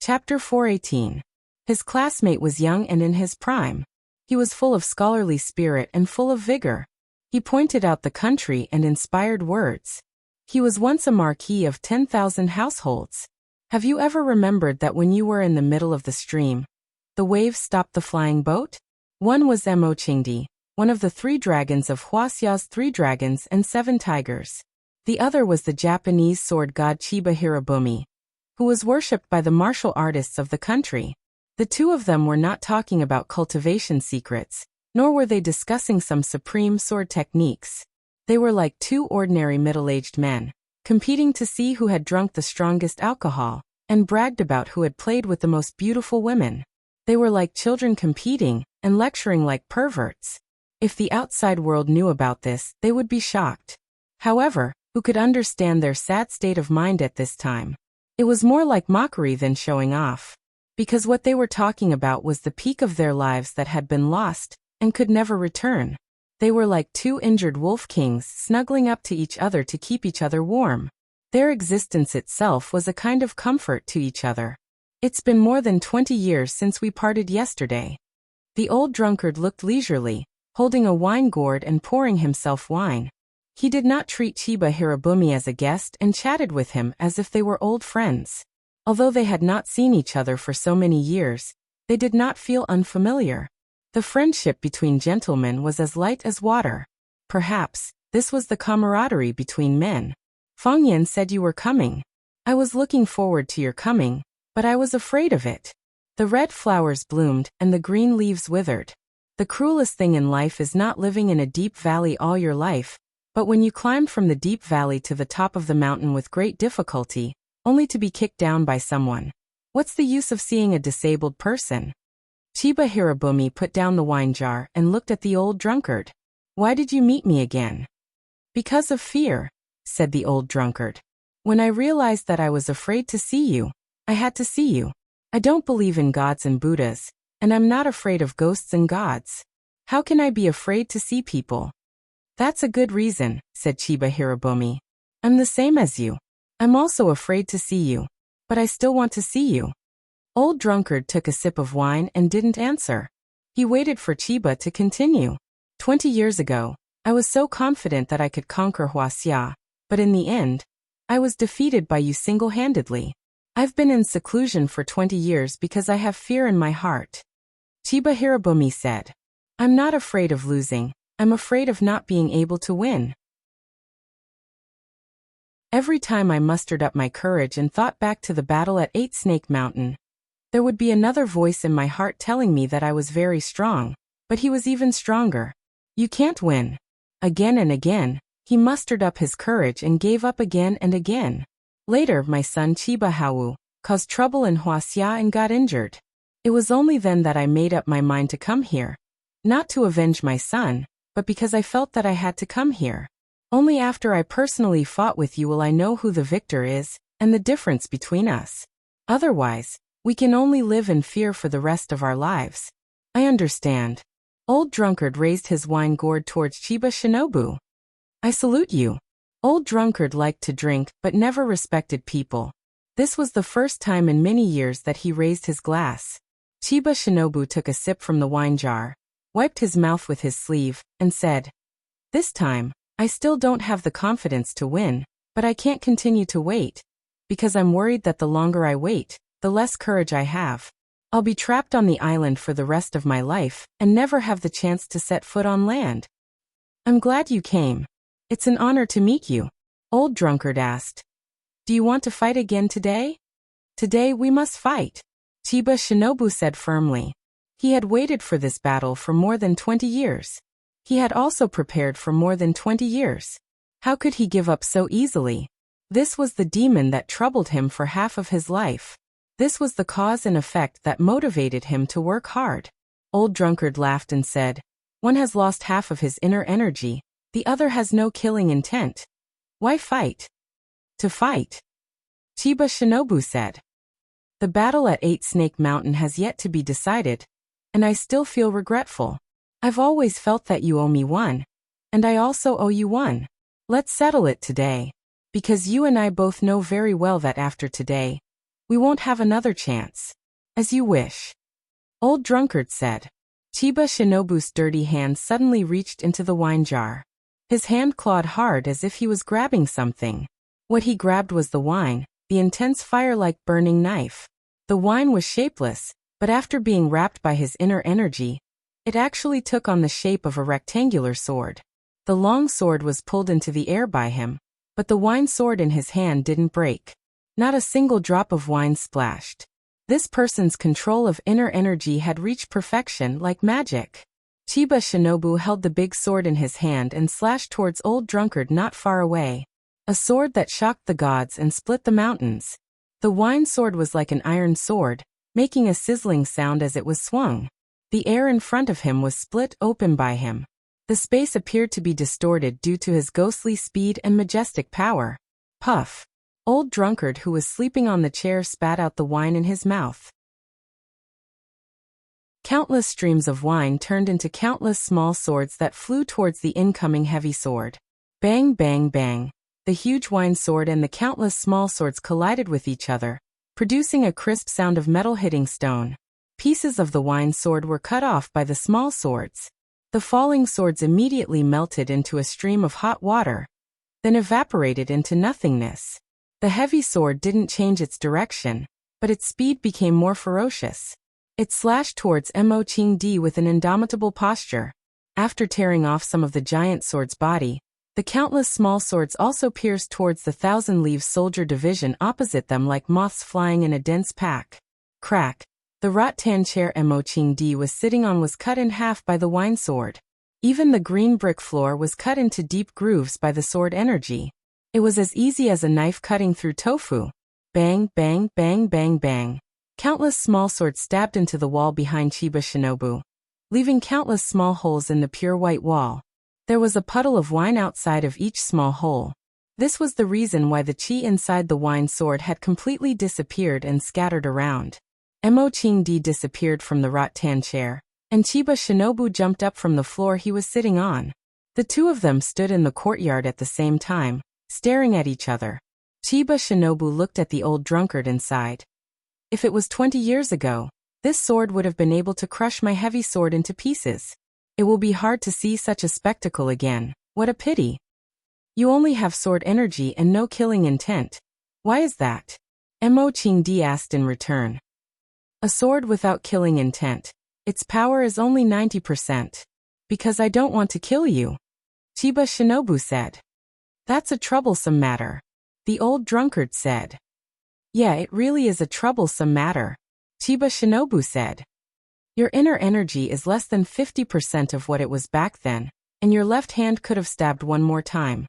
A: Chapter 418. His classmate was young and in his prime. He was full of scholarly spirit and full of vigor. He pointed out the country and inspired words. He was once a marquis of 10,000 households. Have you ever remembered that when you were in the middle of the stream, the waves stopped the flying boat? One was Mo Qingdi, one of the 3 dragons of Huaxia's 3 dragons and 7 tigers. The other was the Japanese sword god Chiba Hirobumi, who was worshipped by the martial artists of the country. The 2 of them were not talking about cultivation secrets, nor were they discussing some supreme sword techniques. They were like 2 ordinary middle-aged men, competing to see who had drunk the strongest alcohol, and bragged about who had played with the most beautiful women. They were like children competing, and lecturing like perverts. If the outside world knew about this, they would be shocked. However, who could understand their sad state of mind at this time? It was more like mockery than showing off. Because what they were talking about was the peak of their lives that had been lost and could never return. They were like two injured wolf kings snuggling up to each other to keep each other warm. Their existence itself was a kind of comfort to each other. It's been more than 20 years since we parted yesterday. The old drunkard looked leisurely, holding a wine gourd and pouring himself wine. He did not treat Chiba Hirobumi as a guest and chatted with him as if they were old friends. Although they had not seen each other for so many years, they did not feel unfamiliar. The friendship between gentlemen was as light as water. Perhaps, this was the camaraderie between men. Fangyan said you were coming. I was looking forward to your coming, but I was afraid of it. The red flowers bloomed and the green leaves withered. The cruelest thing in life is not living in a deep valley all your life, but when you climbed from the deep valley to the top of the mountain with great difficulty, only to be kicked down by someone. What's the use of seeing a disabled person? Chiba Hirobumi put down the wine jar and looked at the old drunkard. Why did you meet me again? Because of fear, said the old drunkard. When I realized that I was afraid to see you, I had to see you. I don't believe in gods and Buddhas, and I'm not afraid of ghosts and gods. How can I be afraid to see people? That's a good reason, said Chiba Hirobumi. I'm the same as you. I'm also afraid to see you. But I still want to see you. Old drunkard took a sip of wine and didn't answer. He waited for Chiba to continue. 20 years ago, I was so confident that I could conquer Wuxia, but in the end, I was defeated by you single-handedly. I've been in seclusion for 20 years because I have fear in my heart. Chiba Hirobumi said, I'm not afraid of losing, I'm afraid of not being able to win. Every time I mustered up my courage and thought back to the battle at 8 Snake Mountain, there would be another voice in my heart telling me that I was very strong, but he was even stronger. You can't win. Again and again, he mustered up his courage and gave up again and again. Later, my son Chiba Hawu caused trouble in Wuxia and got injured. It was only then that I made up my mind to come here. Not to avenge my son, but because I felt that I had to come here. Only after I personally fought with you will I know who the victor is, and the difference between us. Otherwise, we can only live in fear for the rest of our lives. I understand. Old drunkard raised his wine gourd towards Chiba Shinobu. I salute you. Old drunkard liked to drink but never respected people. This was the first time in many years that he raised his glass. Chiba Shinobu took a sip from the wine jar, wiped his mouth with his sleeve, and said, This time, I still don't have the confidence to win, but I can't continue to wait, because I'm worried that the longer I wait, the less courage I have. I'll be trapped on the island for the rest of my life and never have the chance to set foot on land. I'm glad you came. It's an honor to meet you. Old drunkard asked. Do you want to fight again today? Today we must fight, Chiba Shinobu said firmly. He had waited for this battle for more than 20 years. He had also prepared for more than 20 years. How could he give up so easily? This was the demon that troubled him for half of his life. This was the cause and effect that motivated him to work hard. Old drunkard laughed and said, One has lost half of his inner energy, the other has no killing intent. Why fight? To fight. Chiba Shinobu said. The battle at 8 Snake Mountain has yet to be decided, and I still feel regretful. I've always felt that you owe me one, and I also owe you one. Let's settle it today, because you and I both know very well that after today, we won't have another chance. As you wish. Old drunkard said. Chiba Shinobu's dirty hand suddenly reached into the wine jar. His hand clawed hard as if he was grabbing something. What he grabbed was the wine, the intense fire-like burning knife. The wine was shapeless, but after being wrapped by his inner energy, it actually took on the shape of a rectangular sword. The long sword was pulled into the air by him, but the wine sword in his hand didn't break. Not a single drop of wine splashed. This person's control of inner energy had reached perfection like magic. Chiba Shinobu held the big sword in his hand and slashed towards old drunkard not far away. A sword that shocked the gods and split the mountains. The wine sword was like an iron sword, making a sizzling sound as it was swung. The air in front of him was split open by him. The space appeared to be distorted due to his ghostly speed and majestic power. Puff. Old drunkard who was sleeping on the chair spat out the wine in his mouth. Countless streams of wine turned into countless small swords that flew towards the incoming heavy sword. Bang, bang, bang. The huge wine sword and the countless small swords collided with each other, producing a crisp sound of metal hitting stone. Pieces of the wine sword were cut off by the small swords. The falling swords immediately melted into a stream of hot water, then evaporated into nothingness. The heavy sword didn't change its direction, but its speed became more ferocious. It slashed towards Mo Qingdi with an indomitable posture. After tearing off some of the giant sword's body, the countless small swords also pierced towards the Thousand Leaves soldier division opposite them like moths flying in a dense pack. Crack! The rattan chair Mo Qingdi was sitting on was cut in half by the wine sword. Even the green brick floor was cut into deep grooves by the sword energy. It was as easy as a knife cutting through tofu. Bang, bang, bang, bang, bang. Countless small swords stabbed into the wall behind Chiba Shinobu, leaving countless small holes in the pure white wall. There was a puddle of wine outside of each small hole. This was the reason why the chi inside the wine sword had completely disappeared and scattered around. Mo Qingdi disappeared from the rattan chair, and Chiba Shinobu jumped up from the floor he was sitting on. The two of them stood in the courtyard at the same time, staring at each other. Chiba Shinobu looked at the old drunkard and sighed. If it was 20 years ago, this sword would have been able to crush my heavy sword into pieces. It will be hard to see such a spectacle again. What a pity. You only have sword energy and no killing intent. Why is that? Mo Qingdi asked in return. A sword without killing intent. Its power is only 90%. Because I don't want to kill you. Chiba Shinobu said. That's a troublesome matter. The old drunkard said. Yeah, it really is a troublesome matter. Chiba Shinobu said. Your inner energy is less than 50% of what it was back then, and your left hand could have stabbed one more time.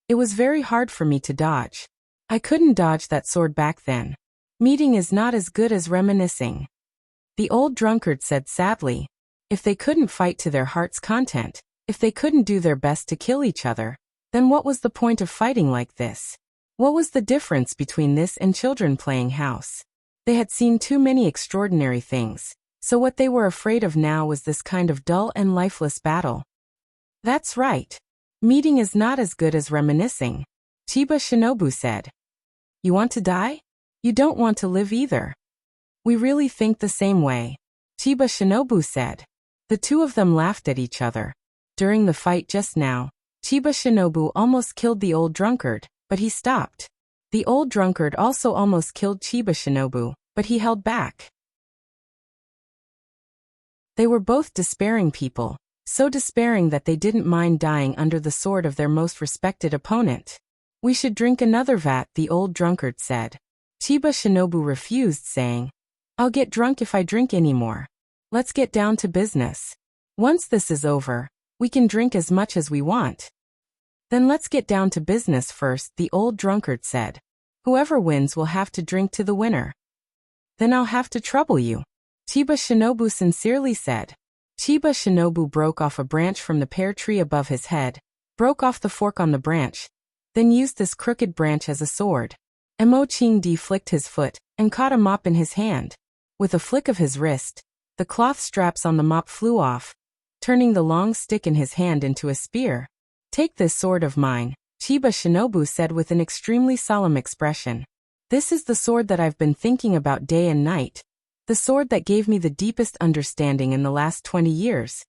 A: It was very hard for me to dodge. I couldn't dodge that sword back then. Meeting is not as good as reminiscing. The old drunkard said sadly. If they couldn't fight to their heart's content, if they couldn't do their best to kill each other, then what was the point of fighting like this? What was the difference between this and children playing house? They had seen too many extraordinary things, so what they were afraid of now was this kind of dull and lifeless battle. That's right. Meeting is not as good as reminiscing. Chiba Shinobu said. You want to die? You don't want to live either. We really think the same way. Chiba Shinobu said. The two of them laughed at each other. During the fight just now, Chiba Shinobu almost killed the old drunkard, but he stopped. The old drunkard also almost killed Chiba Shinobu, but he held back. They were both despairing people, so despairing that they didn't mind dying under the sword of their most respected opponent. We should drink another vat, the old drunkard said. Chiba Shinobu refused, saying, I'll get drunk if I drink anymore. Let's get down to business. Once this is over, we can drink as much as we want. Then let's get down to business first, the old drunkard said. Whoever wins will have to drink to the winner. Then I'll have to trouble you. Chiba Shinobu sincerely said. Chiba Shinobu broke off a branch from the pear tree above his head, broke off the fork on the branch, then used this crooked branch as a sword. Mo Qingdi flicked his foot, and caught a mop in his hand. With a flick of his wrist, the cloth straps on the mop flew off, turning the long stick in his hand into a spear. Take this sword of mine, Chiba Shinobu said with an extremely solemn expression. This is the sword that I've been thinking about day and night. The sword that gave me the deepest understanding in the last 20 years.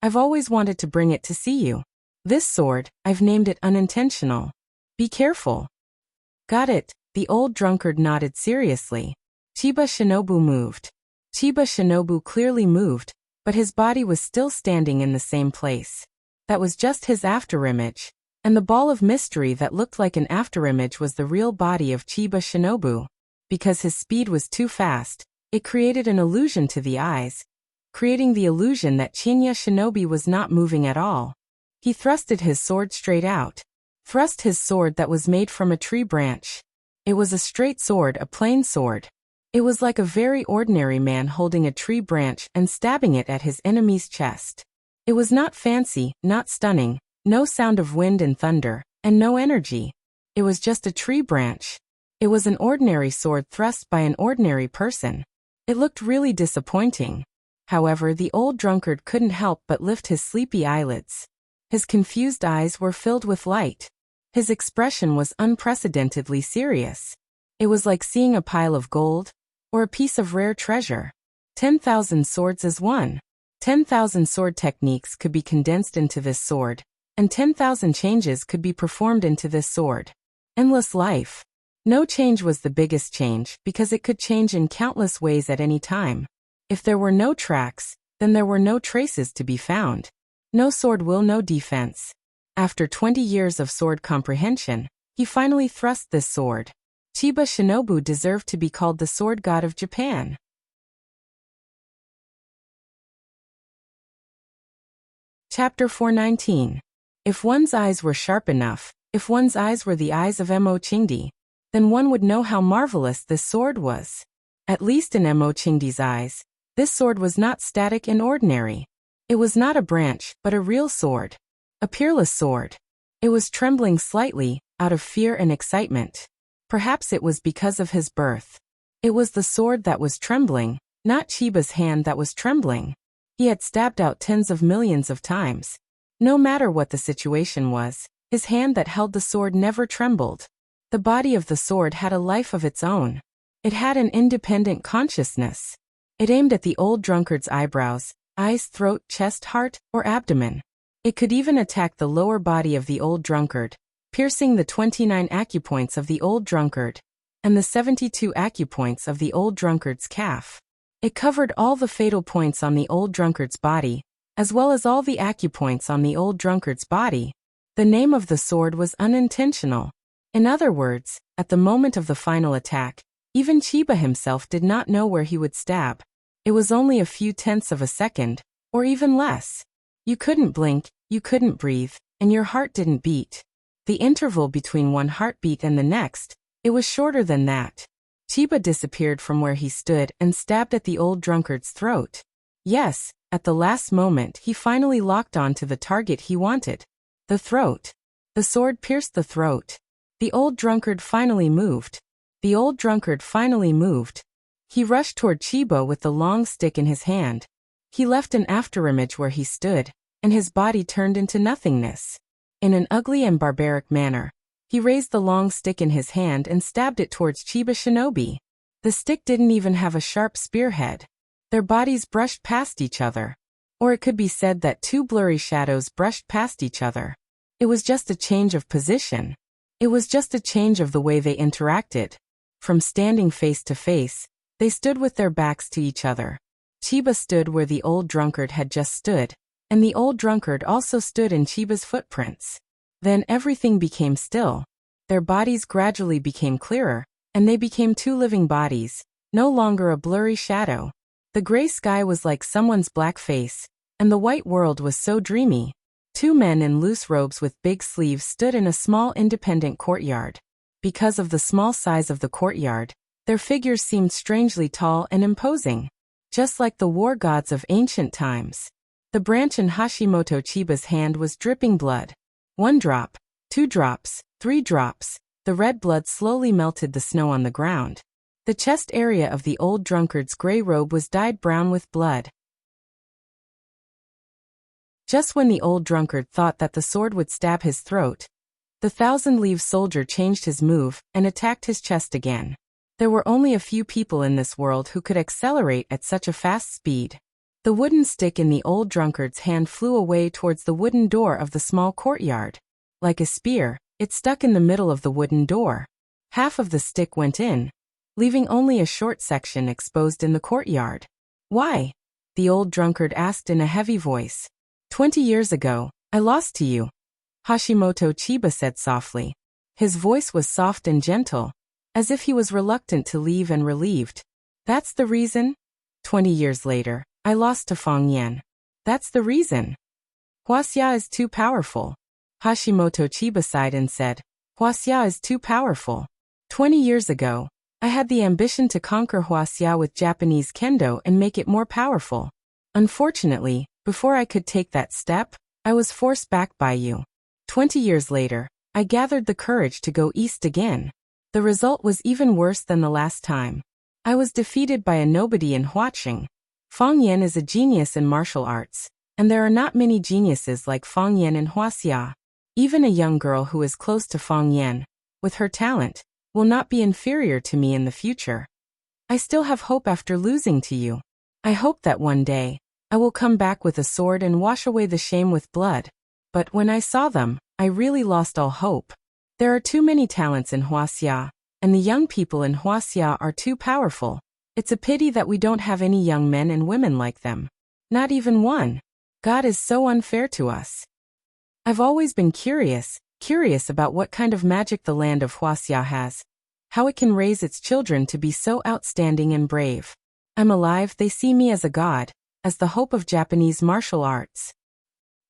A: I've always wanted to bring it to see you. This sword, I've named it Unintentional. Be careful. Got it, the old drunkard nodded seriously. Chiba Shinobu moved. Chiba Shinobu clearly moved, but his body was still standing in the same place. That was just his afterimage, and the ball of mystery that looked like an afterimage was the real body of Chiba Shinobu. Because his speed was too fast, it created an illusion to the eyes, creating the illusion that Chinya Shinobi was not moving at all. He thrusted his sword straight out. Thrust his sword that was made from a tree branch. It was a straight sword, a plain sword. It was like a very ordinary man holding a tree branch and stabbing it at his enemy's chest. It was not fancy, not stunning, no sound of wind and thunder, and no energy. It was just a tree branch. It was an ordinary sword thrust by an ordinary person. It looked really disappointing. However, the old drunkard couldn't help but lift his sleepy eyelids. His confused eyes were filled with light. His expression was unprecedentedly serious. It was like seeing a pile of gold, or a piece of rare treasure. 10,000 swords is one. 10,000 sword techniques could be condensed into this sword, and 10,000 changes could be performed into this sword. Endless life. No change was the biggest change because it could change in countless ways at any time. If there were no tracks, then there were no traces to be found. No sword will, no defense. After 20 years of sword comprehension, he finally thrust this sword. Chiba Shinobu deserved to be called the sword god of Japan. Chapter 419. If one's eyes were sharp enough, if one's eyes were the eyes of Mo Qingdi, then one would know how marvelous this sword was. At least in Mo Qingdi's eyes, this sword was not static and ordinary. It was not a branch, but a real sword. A peerless sword. It was trembling slightly, out of fear and excitement. Perhaps it was because of his birth. It was the sword that was trembling, not Chiba's hand that was trembling. He had stabbed out tens of millions of times. No matter what the situation was, his hand that held the sword never trembled. The body of the sword had a life of its own. It had an independent consciousness. It aimed at the old drunkard's eyebrows, eyes, throat, chest, heart, or abdomen. It could even attack the lower body of the old drunkard, piercing the 29 acupoints of the old drunkard, and the 72 acupoints of the old drunkard's calf. It covered all the fatal points on the old drunkard's body, as well as all the acupoints on the old drunkard's body. The name of the sword was unintentional. In other words, at the moment of the final attack, even Chiba himself did not know where he would stab. It was only a few tenths of a second, or even less. You couldn't blink, you couldn't breathe, and your heart didn't beat. The interval between one heartbeat and the next, it was shorter than that. Chiba disappeared from where he stood and stabbed at the old drunkard's throat. Yes, at the last moment he finally locked on to the target he wanted. The throat. The sword pierced the throat. The old drunkard finally moved. The old drunkard finally moved. He rushed toward Chiba with the long stick in his hand. He left an afterimage where he stood, and his body turned into nothingness. In an ugly and barbaric manner, he raised the long stick in his hand and stabbed it towards Chiba Shinobi. The stick didn't even have a sharp spearhead. Their bodies brushed past each other. Or it could be said that two blurry shadows brushed past each other. It was just a change of position. It was just a change of the way they interacted. From standing face to face, they stood with their backs to each other. Chiba stood where the old drunkard had just stood, and the old drunkard also stood in Chiba's footprints. Then everything became still. Their bodies gradually became clearer, and they became two living bodies, no longer a blurry shadow. The gray sky was like someone's black face, and the white world was so dreamy. Two men in loose robes with big sleeves stood in a small independent courtyard. Because of the small size of the courtyard, their figures seemed strangely tall and imposing, just like the war gods of ancient times. The branch in Hashimoto Chiba's hand was dripping blood. 1 drop, 2 drops, 3 drops. The red blood slowly melted the snow on the ground. The chest area of the old drunkard's gray robe was dyed brown with blood. Just when the old drunkard thought that the sword would stab his throat, the thousand-leaf soldier changed his move and attacked his chest again. There were only a few people in this world who could accelerate at such a fast speed. The wooden stick in the old drunkard's hand flew away towards the wooden door of the small courtyard. Like a spear, it stuck in the middle of the wooden door. Half of the stick went in, leaving only a short section exposed in the courtyard. Why? The old drunkard asked in a heavy voice. 20 years ago, I lost to you, Hashimoto Chiba said softly. His voice was soft and gentle, as if he was reluctant to leave and relieved. That's the reason? 20 years later, I lost to Feng Yan. That's the reason. Wuxia is too powerful. Hashimoto Chiba sighed and said, Wuxia is too powerful. 20 years ago, I had the ambition to conquer Wuxia with Japanese kendo and make it more powerful. Unfortunately, before I could take that step, I was forced back by you. 20 years later, I gathered the courage to go east again. The result was even worse than the last time. I was defeated by a nobody in Huaqing. Fang Yan is a genius in martial arts, and there are not many geniuses like Fang Yan in Wuxia. Even a young girl who is close to Fang Yan, with her talent, will not be inferior to me in the future. I still have hope after losing to you. I hope that one day, I will come back with a sword and wash away the shame with blood. But when I saw them, I really lost all hope. There are too many talents in Wuxia, and the young people in Wuxia are too powerful. It's a pity that we don't have any young men and women like them. Not even one. God is so unfair to us. I've always been curious about what kind of magic the land of Wuxia has. How it can raise its children to be so outstanding and brave. I'm alive, they see me as a god, as the hope of Japanese martial arts.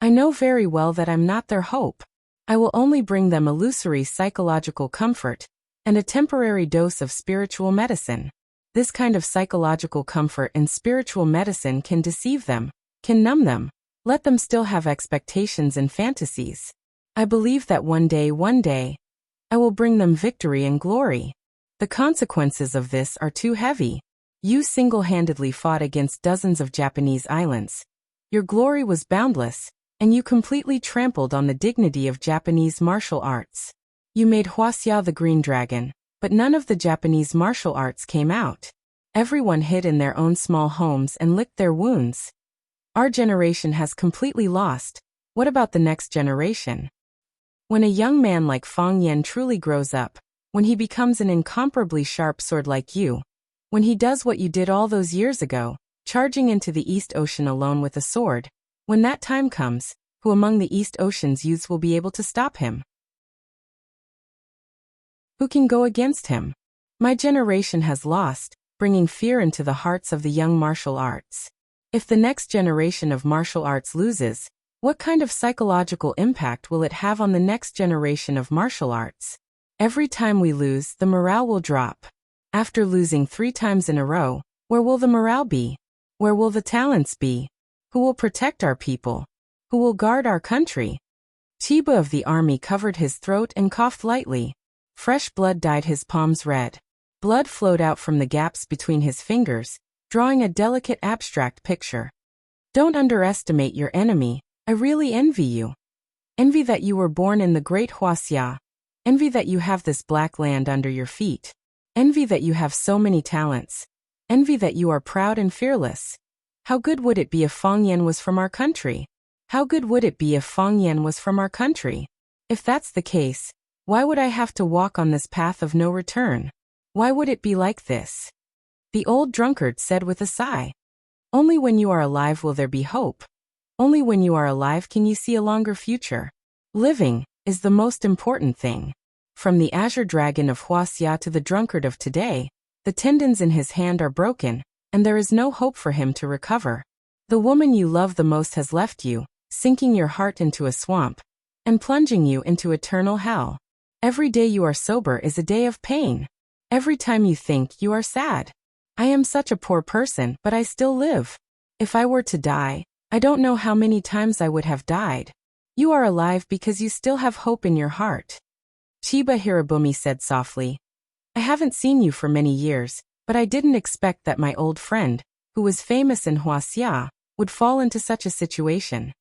A: I know very well that I'm not their hope. I will only bring them illusory psychological comfort, and a temporary dose of spiritual medicine. This kind of psychological comfort and spiritual medicine can deceive them, can numb them, let them still have expectations and fantasies. I believe that one day, I will bring them victory and glory. The consequences of this are too heavy. You single-handedly fought against dozens of Japanese islands. Your glory was boundless, and you completely trampled on the dignity of Japanese martial arts. You made Wuxia the Green Dragon, but none of the Japanese martial arts came out. Everyone hid in their own small homes and licked their wounds. Our generation has completely lost. What about the next generation? When a young man like Fang Yan truly grows up, when he becomes an incomparably sharp sword like you, when he does what you did all those years ago, charging into the East Ocean alone with a sword, when that time comes, who among the East Ocean's youths will be able to stop him? Who can go against him? My generation has lost, bringing fear into the hearts of the young martial arts. If the next generation of martial arts loses, what kind of psychological impact will it have on the next generation of martial arts? Every time we lose, the morale will drop. After losing 3 times in a row, where will the morale be? Where will the talents be? Who will protect our people? Who will guard our country? Chiba of the army covered his throat and coughed lightly. Fresh blood dyed his palms red. Blood flowed out from the gaps between his fingers, drawing a delicate abstract picture. Don't underestimate your enemy. I really envy you. Envy that you were born in the great Wuxia. Envy that you have this black land under your feet. Envy that you have so many talents. Envy that you are proud and fearless. How good would it be if Fang Yan was from our country? How good would it be if Fang Yan was from our country? If that's the case, why would I have to walk on this path of no return? Why would it be like this? The old drunkard said with a sigh. Only when you are alive will there be hope. Only when you are alive can you see a longer future. Living is the most important thing. From the azure dragon of Wuxia to the drunkard of today, the tendons in his hand are broken, and there is no hope for him to recover. The woman you love the most has left you, sinking your heart into a swamp, and plunging you into eternal hell. Every day you are sober is a day of pain. Every time you think, you are sad. I am such a poor person, but I still live. If I were to die, I don't know how many times I would have died. You are alive because you still have hope in your heart. Chiba Hirobumi said softly. I haven't seen you for many years, but I didn't expect that my old friend, who was famous in Wuxia, would fall into such a situation.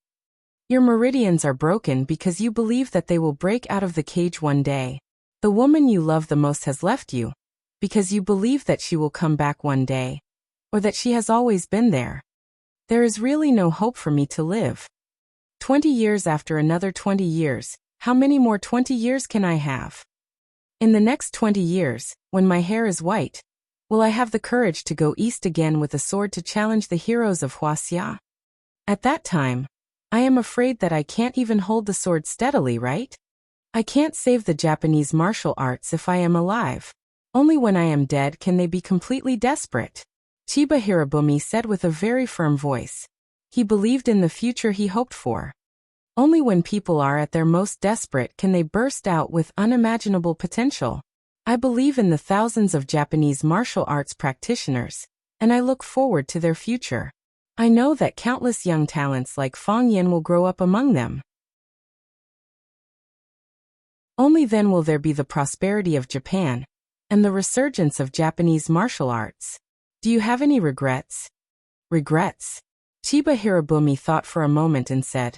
A: Your meridians are broken because you believe that they will break out of the cage one day. The woman you love the most has left you, because you believe that she will come back one day, or that she has always been there. There is really no hope for me to live. 20 years after another 20 years, how many more 20 years can I have? In the next 20 years, when my hair is white, will I have the courage to go east again with a sword to challenge the heroes of Wuxia? At that time, I am afraid that I can't even hold the sword steadily, right? I can't save the Japanese martial arts if I am alive. Only when I am dead can they be completely desperate. Chiba Hirobumi said with a very firm voice. He believed in the future he hoped for. Only when people are at their most desperate can they burst out with unimaginable potential. I believe in the thousands of Japanese martial arts practitioners, and I look forward to their future. I know that countless young talents like Fang Yan will grow up among them. Only then will there be the prosperity of Japan, and the resurgence of Japanese martial arts. Do you have any regrets? Regrets? Chiba Hirobumi thought for a moment and said,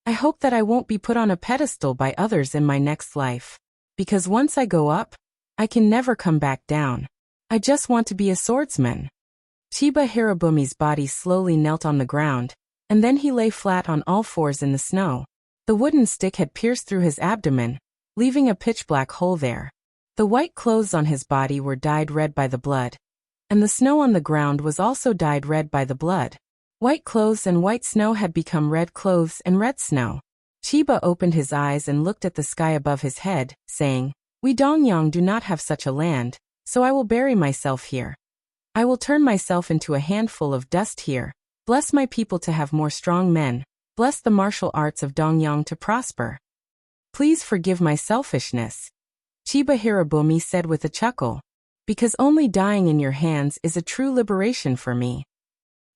A: I hope that I won't be put on a pedestal by others in my next life. Because once I go up, I can never come back down. I just want to be a swordsman. Chiba Hirobumi's body slowly knelt on the ground, and then he lay flat on all fours in the snow. The wooden stick had pierced through his abdomen, leaving a pitch-black hole there. The white clothes on his body were dyed red by the blood, and the snow on the ground was also dyed red by the blood. White clothes and white snow had become red clothes and red snow. Chiba opened his eyes and looked at the sky above his head, saying, We Dongyang do not have such a land, so I will bury myself here. I will turn myself into a handful of dust here. Bless my people to have more strong men. Bless the martial arts of Dongyang to prosper. Please forgive my selfishness. Chiba Hirobumi said with a chuckle. Because only dying in your hands is a true liberation for me.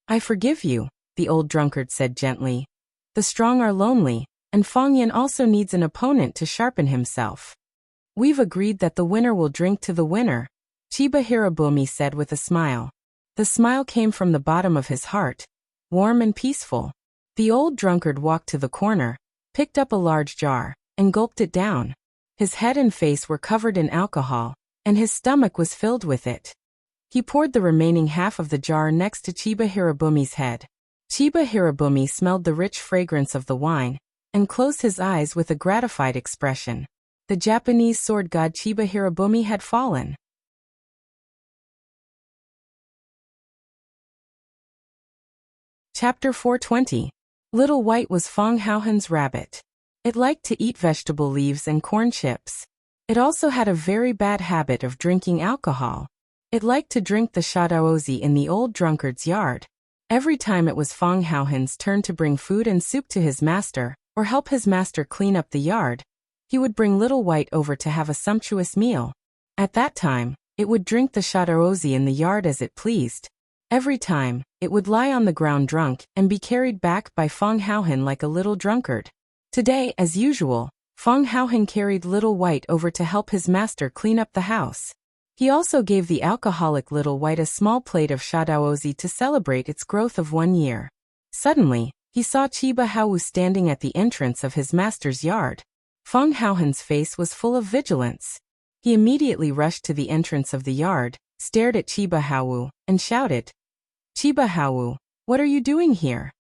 A: I forgive you, the old drunkard said gently. The strong are lonely, and Fang Yin also needs an opponent to sharpen himself. We've agreed that the winner will drink to the winner, Chiba Hirobumi said with a smile. The smile came from the bottom of his heart, warm and peaceful. The old drunkard walked to the corner, picked up a large jar, and gulped it down. His head and face were covered in alcohol, and his stomach was filled with it. He poured the remaining half of the jar next to Chiba Hirobumi's head. Chiba Hirobumi smelled the rich fragrance of the wine, and closed his eyes with a gratified expression. The Japanese sword god Chiba Hirobumi had fallen. Chapter 420. Little White was Fang Haohen's rabbit. It liked to eat vegetable leaves and corn chips. It also had a very bad habit of drinking alcohol. It liked to drink the shadaozi in the old drunkard's yard. Every time it was Fang Haohen's turn to bring food and soup to his master, or help his master clean up the yard, he would bring Little White over to have a sumptuous meal. At that time, it would drink the shadaozi in the yard as it pleased. Every time, it would lie on the ground drunk and be carried back by Fang Haohen like a little drunkard. Today, as usual, Fang Haohen carried Little White over to help his master clean up the house. He also gave the alcoholic Little White a small plate of shadaozi to celebrate its growth of 1 year. Suddenly, he saw Chiba Haowu standing at the entrance of his master's yard. Fang Haohen's face was full of vigilance. He immediately rushed to the entrance of the yard, stared at Chiba Haowu, and shouted, Chiba Haowu, what are you doing here?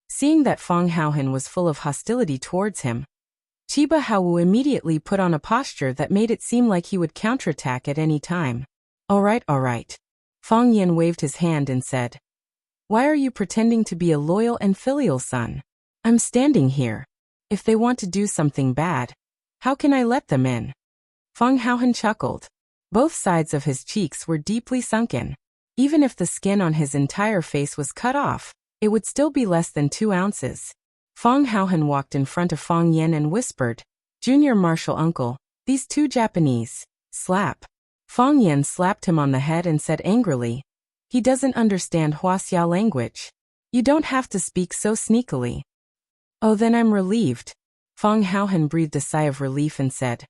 A: Seeing that Fang Haohen was full of hostility towards him, Chiba Haowu immediately put on a posture that made it seem like he would counterattack at any time. All right. Fang Yin waved his hand and said, Why are you pretending to be a loyal and filial son? I'm standing here. If they want to do something bad, how can I let them in? Fang Haohen chuckled. Both sides of his cheeks were deeply sunken. Even if the skin on his entire face was cut off, it would still be less than 2 ounces. Fang Haohen walked in front of Fang Yin and whispered, Junior Marshal Uncle, these 2 Japanese. Slap. Fang Yin slapped him on the head and said angrily, He doesn't understand Wuxia language. You don't have to speak so sneakily. Oh, then I'm relieved. Fang Haohen breathed a sigh of relief and said,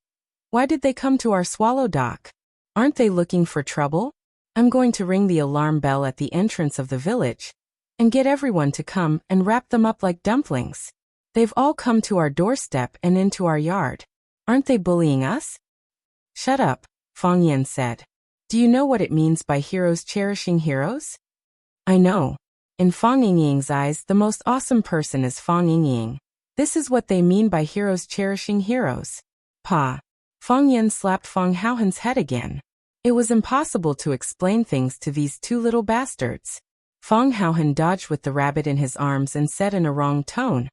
A: Why did they come to our swallow dock? Aren't they looking for trouble? I'm going to ring the alarm bell at the entrance of the village and get everyone to come and wrap them up like dumplings. They've all come to our doorstep and into our yard. Aren't they bullying us? Shut up, Fang Yin said. Do you know what it means by heroes cherishing heroes? I know. In Fang Yingying's eyes, the most awesome person is Fang Yingying. This is what they mean by heroes cherishing heroes. Pa. Fang Yin slapped Fang Haohen's head again. It was impossible to explain things to these 2 little bastards. Fang Haohen dodged with the rabbit in his arms and said in a wrong tone,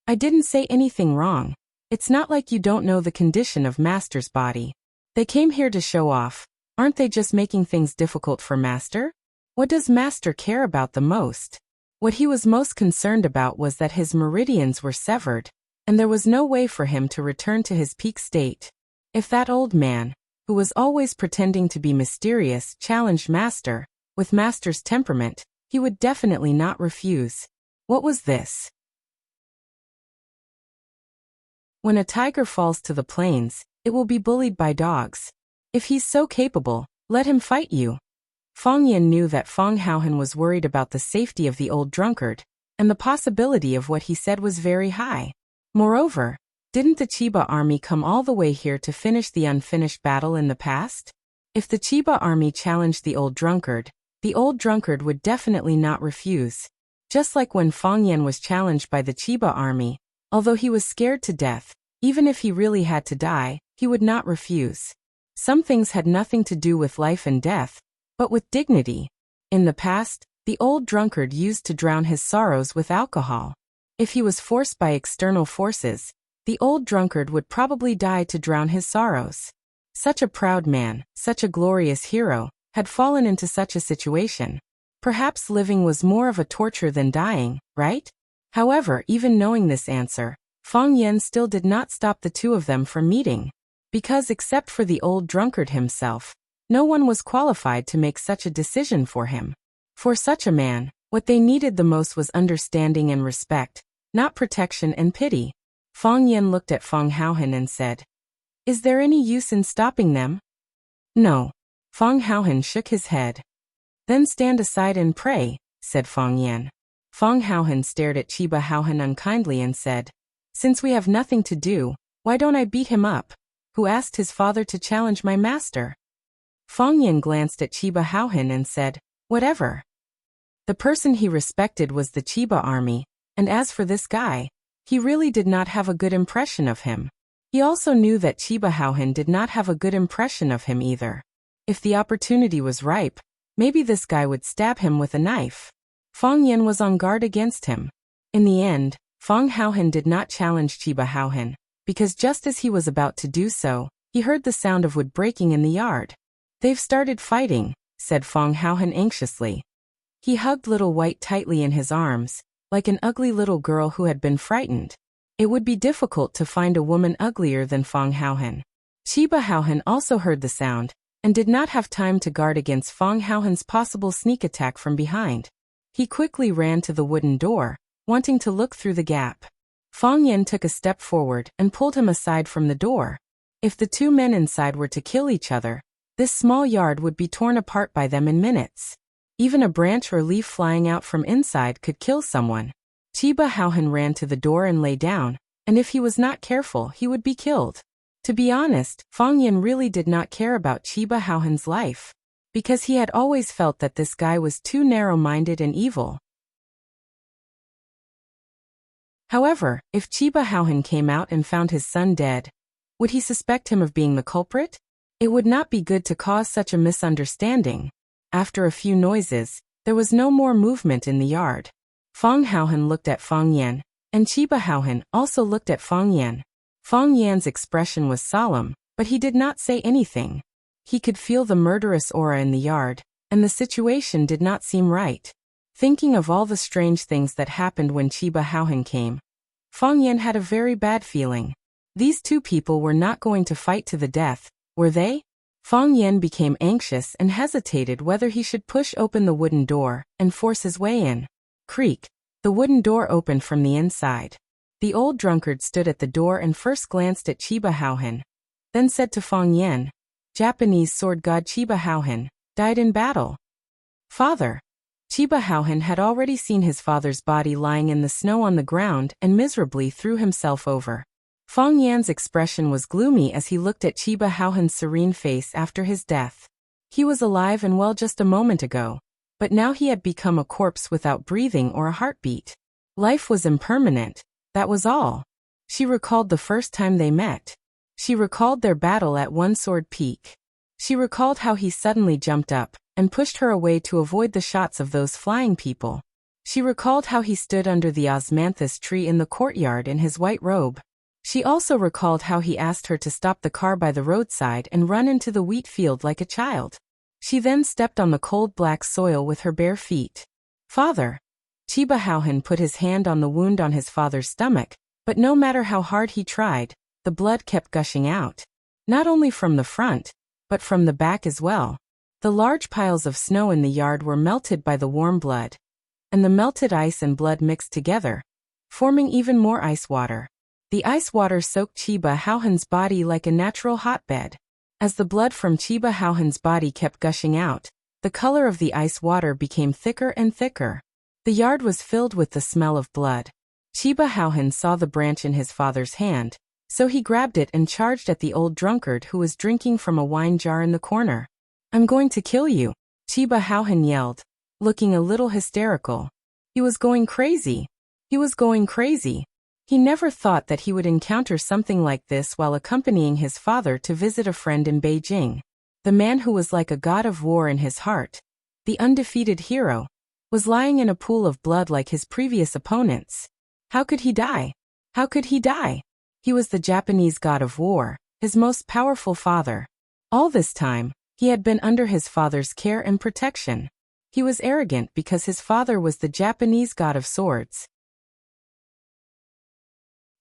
A: I didn't say anything wrong. It's not like you don't know the condition of Master's body. They came here to show off. Aren't they just making things difficult for Master? What does Master care about the most? What he was most concerned about was that his meridians were severed, and there was no way for him to return to his peak state. If that old man, who was always pretending to be mysterious, challenged Master, with Master's temperament, he would definitely not refuse. What was this? When a tiger falls to the plains, it will be bullied by dogs. If he's so capable, let him fight you. Fang Yin knew that Fang Haohan was worried about the safety of the old drunkard, and the possibility of what he said was very high. Moreover, didn't the Chiba army come all the way here to finish the unfinished battle in the past? If the Chiba army challenged the old drunkard would definitely not refuse. Just like when Fang Yin was challenged by the Chiba army, although he was scared to death, even if he really had to die, he would not refuse. Some things had nothing to do with life and death, but with dignity. In the past, the old drunkard used to drown his sorrows with alcohol. If he was forced by external forces, the old drunkard would probably die to drown his sorrows. Such a proud man, such a glorious hero, had fallen into such a situation. Perhaps living was more of a torture than dying, right? However, even knowing this answer, Fang Yin still did not stop the two of them from meeting. Because except for the old drunkard himself, no one was qualified to make such a decision for him. For such a man, what they needed the most was understanding and respect, not protection and pity. Fang Yin looked at Fang Haohan and said, "Is there any use in stopping them?" "No." Fang Haohan shook his head. "Then stand aside and pray," said Fang Yin. Fang Haohan stared at Chiba Haohan unkindly and said, "Since we have nothing to do, why don't I beat him up? Who asked his father to challenge my master?" Fang Yin glanced at Chiba Haohan and said, "Whatever." The person he respected was the Chiba army, and as for this guy, he really did not have a good impression of him. He also knew that Chiba Haohan did not have a good impression of him either. If the opportunity was ripe, maybe this guy would stab him with a knife. Fang Yin was on guard against him. In the end, Fang Haohan did not challenge Chiba Haohan, because just as he was about to do so, he heard the sound of wood breaking in the yard. "They've started fighting," said Fang Haohan anxiously. He hugged Little White tightly in his arms, like an ugly little girl who had been frightened. It would be difficult to find a woman uglier than Fang Haohan. Chiba Haohan also heard the sound, and did not have time to guard against Fang Haohan's possible sneak attack from behind. He quickly ran to the wooden door, wanting to look through the gap. Fang Yin took a step forward and pulled him aside from the door. If the two men inside were to kill each other, this small yard would be torn apart by them in minutes. Even a branch or leaf flying out from inside could kill someone. Chiba Haohan ran to the door and lay down, and if he was not careful, he would be killed. To be honest, Fang Yin really did not care about Chiba Haohan's life, because he had always felt that this guy was too narrow-minded and evil. However, if Chiba Haohan came out and found his son dead, would he suspect him of being the culprit? It would not be good to cause such a misunderstanding. After a few noises, there was no more movement in the yard. Fang Haohan looked at Fang Yin, and Chiba Haohan also looked at Fang Yin. Fang Yan's expression was solemn, but he did not say anything. He could feel the murderous aura in the yard, and the situation did not seem right. Thinking of all the strange things that happened when Chiba Haohan came, Fang Yin had a very bad feeling. These two people were not going to fight to the death, were they? Fang Yin became anxious and hesitated whether he should push open the wooden door and force his way in. Creak. The wooden door opened from the inside. The old drunkard stood at the door and first glanced at Chiba Haohan, then said to Fang Yin, "Japanese sword god Chiba Haohan died in battle." "Father." Chiba Haohan had already seen his father's body lying in the snow on the ground and miserably threw himself over. Fang Yan's expression was gloomy as he looked at Chiba Haohan's serene face after his death. He was alive and well just a moment ago, but now he had become a corpse without breathing or a heartbeat. Life was impermanent, that was all. She recalled the first time they met. She recalled their battle at One Sword Peak. She recalled how he suddenly jumped up and pushed her away to avoid the shots of those flying people. She recalled how he stood under the osmanthus tree in the courtyard in his white robe. She also recalled how he asked her to stop the car by the roadside and run into the wheat field like a child. She then stepped on the cold black soil with her bare feet. "Father." Chiba Haohan put his hand on the wound on his father's stomach, but no matter how hard he tried, the blood kept gushing out. Not only from the front, but from the back as well. The large piles of snow in the yard were melted by the warm blood, and the melted ice and blood mixed together, forming even more ice water. The ice water soaked Chiba Haohan's body like a natural hotbed. As the blood from Chiba Haohan's body kept gushing out, The color of the ice water became thicker and thicker. The yard was filled with the smell of blood. Chiba Houhan saw the branch in his father's hand, so he grabbed it and charged at the old drunkard who was drinking from a wine jar in the corner. "I'm going to kill you," Chiba Houhan yelled, looking a little hysterical. He was going crazy. He was going crazy. He never thought that he would encounter something like this while accompanying his father to visit a friend in Beijing. The man who was like a god of war in his heart, the undefeated hero, was lying in a pool of blood like his previous opponents. How could he die? How could he die? He was the Japanese god of war, his most powerful father. All this time, he had been under his father's care and protection. He was arrogant because his father was the Japanese god of swords.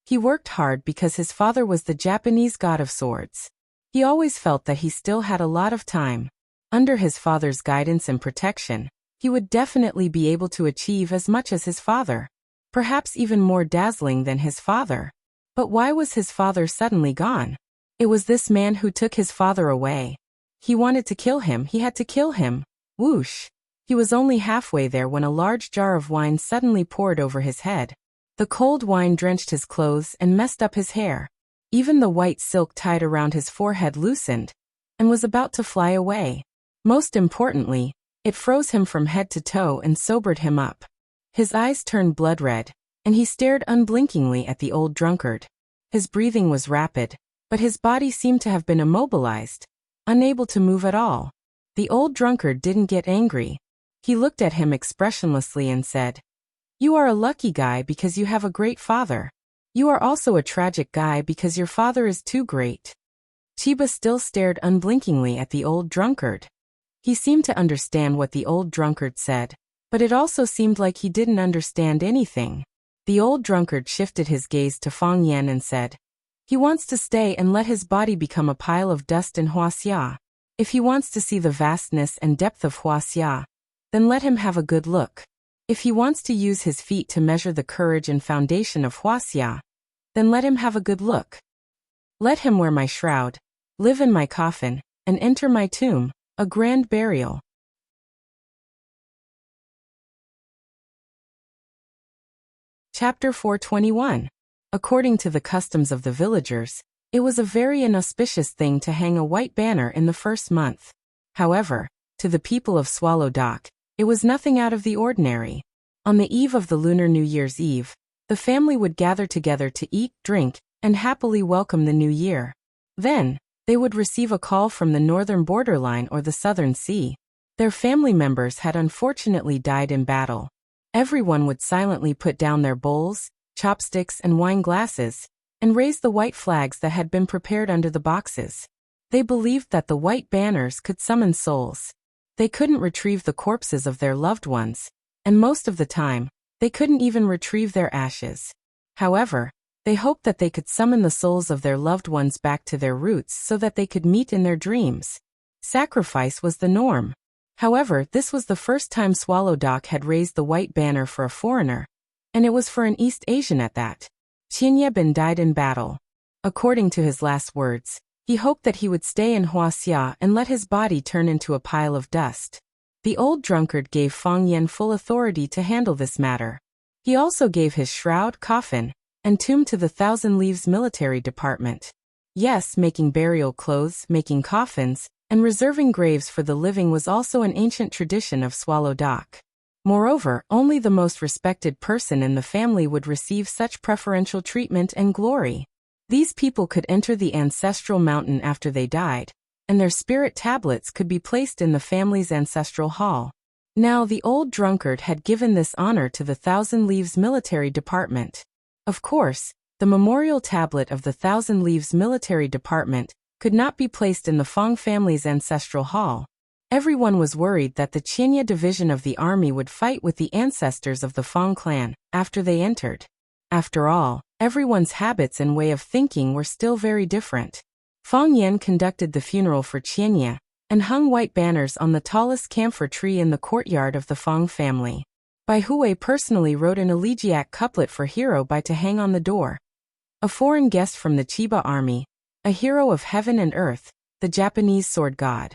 A: He worked hard because his father was the Japanese god of swords. He always felt that he still had a lot of time. Under his father's guidance and protection, he would definitely be able to achieve as much as his father. Perhaps even more dazzling than his father. But why was his father suddenly gone? It was this man who took his father away. He wanted to kill him, he had to kill him. Whoosh! He was only halfway there when a large jar of wine suddenly poured over his head. The cold wine drenched his clothes and messed up his hair. Even the white silk tied around his forehead loosened, and was about to fly away. Most importantly, it froze him from head to toe and sobered him up. His eyes turned blood red, and he stared unblinkingly at the old drunkard. His breathing was rapid, but his body seemed to have been immobilized, unable to move at all. The old drunkard didn't get angry. He looked at him expressionlessly and said, "You are a lucky guy because you have a great father. You are also a tragic guy because your father is too great." Chiba still stared unblinkingly at the old drunkard. He seemed to understand what the old drunkard said, but it also seemed like he didn't understand anything. The old drunkard shifted his gaze to Fang Yan and said, "He wants to stay and let his body become a pile of dust in Wuxia. If he wants to see the vastness and depth of Wuxia, then let him have a good look. If he wants to use his feet to measure the courage and foundation of Wuxia, then let him have a good look. Let him wear my shroud, live in my coffin, and enter my tomb, a grand burial." Chapter 421. According to the customs of the villagers, it was a very inauspicious thing to hang a white banner in the first month. However, to the people of Swallow Dock, it was nothing out of the ordinary. On the eve of the Lunar New Year's Eve, the family would gather together to eat, drink, and happily welcome the new year. Then, they would receive a call from the northern borderline or the southern sea. Their family members had unfortunately died in battle. Everyone would silently put down their bowls, chopsticks, and wine glasses, and raise the white flags that had been prepared under the boxes. They believed that the white banners could summon souls. They couldn't retrieve the corpses of their loved ones, and most of the time, they couldn't even retrieve their ashes. However, they hoped that they could summon the souls of their loved ones back to their roots so that they could meet in their dreams. Sacrifice was the norm. However, this was the first time Swallow Dock had raised the white banner for a foreigner, and it was for an East Asian at that. Bin died in battle. According to his last words, he hoped that he would stay in Wuxia and let his body turn into a pile of dust. The old drunkard gave Fang Yan full authority to handle this matter. He also gave his shroud, coffin, and tomb to the Thousand Leaves military department. Yes, making burial clothes, making coffins, and reserving graves for the living was also an ancient tradition of Swallow Dock. Moreover, only the most respected person in the family would receive such preferential treatment and glory. These people could enter the ancestral mountain after they died, and their spirit tablets could be placed in the family's ancestral hall. Now the old drunkard had given this honor to the Thousand Leaves military department. Of course, the memorial tablet of the Thousand Leaves military department could not be placed in the Fang family's ancestral hall. Everyone was worried that the Qianya division of the army would fight with the ancestors of the Fang clan after they entered. After all, everyone's habits and way of thinking were still very different. Fang Yan conducted the funeral for Qianya and hung white banners on the tallest camphor tree in the courtyard of the Fang family. Bai Hui personally wrote an elegiac couplet for Hero Bai to hang on the door. A foreign guest from the Chiba army, a hero of heaven and earth, the Japanese sword god.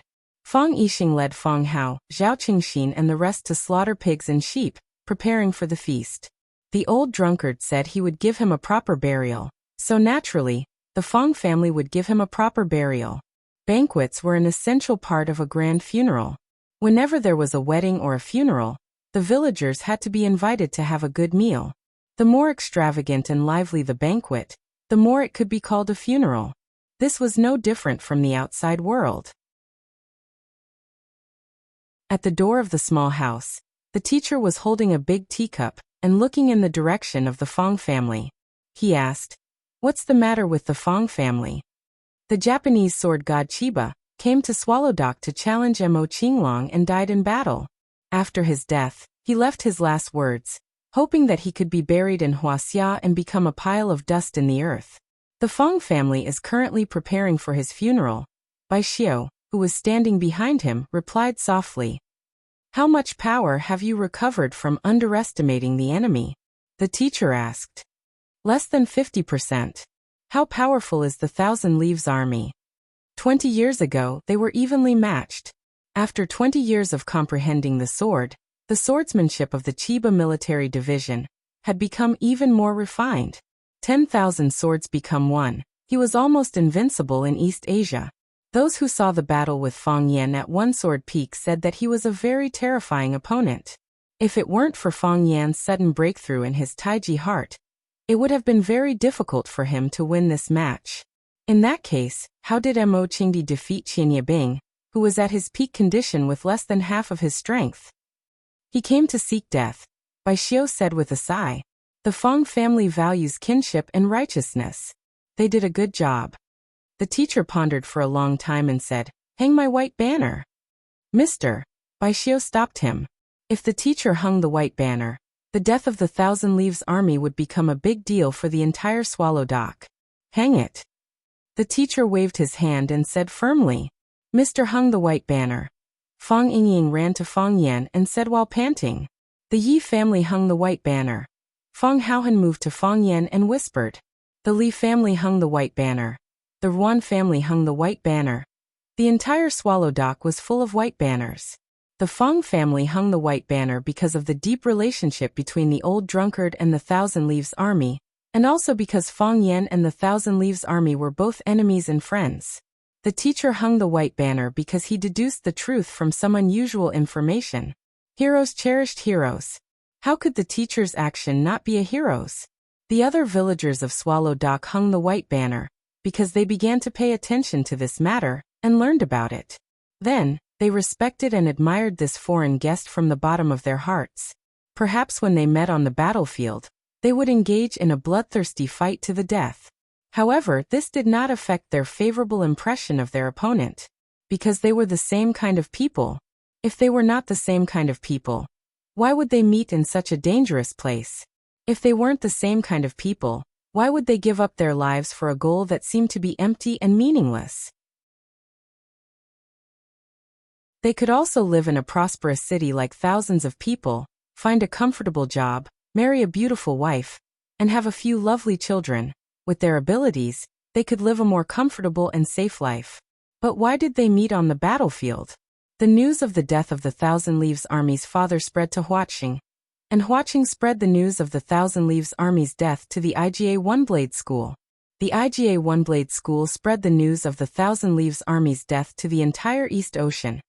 A: Fang Yixing led Fang Hao, Zhao Qingxin and the rest to slaughter pigs and sheep, preparing for the feast. The old drunkard said he would give him a proper burial, so naturally, the Fang family would give him a proper burial. Banquets were an essential part of a grand funeral. Whenever there was a wedding or a funeral, the villagers had to be invited to have a good meal. The more extravagant and lively the banquet, the more it could be called a funeral. This was no different from the outside world. At the door of the small house, the teacher was holding a big teacup and looking in the direction of the Fang family. He asked, "What's the matter with the Fang family?" The Japanese sword god Chiba came to Swallowdock to challenge Mo Qinglong and died in battle. After his death, he left his last words, hoping that he could be buried in Wuxia and become a pile of dust in the earth. The Fang family is currently preparing for his funeral. Bai Xiao, who was standing behind him, replied softly, "How much power have you recovered from underestimating the enemy?" The teacher asked. "Less than 50%. How powerful is the Thousand Leaves army?" 20 years ago, they were evenly matched. After 20 years of comprehending the sword, the swordsmanship of the Chiba military division had become even more refined. 10,000 swords become one. He was almost invincible in East Asia. Those who saw the battle with Fang Yan at One Sword Peak said that he was a very terrifying opponent. If it weren't for Fang Yan's sudden breakthrough in his Taiji heart, it would have been very difficult for him to win this match. In that case, how did Mo Qingdi defeat Qin Yibing, who was at his peak condition with less than half of his strength? "He came to seek death," Bai Xiao said with a sigh. "The Fang family values kinship and righteousness. They did a good job." The teacher pondered for a long time and said, "Hang my white banner." "Mister," Bai Xiao stopped him. If the teacher hung the white banner, the death of the Thousand Leaves army would become a big deal for the entire Swallowdock. "Hang it." The teacher waved his hand and said firmly, "Mr. hung the white banner." Fang Yingying ran to Fang Yan and said while panting, "The Yi family hung the white banner." Fang Haohan moved to Fang Yan and whispered, "The Li family hung the white banner." The Ruan family hung the white banner. The entire Swallowdock was full of white banners. The Fang family hung the white banner because of the deep relationship between the old drunkard and the Thousand Leaves army, and also because Fang Yan and the Thousand Leaves army were both enemies and friends. The teacher hung the white banner because he deduced the truth from some unusual information. Heroes cherished heroes. How could the teacher's action not be a hero's? The other villagers of Swallowdock hung the white banner because they began to pay attention to this matter and learned about it. Then, they respected and admired this foreign guest from the bottom of their hearts. Perhaps when they met on the battlefield, they would engage in a bloodthirsty fight to the death. However, this did not affect their favorable impression of their opponent, because they were the same kind of people. If they were not the same kind of people, why would they meet in such a dangerous place? If they weren't the same kind of people, why would they give up their lives for a goal that seemed to be empty and meaningless? They could also live in a prosperous city like thousands of people, find a comfortable job, marry a beautiful wife, and have a few lovely children. With their abilities, they could live a more comfortable and safe life. But why did they meet on the battlefield? The news of the death of the Thousand Leaves army's father spread to Huaqing, and Huaqing spread the news of the Thousand Leaves army's death to the IGA One Blade School. The IGA One Blade School spread the news of the Thousand Leaves army's death to the entire East Ocean,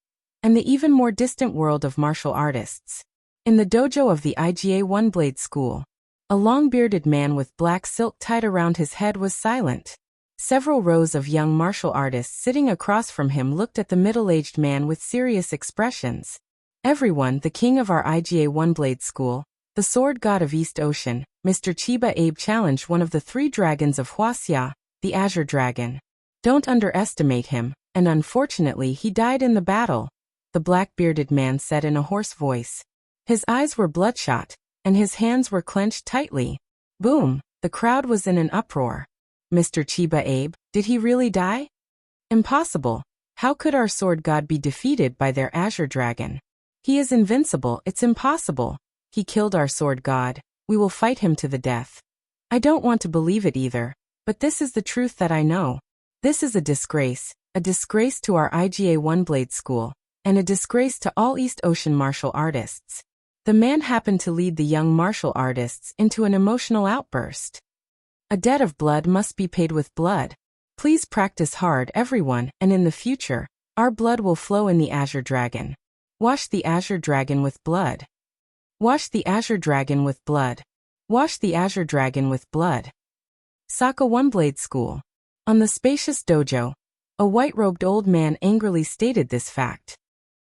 A: and the even more distant world of martial artists. In the dojo of the IGA One Blade School, a long-bearded man with black silk tied around his head was silent. Several rows of young martial artists sitting across from him looked at the middle-aged man with serious expressions. Everyone, the king of our IGA One Blade School, the sword god of East Ocean, Mr. Chiba Abe challenged one of the 3 dragons of Wuxia, the Azure Dragon. Don't underestimate him, and unfortunately he died in the battle, the black-bearded man said in a hoarse voice. His eyes were bloodshot, and his hands were clenched tightly. Boom! The crowd was in an uproar. Mr. Chiba Abe, did he really die? Impossible. How could our sword god be defeated by their Azure Dragon? He is invincible, it's impossible. He killed our sword god, we will fight him to the death. I don't want to believe it either, but this is the truth that I know. This is a disgrace, a disgrace to our IGA One-Blade School, and a disgrace to all East Ocean martial artists. The man happened to lead the young martial artists into an emotional outburst. A debt of blood must be paid with blood. Please practice hard, everyone, and in the future, our blood will flow in the Azure Dragon. Wash the Azure Dragon with blood. Wash the Azure Dragon with blood. Wash the Azure Dragon with blood. Saka One-Blade School. On the spacious dojo, a white-robed old man angrily stated this fact.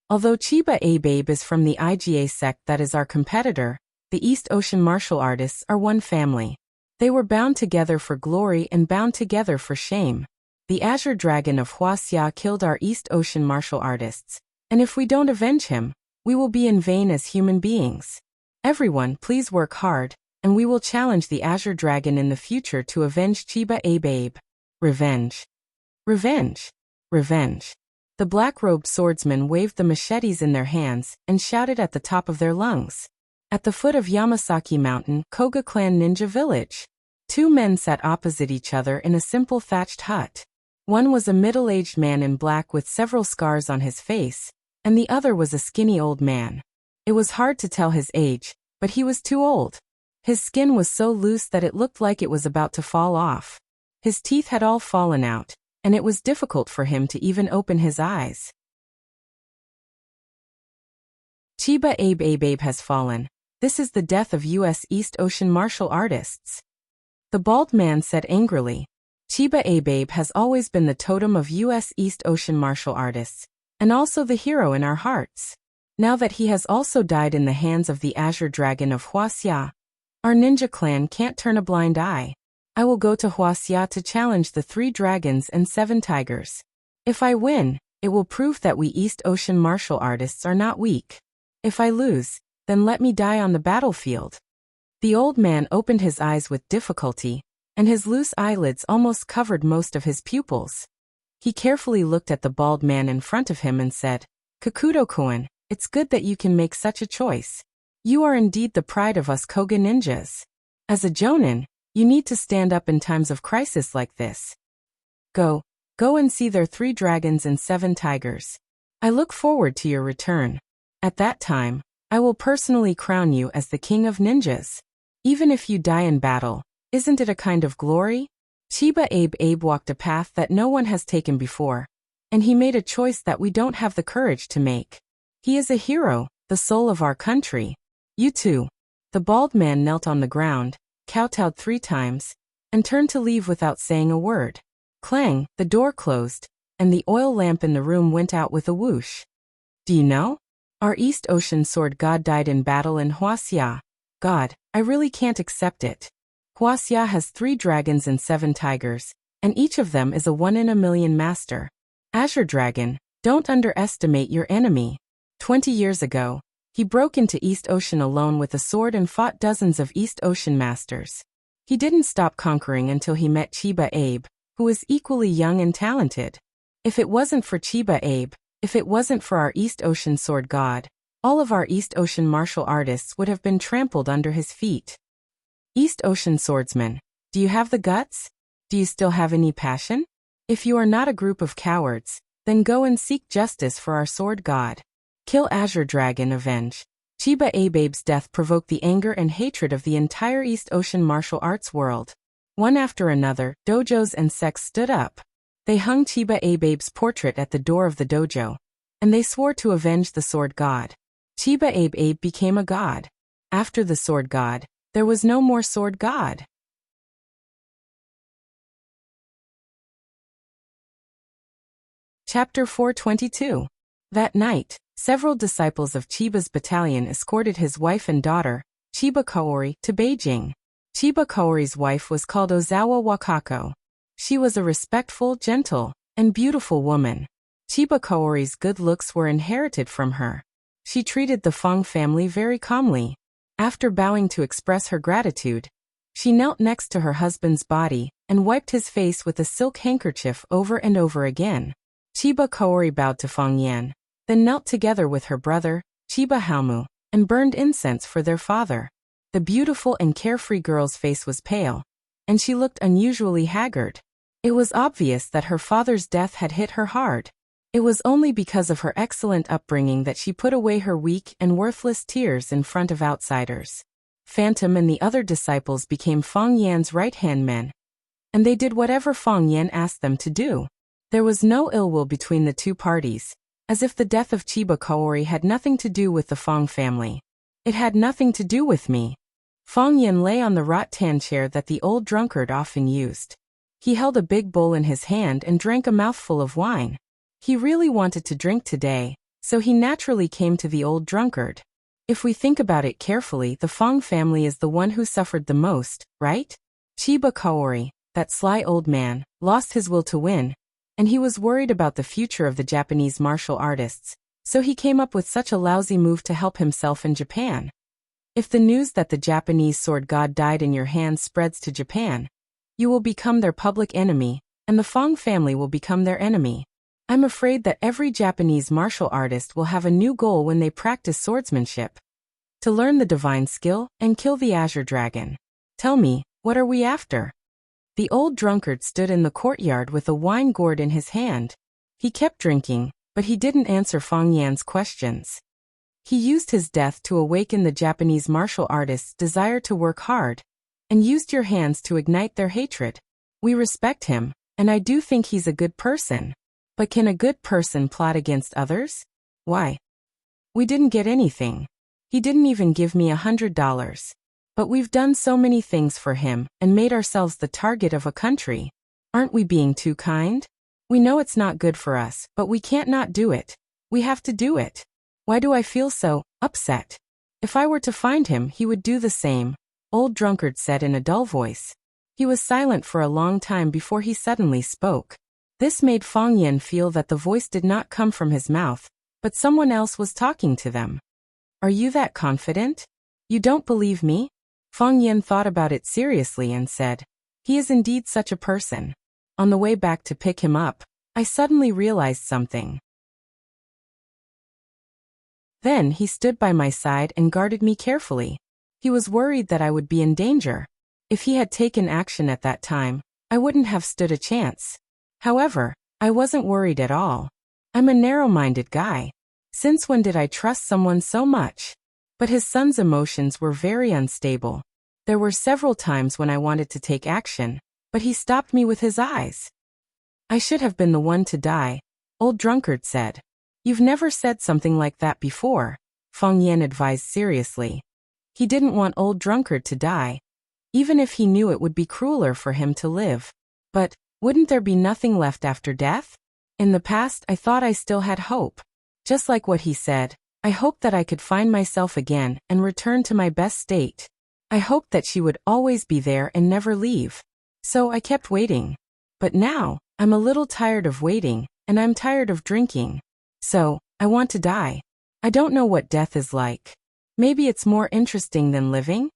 A: Although Chiba Abe is from the IGA sect that is our competitor, the East Ocean martial artists are one family. They were bound together for glory and bound together for shame. The Azure Dragon of Wuxia killed our East Ocean martial artists, and if we don't avenge him, we will be in vain as human beings. Everyone, please work hard, and we will challenge the Azure Dragon in the future to avenge Chiba Abe. Revenge. Revenge. Revenge. The black-robed swordsmen waved the machetes in their hands and shouted at the top of their lungs. At the foot of Yamasaki Mountain, Koga Clan Ninja Village. Two men sat opposite each other in a simple thatched hut. One was a middle-aged man in black with several scars on his face, and the other was a skinny old man. It was hard to tell his age, but he was too old. His skin was so loose that it looked like it was about to fall off. His teeth had all fallen out, and it was difficult for him to even open his eyes. Chiba Abe has fallen. This is the death of U.S. East Ocean martial artists. The bald man said angrily. Chiba Abe has always been the totem of U.S. East Ocean martial artists, and also the hero in our hearts. Now that he has also died in the hands of the Azure Dragon of Wuxia, our ninja clan can't turn a blind eye. I will go to Wuxia to challenge the 3 dragons and 7 tigers. If I win, it will prove that we East Ocean martial artists are not weak. If I lose, then let me die on the battlefield. The old man opened his eyes with difficulty, and his loose eyelids almost covered most of his pupils. He carefully looked at the bald man in front of him and said, Kakudo-kun, it's good that you can make such a choice. You are indeed the pride of us Koga ninjas. As a jonin, you need to stand up in times of crisis like this. Go and see their 3 dragons and 7 tigers. I look forward to your return. At that time, I will personally crown you as the king of ninjas. Even if you die in battle, isn't it a kind of glory? Chiba Abe walked a path that no one has taken before, and he made a choice that we don't have the courage to make. He is a hero, the soul of our country. You too. The bald man knelt on the ground, kowtowed 3 times, and turned to leave without saying a word. Clang, the door closed, and the oil lamp in the room went out with a whoosh. Do you know? Our East Ocean sword god died in battle in Wuxia. God, I really can't accept it. Wuxia has 3 dragons and 7 tigers, and each of them is a 1 in a million master. Azure Dragon, don't underestimate your enemy. 20 years ago, he broke into East Ocean alone with a sword and fought dozens of East Ocean masters. He didn't stop conquering until he met Chiba Abe, who is equally young and talented. If it wasn't for Chiba Abe, if it wasn't for our East Ocean sword god, all of our East Ocean martial artists would have been trampled under his feet. East Ocean swordsman, do you have the guts? Do you still have any passion? If you are not a group of cowards, then go and seek justice for our sword god. Kill Azure Dragon, avenge. Chiba Abe's death provoked the anger and hatred of the entire East Ocean martial arts world. One after another, dojos and sects stood up. They hung Chiba Abe's portrait at the door of the dojo, and they swore to avenge the sword god. Chiba Abe became a god. After the sword god, there was no more sword god. Chapter 422. That night, several disciples of Chiba's battalion escorted his wife and daughter, Chiba Kaori, to Beijing. Chiba Kaori's wife was called Ozawa Wakako. She was a respectful, gentle, and beautiful woman. Chiba Kaori's good looks were inherited from her. She treated the Fong family very calmly. After bowing to express her gratitude, she knelt next to her husband's body and wiped his face with a silk handkerchief over and over again. Chiba Kaori bowed to Fong Yan, then knelt together with her brother, Chiba Halmu, and burned incense for their father. The beautiful and carefree girl's face was pale, and she looked unusually haggard. It was obvious that her father's death had hit her hard. It was only because of her excellent upbringing that she put away her weak and worthless tears in front of outsiders. Phantom and the other disciples became Feng Yan's right-hand men, and they did whatever Feng Yan asked them to do. There was no ill will between the two parties, as if the death of Chiba Kaori had nothing to do with the Feng family. It had nothing to do with me. Feng Yan lay on the rattan chair that the old drunkard often used. He held a big bowl in his hand and drank a mouthful of wine. He really wanted to drink today, so he naturally came to the old drunkard. If we think about it carefully, the Feng family is the one who suffered the most, right? Chiba Kaori, that sly old man, lost his will to win, and he was worried about the future of the Japanese martial artists, so he came up with such a lousy move to help himself in Japan. If the news that the Japanese sword god died in your hands spreads to Japan, you will become their public enemy, and the Feng family will become their enemy. I'm afraid that every Japanese martial artist will have a new goal when they practice swordsmanship: to learn the divine skill and kill the Azure Dragon. Tell me, what are we after? The old drunkard stood in the courtyard with a wine gourd in his hand. He kept drinking, but he didn't answer Feng Yan's questions. He used his death to awaken the Japanese martial artists' desire to work hard, and used your hands to ignite their hatred. We respect him, and I do think he's a good person. But can a good person plot against others? Why? We didn't get anything. He didn't even give me $100. But we've done so many things for him and made ourselves the target of a country. Aren't we being too kind? We know it's not good for us, but we can't not do it. We have to do it. Why do I feel so upset? If I were to find him, he would do the same, old drunkard said in a dull voice. He was silent for a long time before he suddenly spoke. This made Feng Yan feel that the voice did not come from his mouth, but someone else was talking to them. Are you that confident? You don't believe me? Feng Yan thought about it seriously and said, he is indeed such a person. On the way back to pick him up, I suddenly realized something. Then he stood by my side and guarded me carefully. He was worried that I would be in danger. If he had taken action at that time, I wouldn't have stood a chance. However, I wasn't worried at all. I'm a narrow-minded guy. Since when did I trust someone so much? But his son's emotions were very unstable. There were several times when I wanted to take action, but he stopped me with his eyes. I should have been the one to die, old drunkard said. You've never said something like that before, Feng Yan advised seriously. He didn't want old drunkard to die, even if he knew it would be crueler for him to live. But wouldn't there be nothing left after death? In the past, I thought I still had hope. Just like what he said, I hoped that I could find myself again and return to my best state. I hoped that she would always be there and never leave. So I kept waiting. But now, I'm a little tired of waiting, and I'm tired of drinking. So, I want to die. I don't know what death is like. Maybe it's more interesting than living?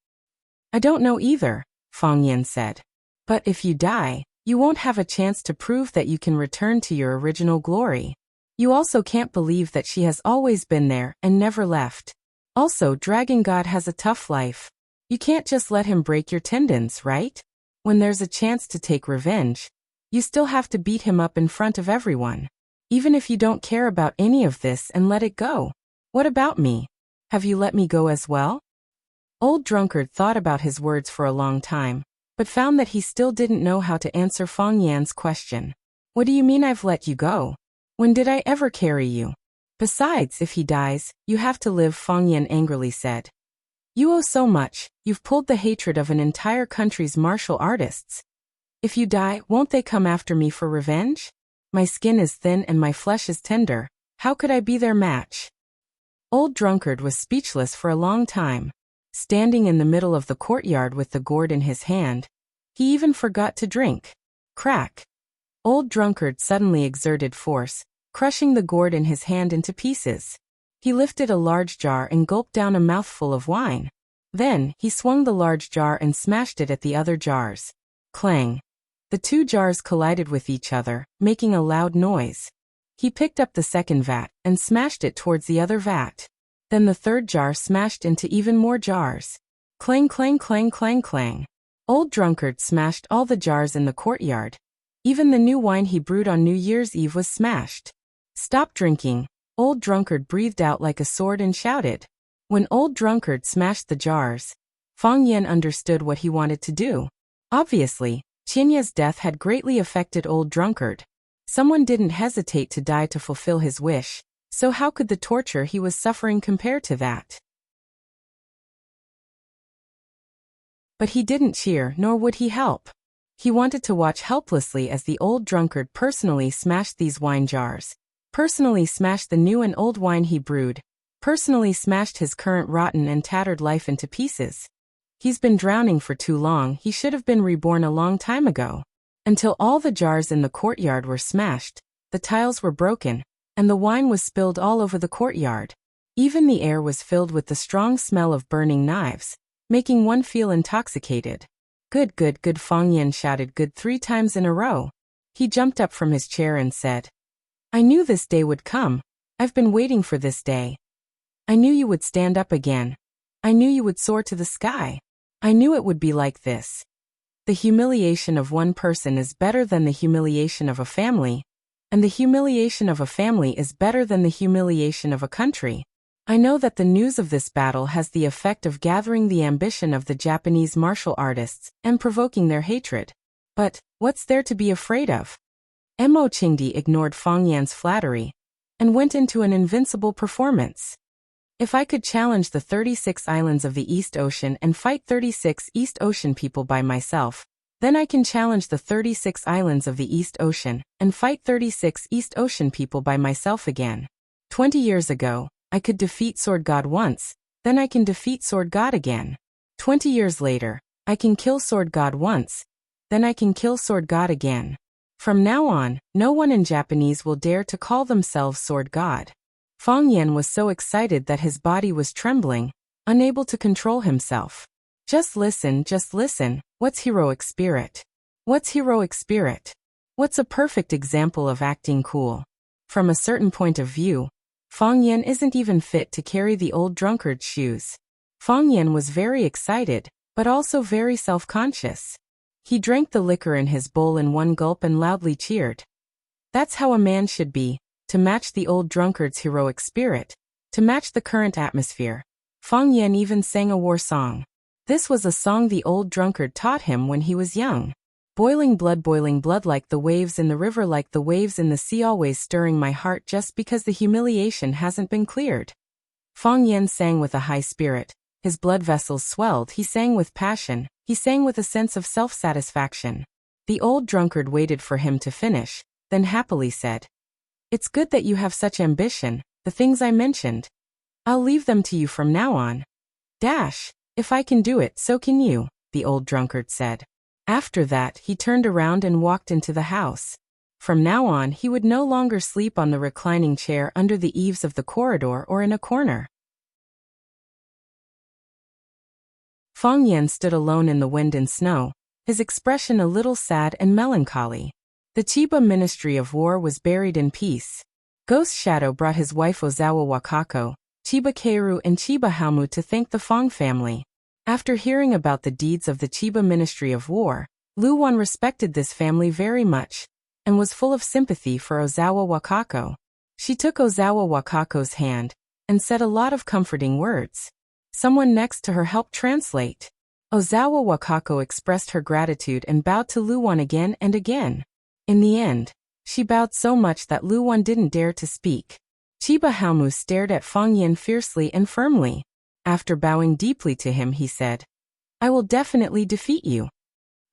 A: I don't know either, Feng Yan said. But if you die, you won't have a chance to prove that you can return to your original glory. You also can't believe that she has always been there and never left. Also, Dragon God has a tough life. You can't just let him break your tendons, right? When there's a chance to take revenge, you still have to beat him up in front of everyone. Even if you don't care about any of this and let it go. What about me? Have you let me go as well? Old drunkard thought about his words for a long time, but found that he still didn't know how to answer Feng Yan's question. What do you mean I've let you go? When did I ever carry you? Besides, if he dies, you have to live, Feng Yan angrily said. You owe so much, you've pulled the hatred of an entire country's martial artists. If you die, won't they come after me for revenge? My skin is thin and my flesh is tender. How could I be their match? Old drunkard was speechless for a long time. Standing in the middle of the courtyard with the gourd in his hand, he even forgot to drink. Crack! Old drunkard suddenly exerted force, crushing the gourd in his hand into pieces. He lifted a large jar and gulped down a mouthful of wine. Then, he swung the large jar and smashed it at the other jars. Clang! The two jars collided with each other, making a loud noise. He picked up the second vat and smashed it towards the other vat. Then the third jar smashed into even more jars. Clang, clang, clang, clang, clang. Old drunkard smashed all the jars in the courtyard. Even the new wine he brewed on New Year's Eve was smashed. "Stop drinking," Old Drunkard breathed out like a sword and shouted. When Old Drunkard smashed the jars, Fang Yan understood what he wanted to do. Obviously, Qianye's death had greatly affected Old Drunkard. Someone didn't hesitate to die to fulfill his wish, so how could the torture he was suffering compare to that? But he didn't cheer, nor would he help. He wanted to watch helplessly as the Old Drunkard personally smashed these wine jars, personally smashed the new and old wine he brewed, personally smashed his current rotten and tattered life into pieces. He's been drowning for too long, he should have been reborn a long time ago. Until all the jars in the courtyard were smashed, the tiles were broken, and the wine was spilled all over the courtyard. Even the air was filled with the strong smell of burning knives, making one feel intoxicated. Good, good, good, Fang Yan shouted good 3 times in a row. He jumped up from his chair and said, "I knew this day would come. I've been waiting for this day. I knew you would stand up again. I knew you would soar to the sky. I knew it would be like this. The humiliation of one person is better than the humiliation of a family, and the humiliation of a family is better than the humiliation of a country. I know that the news of this battle has the effect of gathering the ambition of the Japanese martial artists and provoking their hatred. But what's there to be afraid of?" Mo Qingdi ignored Fang Yan's flattery and went into an invincible performance. "If I could challenge the 36 islands of the East Ocean and fight 36 East Ocean people by myself, then I can challenge the 36 islands of the East Ocean and fight 36 East Ocean people by myself again. 20 years ago, I could defeat Sword God once, then I can defeat Sword God again. 20 years later, I can kill Sword God once, then I can kill Sword God again. From now on, no one in Japanese will dare to call themselves Sword God." Fang Yan was so excited that his body was trembling, unable to control himself. Just listen, what's heroic spirit? What's heroic spirit? What's a perfect example of acting cool? From a certain point of view, Fang Yan isn't even fit to carry the Old Drunkard's shoes. Fang Yan was very excited, but also very self-conscious. He drank the liquor in his bowl in one gulp and loudly cheered. That's how a man should be, to match the Old Drunkard's heroic spirit, to match the current atmosphere. Fang Yan even sang a war song. This was a song the Old Drunkard taught him when he was young. Boiling blood like the waves in the river, like the waves in the sea, always stirring my heart just because the humiliation hasn't been cleared. Fang Yan sang with a high spirit. His blood vessels swelled, he sang with passion, he sang with a sense of self-satisfaction. The Old Drunkard waited for him to finish, then happily said, "It's good that you have such ambition, the things I mentioned. I'll leave them to you from now on. If I can do it, so can you," the Old Drunkard said. After that, he turned around and walked into the house. From now on, he would no longer sleep on the reclining chair under the eaves of the corridor or in a corner. Fang Yan stood alone in the wind and snow, his expression a little sad and melancholy. The Chiba Ministry of War was buried in peace. Ghost Shadow brought his wife Ozawa Wakako, Chiba Keiru and Chiba Haomu to thank the Fang family. After hearing about the deeds of the Chiba Ministry of War, Lu Wan respected this family very much, and was full of sympathy for Ozawa Wakako. She took Ozawa Wakako's hand, and said a lot of comforting words. Someone next to her helped translate. Ozawa Wakako expressed her gratitude and bowed to Lu Wan again and again. In the end, she bowed so much that Lu Wan didn't dare to speak. Chiba Haomu stared at Fang Yan fiercely and firmly. After bowing deeply to him, he said, "I will definitely defeat you."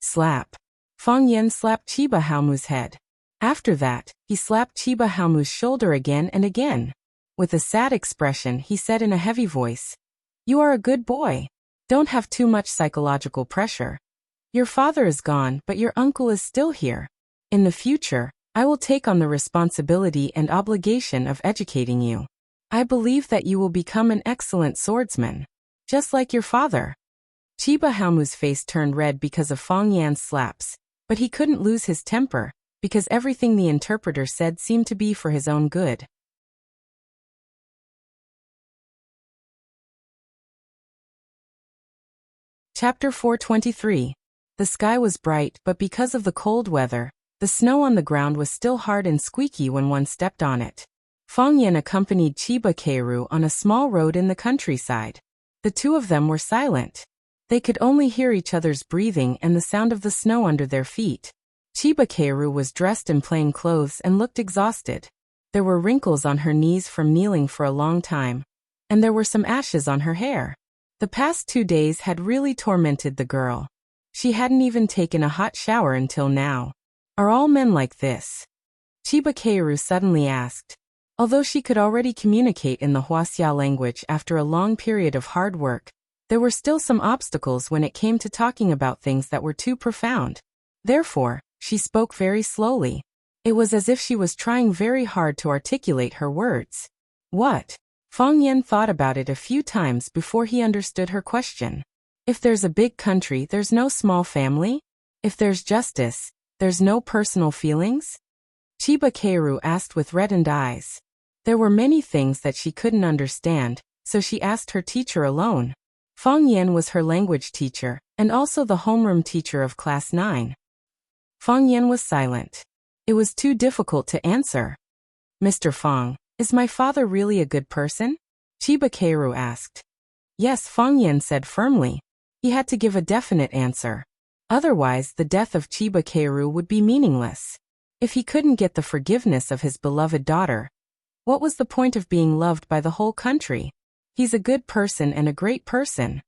A: Slap. Fang Yan slapped Chiba Haomu's head. After that, he slapped Chiba Haomu's shoulder again and again. With a sad expression, he said in a heavy voice, "You are a good boy. Don't have too much psychological pressure. Your father is gone, but your uncle is still here. In the future, I will take on the responsibility and obligation of educating you. I believe that you will become an excellent swordsman, just like your father." Chiba Haomu's face turned red because of Fang Yan's slaps, but he couldn't lose his temper, because everything the interpreter said seemed to be for his own good. Chapter 423. The sky was bright, but because of the cold weather, The snow on the ground was still hard and squeaky when one stepped on it. Fang Yan accompanied Chiba Keiru on a small road in the countryside. The two of them were silent. They could only hear each other's breathing and the sound of the snow under their feet. Chiba Keiru was dressed in plain clothes and looked exhausted. There were wrinkles on her knees from kneeling for a long time, and there were some ashes on her hair. The past 2 days had really tormented the girl. She hadn't even taken a hot shower until now. Are all men like this? Chiba Keiru suddenly asked. Although she could already communicate in the Wuxia language after a long period of hard work, there were still some obstacles when it came to talking about things that were too profound. Therefore, she spoke very slowly. It was as if she was trying very hard to articulate her words. What? Fang Yan thought about it a few times before he understood her question. If there's a big country, there's no small family? If there's justice, there's no personal feelings? Chiba Keiru asked with reddened eyes. There were many things that she couldn't understand, so she asked her teacher alone. Fang Yan was her language teacher, and also the homeroom teacher of class 9. Fang Yan was silent. It was too difficult to answer. Mr. Fang, is my father really a good person? Chiba Keiru asked. Yes, Fang Yan said firmly. He had to give a definite answer. Otherwise, the death of Chiba Keiru would be meaningless. If he couldn't get the forgiveness of his beloved daughter, what was the point of being loved by the whole country? He's a good person and a great person.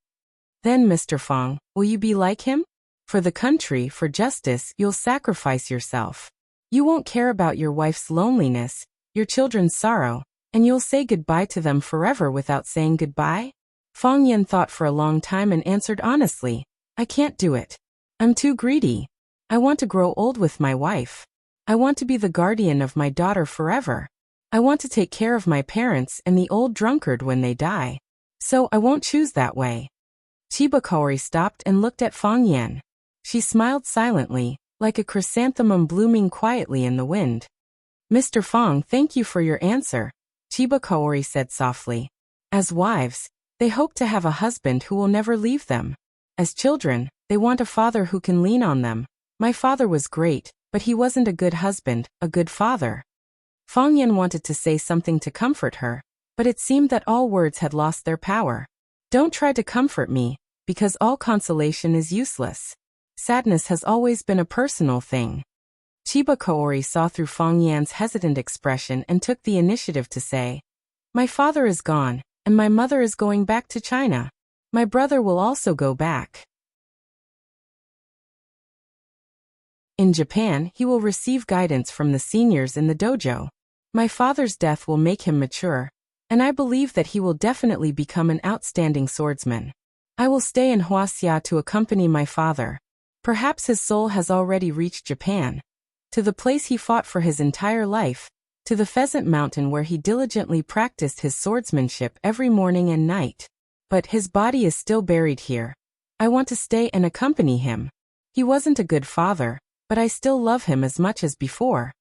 A: Then, Mr. Fang, will you be like him? For the country, for justice, you'll sacrifice yourself. You won't care about your wife's loneliness, your children's sorrow, and you'll say goodbye to them forever without saying goodbye? Fang Yan thought for a long time and answered honestly, I can't do it. I'm too greedy. I want to grow old with my wife. I want to be the guardian of my daughter forever. I want to take care of my parents and the old drunkard when they die. So I won't choose that way. Chiba Kaori stopped and looked at Fang Yan. She smiled silently, like a chrysanthemum blooming quietly in the wind. Mr. Fang, thank you for your answer, Chiba Kaori said softly. As wives, they hope to have a husband who will never leave them. As children, they want a father who can lean on them. My father was great, but he wasn't a good husband, a good father. Fang Yan wanted to say something to comfort her, but it seemed that all words had lost their power. Don't try to comfort me, because all consolation is useless. Sadness has always been a personal thing. Chiba Kaori saw through Fang Yan's hesitant expression and took the initiative to say, My father is gone, and my mother is going back to China. My brother will also go back. In Japan, he will receive guidance from the seniors in the dojo. My father's death will make him mature, and I believe that he will definitely become an outstanding swordsman. I will stay in Wuxia to accompany my father. Perhaps his soul has already reached Japan, to the place he fought for his entire life, to the Pheasant Mountain where he diligently practiced his swordsmanship every morning and night. But his body is still buried here. I want to stay and accompany him. He wasn't a good father, but I still love him as much as before.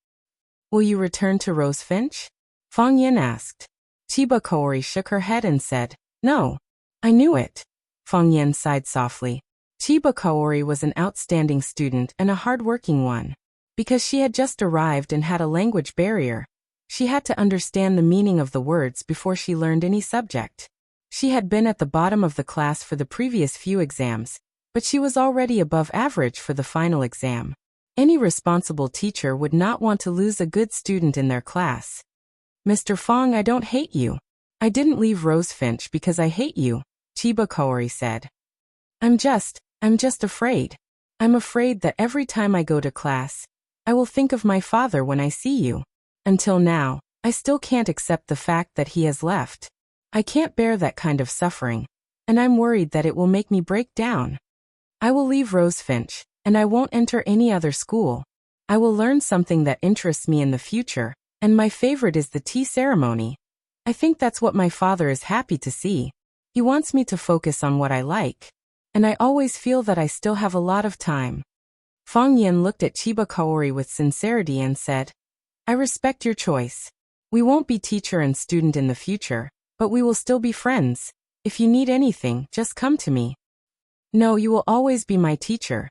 A: Will you return to Rosefinch? Fang Yan asked. Chiba Kaori shook her head and said, No. I knew it. Fang Yan sighed softly. Chiba Kaori was an outstanding student and a hard-working one. Because she had just arrived and had a language barrier, she had to understand the meaning of the words before she learned any subject. She had been at the bottom of the class for the previous few exams, but she was already above average for the final exam. Any responsible teacher would not want to lose a good student in their class. Mr. Fang, I don't hate you. I didn't leave Rosefinch because I hate you, Chiba Kaori said. I'm just afraid. I'm afraid that every time I go to class, I will think of my father when I see you. Until now, I still can't accept the fact that he has left. I can't bear that kind of suffering, and I'm worried that it will make me break down. I will leave Rosefinch, and I won't enter any other school. I will learn something that interests me in the future, and my favorite is the tea ceremony. I think that's what my father is happy to see. He wants me to focus on what I like, and I always feel that I still have a lot of time. Fang Yan looked at Chiba Kaori with sincerity and said, I respect your choice. We won't be teacher and student in the future, but we will still be friends. If you need anything, just come to me. No, you will always be my teacher,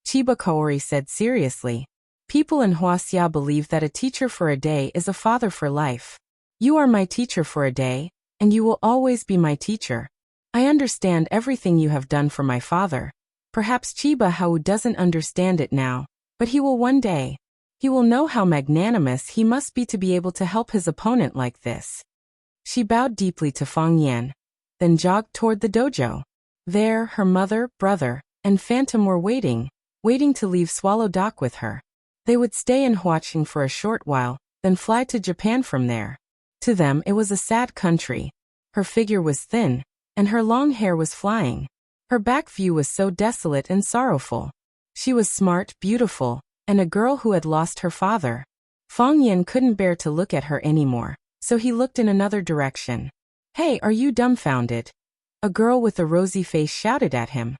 A: Chiba Kaori said seriously. People in Wuxia believe that a teacher for a day is a father for life. You are my teacher for a day, and you will always be my teacher. I understand everything you have done for my father. Perhaps Chiba Hao doesn't understand it now, but he will one day. He will know how magnanimous he must be to be able to help his opponent like this. She bowed deeply to Fang Yan, then jogged toward the dojo. There, her mother, brother, and Phantom were waiting to leave Swallow Dock with her. They would stay in Huaqing for a short while, then fly to Japan from there. To them it was a sad country. Her figure was thin, and her long hair was flying. Her back view was so desolate and sorrowful. She was smart, beautiful, and a girl who had lost her father. Fang Yan couldn't bear to look at her anymore, so he looked in another direction. "Hey, are you dumbfounded?" A girl with a rosy face shouted at him.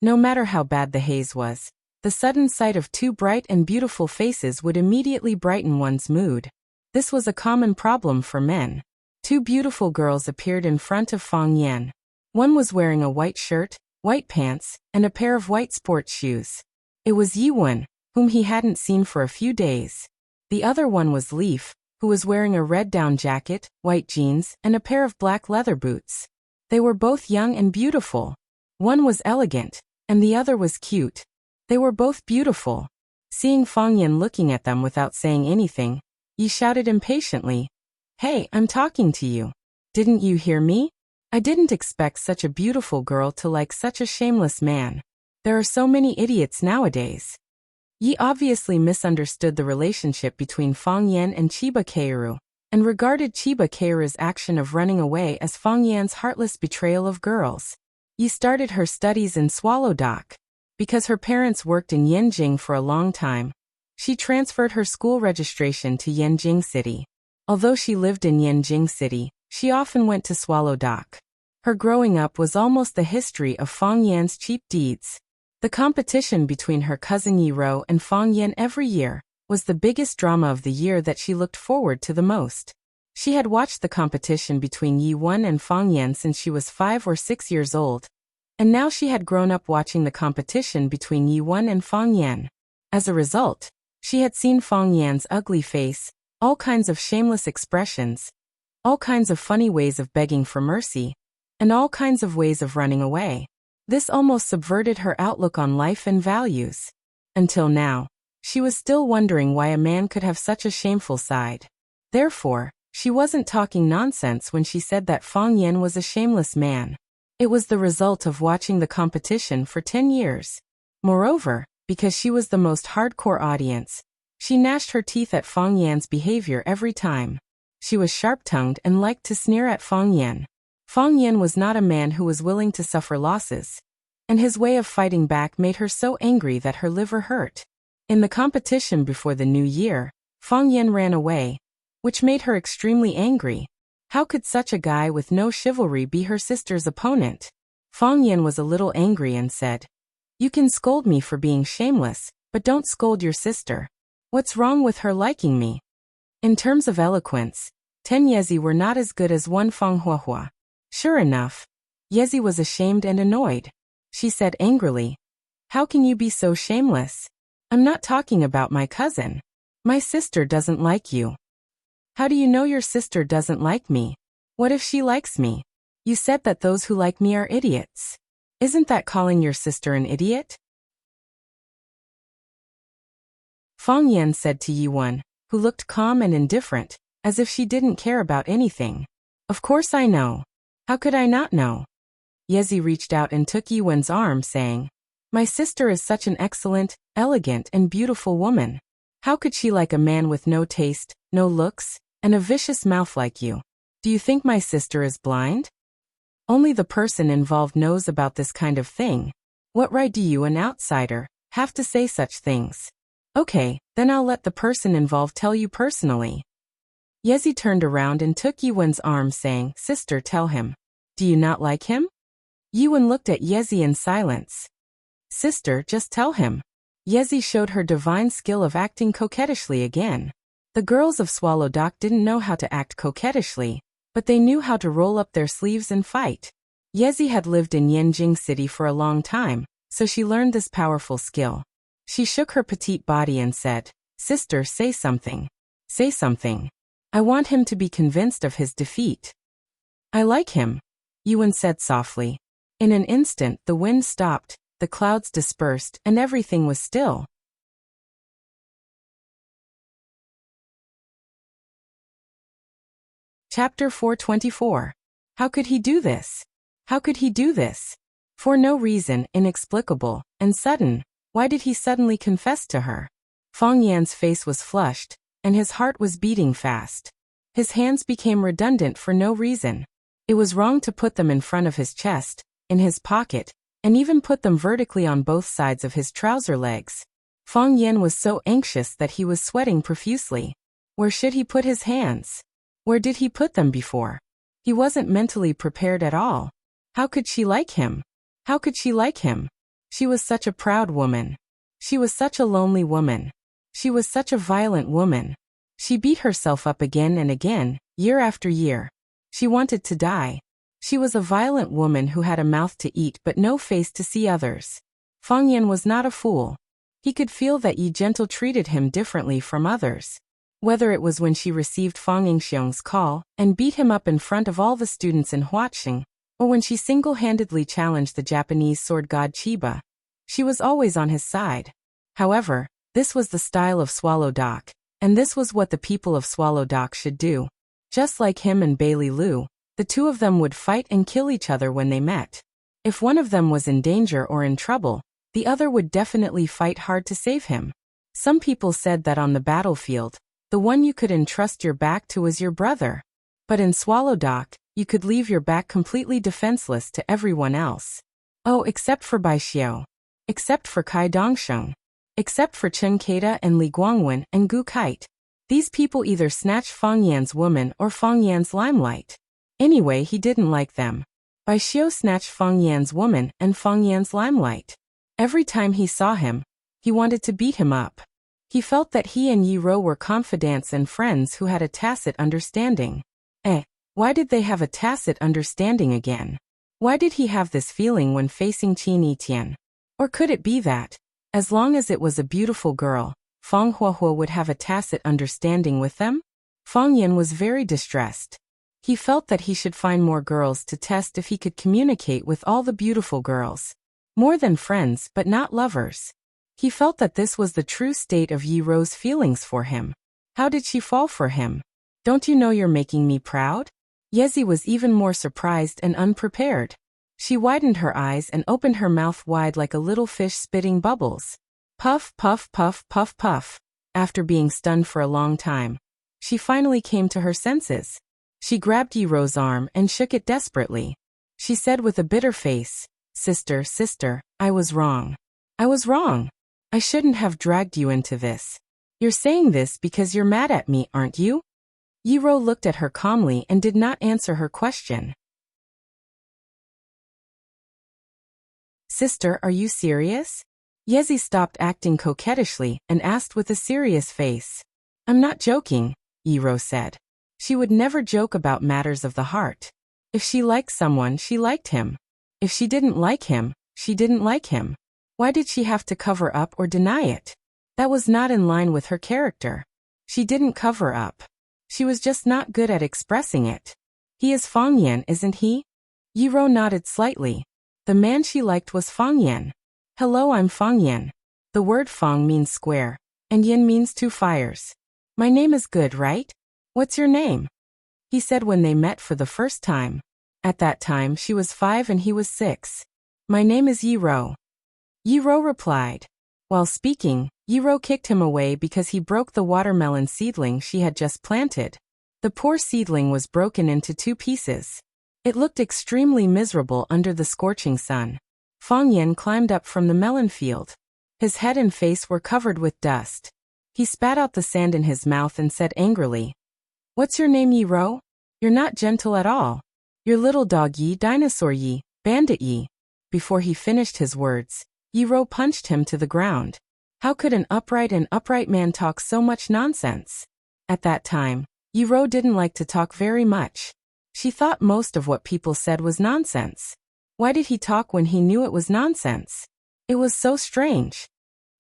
A: No matter how bad the haze was, the sudden sight of two bright and beautiful faces would immediately brighten one's mood. This was a common problem for men. Two beautiful girls appeared in front of Fang Yan. One was wearing a white shirt, white pants, and a pair of white sports shoes. It was Yiwen, whom he hadn't seen for a few days. The other one was Leaf, who was wearing a red down jacket, white jeans, and a pair of black leather boots. They were both young and beautiful. One was elegant, and the other was cute. They were both beautiful. Seeing Fang Yan looking at them without saying anything, Yi shouted impatiently, "Hey, I'm talking to you. Didn't you hear me? I didn't expect such a beautiful girl to like such a shameless man. There are so many idiots nowadays." Yi obviously misunderstood the relationship between Fang Yan and Chiba Kaoru, and regarded Chiba Kaoru's action of running away as Fang Yan's heartless betrayal of girls. Yi started her studies in Swallow Dock. Because her parents worked in Yanjing for a long time, she transferred her school registration to Yanjing City. Although she lived in Yanjing City, she often went to Swallow Dock. Her growing up was almost the history of Fang Yan's cheap deeds. The competition between her cousin Yi Ro and Fang Yan every year was the biggest drama of the year that she looked forward to the most. She had watched the competition between Yi Wen and Fang Yan since she was 5 or 6 years old, and now she had grown up watching the competition between Yi Wen and Fang Yan. As a result, she had seen Fang Yan's ugly face, all kinds of shameless expressions, all kinds of funny ways of begging for mercy, and all kinds of ways of running away. This almost subverted her outlook on life and values. Until now, she was still wondering why a man could have such a shameful side. Therefore, she wasn't talking nonsense when she said that Fang Yan was a shameless man. It was the result of watching the competition for 10 years. Moreover, because she was the most hardcore audience, she gnashed her teeth at Fang Yan's behavior every time. She was sharp-tongued and liked to sneer at Fang Yan. Fang Yan was not a man who was willing to suffer losses, and his way of fighting back made her so angry that her liver hurt. In the competition before the new year, Fang Yan ran away, which made her extremely angry. How could such a guy with no chivalry be her sister's opponent? Fang Yan was a little angry and said, "You can scold me for being shameless, but don't scold your sister. What's wrong with her liking me?" In terms of eloquence, 10 Yezi were not as good as 1 Fang Huahua. Sure enough, Yezi was ashamed and annoyed. She said angrily, "How can you be so shameless? I'm not talking about my cousin. My sister doesn't like you." "How do you know your sister doesn't like me? What if she likes me? You said that those who like me are idiots. Isn't that calling your sister an idiot?" Fang Yan said to Yi Wen, who looked calm and indifferent, as if she didn't care about anything. "Of course I know. How could I not know?" Yezi reached out and took Yi Wen's arm, saying, "My sister is such an excellent, elegant, and beautiful woman. How could she like a man with no taste, no looks, and a vicious mouth like you? Do you think my sister is blind? Only the person involved knows about this kind of thing. What right do you, an outsider, have to say such things? Okay, then I'll let the person involved tell you personally." Yezi turned around and took Yi Wen's arm, saying, "Sister, tell him. Do you not like him?" Yi Wen looked at Yezi in silence. "Sister, just tell him." Yezi showed her divine skill of acting coquettishly again. The girls of Swallow Dock didn't know how to act coquettishly, but they knew how to roll up their sleeves and fight. Yezi had lived in Yanjing City for a long time, so she learned this powerful skill. She shook her petite body and said, "Sister, say something. Say something. I want him to be convinced of his defeat." "I like him," Yuan said softly. In an instant the wind stopped, the clouds dispersed, and everything was still. Chapter 424. How could he do this? How could he do this? For no reason, inexplicable, and sudden. Why did he suddenly confess to her? Fang Yan's face was flushed, and his heart was beating fast. His hands became redundant for no reason. It was wrong to put them in front of his chest, in his pocket, and even put them vertically on both sides of his trouser legs. Fang Yan was so anxious that he was sweating profusely. Where should he put his hands? Where did he put them before? He wasn't mentally prepared at all. How could she like him? How could she like him? She was such a proud woman. She was such a lonely woman. She was such a violent woman. She beat herself up again and again, year after year. She wanted to die. She was a violent woman who had a mouth to eat but no face to see others. Fang Yan was not a fool. He could feel that Yi Gentle treated him differently from others. Whether it was when she received Fang Yingxiong's call and beat him up in front of all the students in Huaxing, or when she single-handedly challenged the Japanese sword god Chiba, she was always on his side. However, this was the style of Swallow Dock, and this was what the people of Swallow Dock should do. Just like him and Bailey Liu, the two of them would fight and kill each other when they met. If one of them was in danger or in trouble, the other would definitely fight hard to save him. Some people said that on the battlefield, the one you could entrust your back to was your brother. But in Swallow Dock, you could leave your back completely defenseless to everyone else. Oh, except for Bai Xiao. Except for Kai Dongsheng. Except for Chen Keita and Li Guangwen and Gu Kite. These people either snatched Fang Yan's woman or Fang Yan's limelight. Anyway, he didn't like them. Bai Xiao snatched Fang Yan's woman and Fang Yan's limelight. Every time he saw him, he wanted to beat him up. He felt that he and Yi Ro were confidants and friends who had a tacit understanding. Why did they have a tacit understanding again? Why did he have this feeling when facing Qin Yitian? Or could it be that, as long as it was a beautiful girl, Fang Huohuo would have a tacit understanding with them? Fang Yan was very distressed. He felt that he should find more girls to test if he could communicate with all the beautiful girls. More than friends but not lovers. He felt that this was the true state of Yi Ro's feelings for him. How did she fall for him? Don't you know you're making me proud? Yezi was even more surprised and unprepared. She widened her eyes and opened her mouth wide like a little fish spitting bubbles. Puff, puff, puff, puff, puff. After being stunned for a long time, she finally came to her senses. She grabbed Yi Ro's arm and shook it desperately. She said with a bitter face, "Sister, sister, I was wrong. I was wrong. I shouldn't have dragged you into this. You're saying this because you're mad at me, aren't you?" Yi Ro looked at her calmly and did not answer her question. "Sister, are you serious?" Yezi stopped acting coquettishly and asked with a serious face. "I'm not joking," Yi Ro said. She would never joke about matters of the heart. If she liked someone, she liked him. If she didn't like him, she didn't like him. Why did she have to cover up or deny it? That was not in line with her character. She didn't cover up. She was just not good at expressing it. He is Fang Yan, isn't he? Yi Ro nodded slightly. The man she liked was Fang Yan. Hello, I'm Fang Yan. The word Fang means square, and Yan means two fires. My name is good, right? What's your name? He said when they met for the first time. At that time she was 5 and he was 6. My name is Yi Ro. Yi Ro replied. While speaking, Yi Ro kicked him away because he broke the watermelon seedling she had just planted. The poor seedling was broken into 2 pieces. It looked extremely miserable under the scorching sun. Fang Yan climbed up from the melon field. His head and face were covered with dust. He spat out the sand in his mouth and said angrily, "What's your name, Yi Ro? You're not gentle at all. You're little dog Yi, dinosaur Yi, bandit Yi." Before he finished his words, Yi Ro punched him to the ground. How could an upright man talk so much nonsense? At that time, Yi Ro didn't like to talk very much. She thought most of what people said was nonsense. Why did he talk when he knew it was nonsense? It was so strange.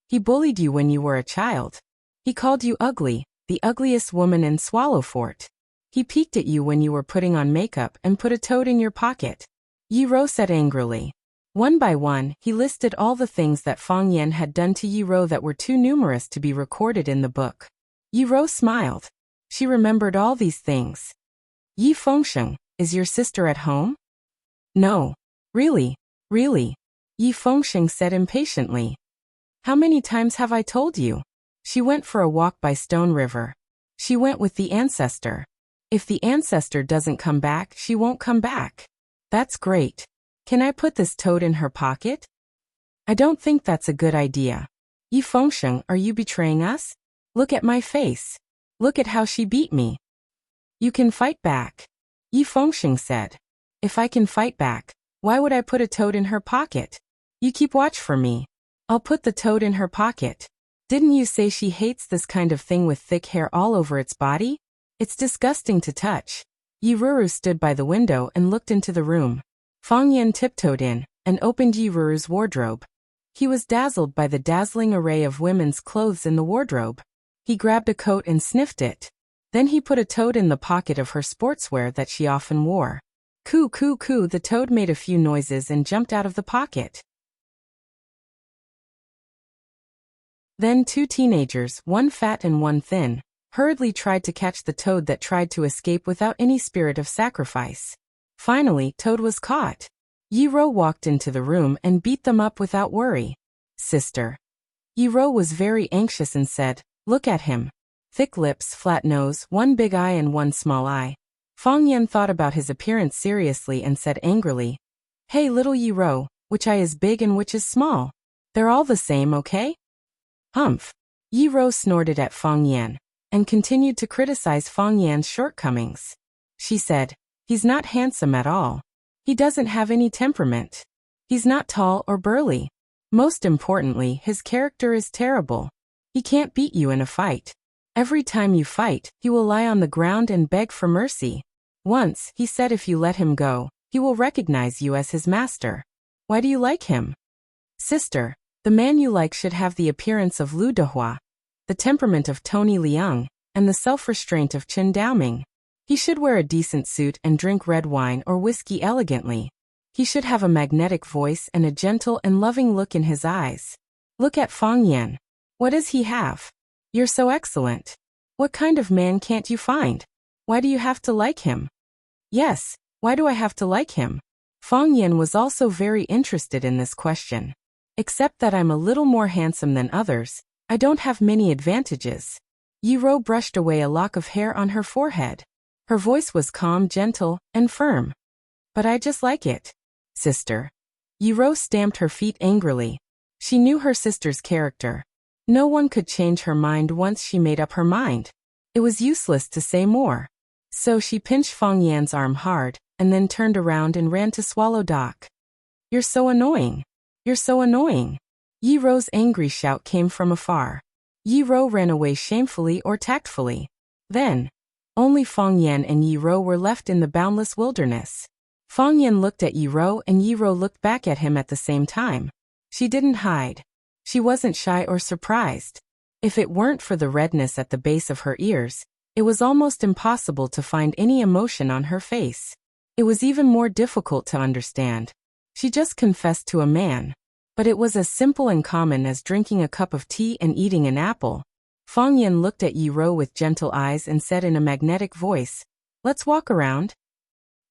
A: He bullied you when you were a child. He called you ugly, the ugliest woman in Swallowfort. He peeked at you when you were putting on makeup and put a toad in your pocket. Yi Ro said angrily. One by one, he listed all the things that Fang Yan had done to Yi Ro that were too numerous to be recorded in the book. Yi Ro smiled. She remembered all these things. Yi Fengsheng, is your sister at home? No. Really? Really? Yi Fengsheng said impatiently. How many times have I told you? She went for a walk by Stone River. She went with the ancestor. If the ancestor doesn't come back, she won't come back. That's great. Can I put this toad in her pocket? I don't think that's a good idea. Yi Fengsheng, are you betraying us? Look at my face. Look at how she beat me. You can fight back. Yi Fengsheng said. If I can fight back, why would I put a toad in her pocket? You keep watch for me. I'll put the toad in her pocket. Didn't you say she hates this kind of thing with thick hair all over its body? It's disgusting to touch. Yi Ruru stood by the window and looked into the room. Fang Yan tiptoed in and opened Yi Ruru's wardrobe. He was dazzled by the dazzling array of women's clothes in the wardrobe. He grabbed a coat and sniffed it. Then he put a toad in the pocket of her sportswear that she often wore. Coo, coo, coo, the toad made a few noises and jumped out of the pocket. Then two teenagers, one fat and one thin, hurriedly tried to catch the toad that tried to escape without any spirit of sacrifice. Finally, Toad was caught. Yi Ro walked into the room and beat them up without worry. Sister. Yi Ro was very anxious and said, look at him. Thick lips, flat nose, one big eye and one small eye. Fang Yan thought about his appearance seriously and said angrily, Hey little Yi Ro, which eye is big and which is small? They're all the same, okay? Humph. Yi Ro snorted at Fang Yan and continued to criticize Fang Yan's shortcomings. She said, he's not handsome at all. He doesn't have any temperament. He's not tall or burly. Most importantly, his character is terrible. He can't beat you in a fight. Every time you fight, he will lie on the ground and beg for mercy. Once, he said if you let him go, he will recognize you as his master. Why do you like him? Sister, the man you like should have the appearance of Lu Dehua, the temperament of Tony Liang, and the self-restraint of Chen Daoming. He should wear a decent suit and drink red wine or whiskey elegantly. He should have a magnetic voice and a gentle and loving look in his eyes. Look at Fang Yan. What does he have? You're so excellent. What kind of man can't you find? Why do you have to like him? Yes, why do I have to like him? Fang Yan was also very interested in this question. Except that I'm a little more handsome than others, I don't have many advantages. Yi Ro brushed away a lock of hair on her forehead. Her voice was calm, gentle, and firm. But I just like it. Sister. Yi Ro stamped her feet angrily. She knew her sister's character. No one could change her mind once she made up her mind. It was useless to say more. So she pinched Fang Yan's arm hard, and then turned around and ran to Swallow Dock. You're so annoying. You're so annoying. Yi Ro's angry shout came from afar. Yi Ro ran away shamefully or tactfully. Then, only Fang Yan and Yi Ro were left in the boundless wilderness. Fang Yan looked at Yi Ro and Yi Ro looked back at him at the same time. She didn't hide. She wasn't shy or surprised. If it weren't for the redness at the base of her ears, it was almost impossible to find any emotion on her face. It was even more difficult to understand. She just confessed to a man. But it was as simple and common as drinking a cup of tea and eating an apple. Fang Yan looked at Yi Ro with gentle eyes and said in a magnetic voice, Let's walk around.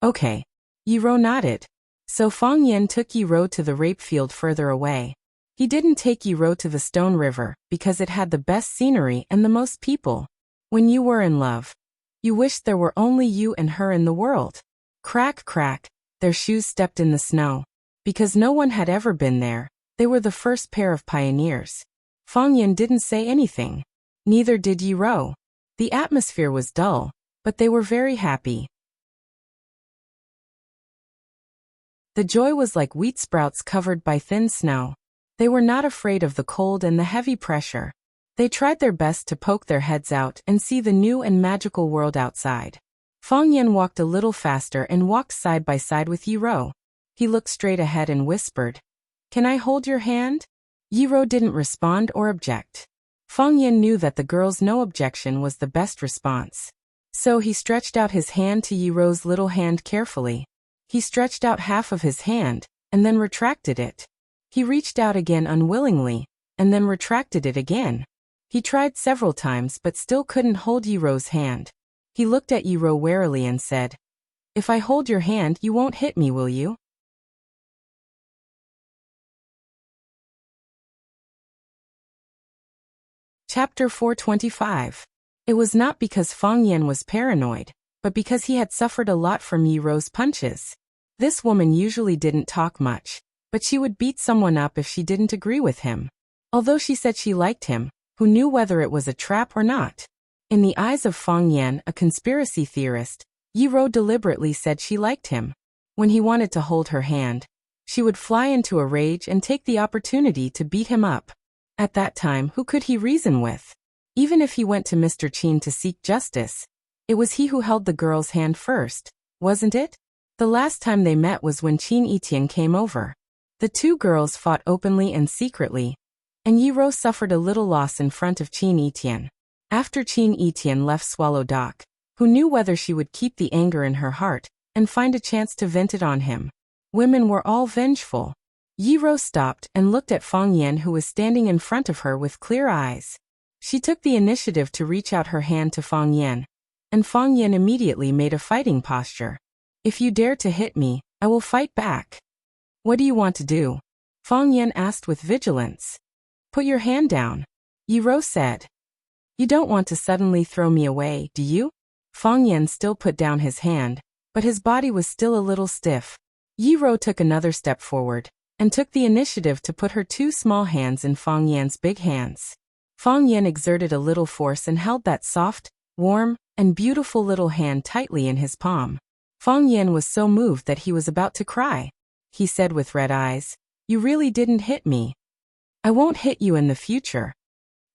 A: Okay. Yi Ro nodded. So Fang Yan took Yi Ro to the rape field further away. He didn't take Yi Ro to the Stone River because it had the best scenery and the most people. When you were in love, you wished there were only you and her in the world. Crack, crack, their shoes stepped in the snow. Because no one had ever been there, they were the first pair of pioneers. Fang Yan didn't say anything. Neither did Yi Ro. The atmosphere was dull, but they were very happy. The joy was like wheat sprouts covered by thin snow. They were not afraid of the cold and the heavy pressure. They tried their best to poke their heads out and see the new and magical world outside. Fang Yan walked a little faster and walked side by side with Yi Ro. He looked straight ahead and whispered, Can I hold your hand? Yiro didn't respond or object. Fang Yan knew that the girl's no objection was the best response. So he stretched out his hand to Yiro's little hand carefully. He stretched out half of his hand, and then retracted it. He reached out again unwillingly, and then retracted it again. He tried several times but still couldn't hold Yiro's hand. He looked at Yiro warily and said, "If I hold your hand, you won't hit me, will you?" Chapter 425. It was not because Fang Yan was paranoid, but because he had suffered a lot from Yiro's punches. This woman usually didn't talk much, but she would beat someone up if she didn't agree with him. Although she said she liked him, who knew whether it was a trap or not? In the eyes of Fang Yan, a conspiracy theorist, Yiro deliberately said she liked him. When he wanted to hold her hand, she would fly into a rage and take the opportunity to beat him up. At that time, who could he reason with? Even if he went to Mr. Qin to seek justice, it was he who held the girl's hand first, wasn't it? The last time they met was when Qin Etian came over. The two girls fought openly and secretly, and Yiro suffered a little loss in front of Qin Etian. After Qin Etian left Swallow Dock, who knew whether she would keep the anger in her heart and find a chance to vent it on him? Women were all vengeful. Yiro stopped and looked at Fang Yan, who was standing in front of her with clear eyes. She took the initiative to reach out her hand to Fang Yan, and Fang Yan immediately made a fighting posture. "If you dare to hit me, I will fight back." "What do you want to do?" Fang Yan asked with vigilance. "Put your hand down," Yiro said. "You don't want to suddenly throw me away, do you?" Fang Yan still put down his hand, but his body was still a little stiff. Yiro took another step forward and took the initiative to put her two small hands in Fang Yan's big hands. Fang Yan exerted a little force and held that soft, warm, and beautiful little hand tightly in his palm. Fang Yan was so moved that he was about to cry. He said with red eyes, "You really didn't hit me." "I won't hit you in the future,"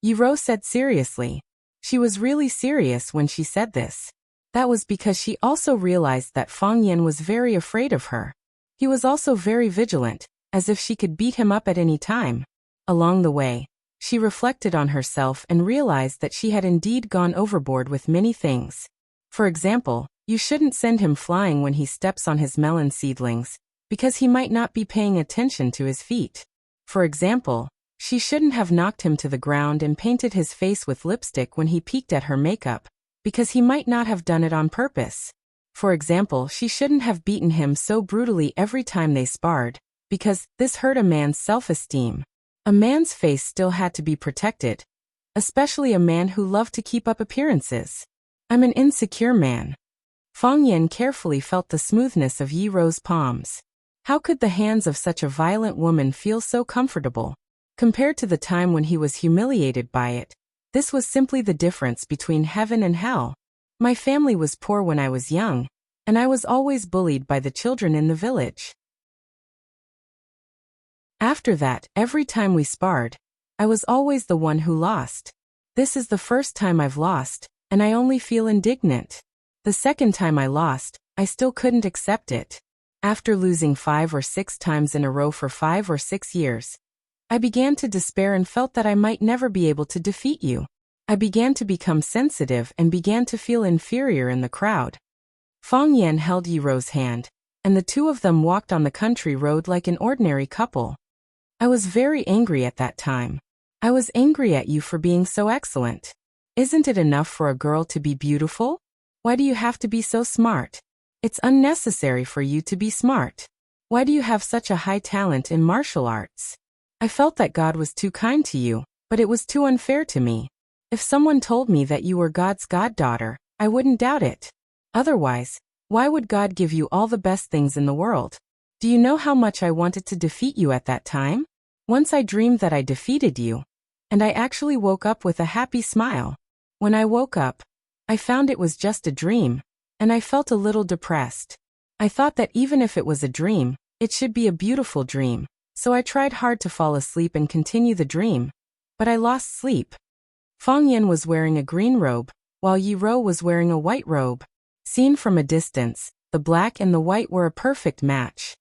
A: Yiro said seriously. She was really serious when she said this. That was because she also realized that Fang Yan was very afraid of her. He was also very vigilant, as if she could beat him up at any time. Along the way, she reflected on herself and realized that she had indeed gone overboard with many things. For example, you shouldn't send him flying when he steps on his melon seedlings, because he might not be paying attention to his feet. For example, she shouldn't have knocked him to the ground and painted his face with lipstick when he peeked at her makeup, because he might not have done it on purpose. For example, she shouldn't have beaten him so brutally every time they sparred, because this hurt a man's self-esteem. A man's face still had to be protected, especially a man who loved to keep up appearances. "I'm an insecure man." Fang Yan carefully felt the smoothness of Yiro's palms. How could the hands of such a violent woman feel so comfortable? Compared to the time when he was humiliated by it, this was simply the difference between heaven and hell. "My family was poor when I was young, and I was always bullied by the children in the village. After that, every time we sparred, I was always the one who lost. This is the first time I've lost, and I only feel indignant. The second time I lost, I still couldn't accept it. After losing 5 or 6 times in a row for 5 or 6 years, I began to despair and felt that I might never be able to defeat you. I began to become sensitive and began to feel inferior in the crowd." Fang Yan held Yiro's hand, and the two of them walked on the country road like an ordinary couple. "I was very angry at that time. I was angry at you for being so excellent. Isn't it enough for a girl to be beautiful? Why do you have to be so smart? It's unnecessary for you to be smart. Why do you have such a high talent in martial arts? I felt that God was too kind to you, but it was too unfair to me. If someone told me that you were God's goddaughter, I wouldn't doubt it. Otherwise, why would God give you all the best things in the world? Do you know how much I wanted to defeat you at that time? Once I dreamed that I defeated you, and I actually woke up with a happy smile. When I woke up, I found it was just a dream, and I felt a little depressed. I thought that even if it was a dream, it should be a beautiful dream, so I tried hard to fall asleep and continue the dream, but I lost sleep." Fang Yan was wearing a green robe, while Yiro was wearing a white robe. Seen from a distance, the black and the white were a perfect match.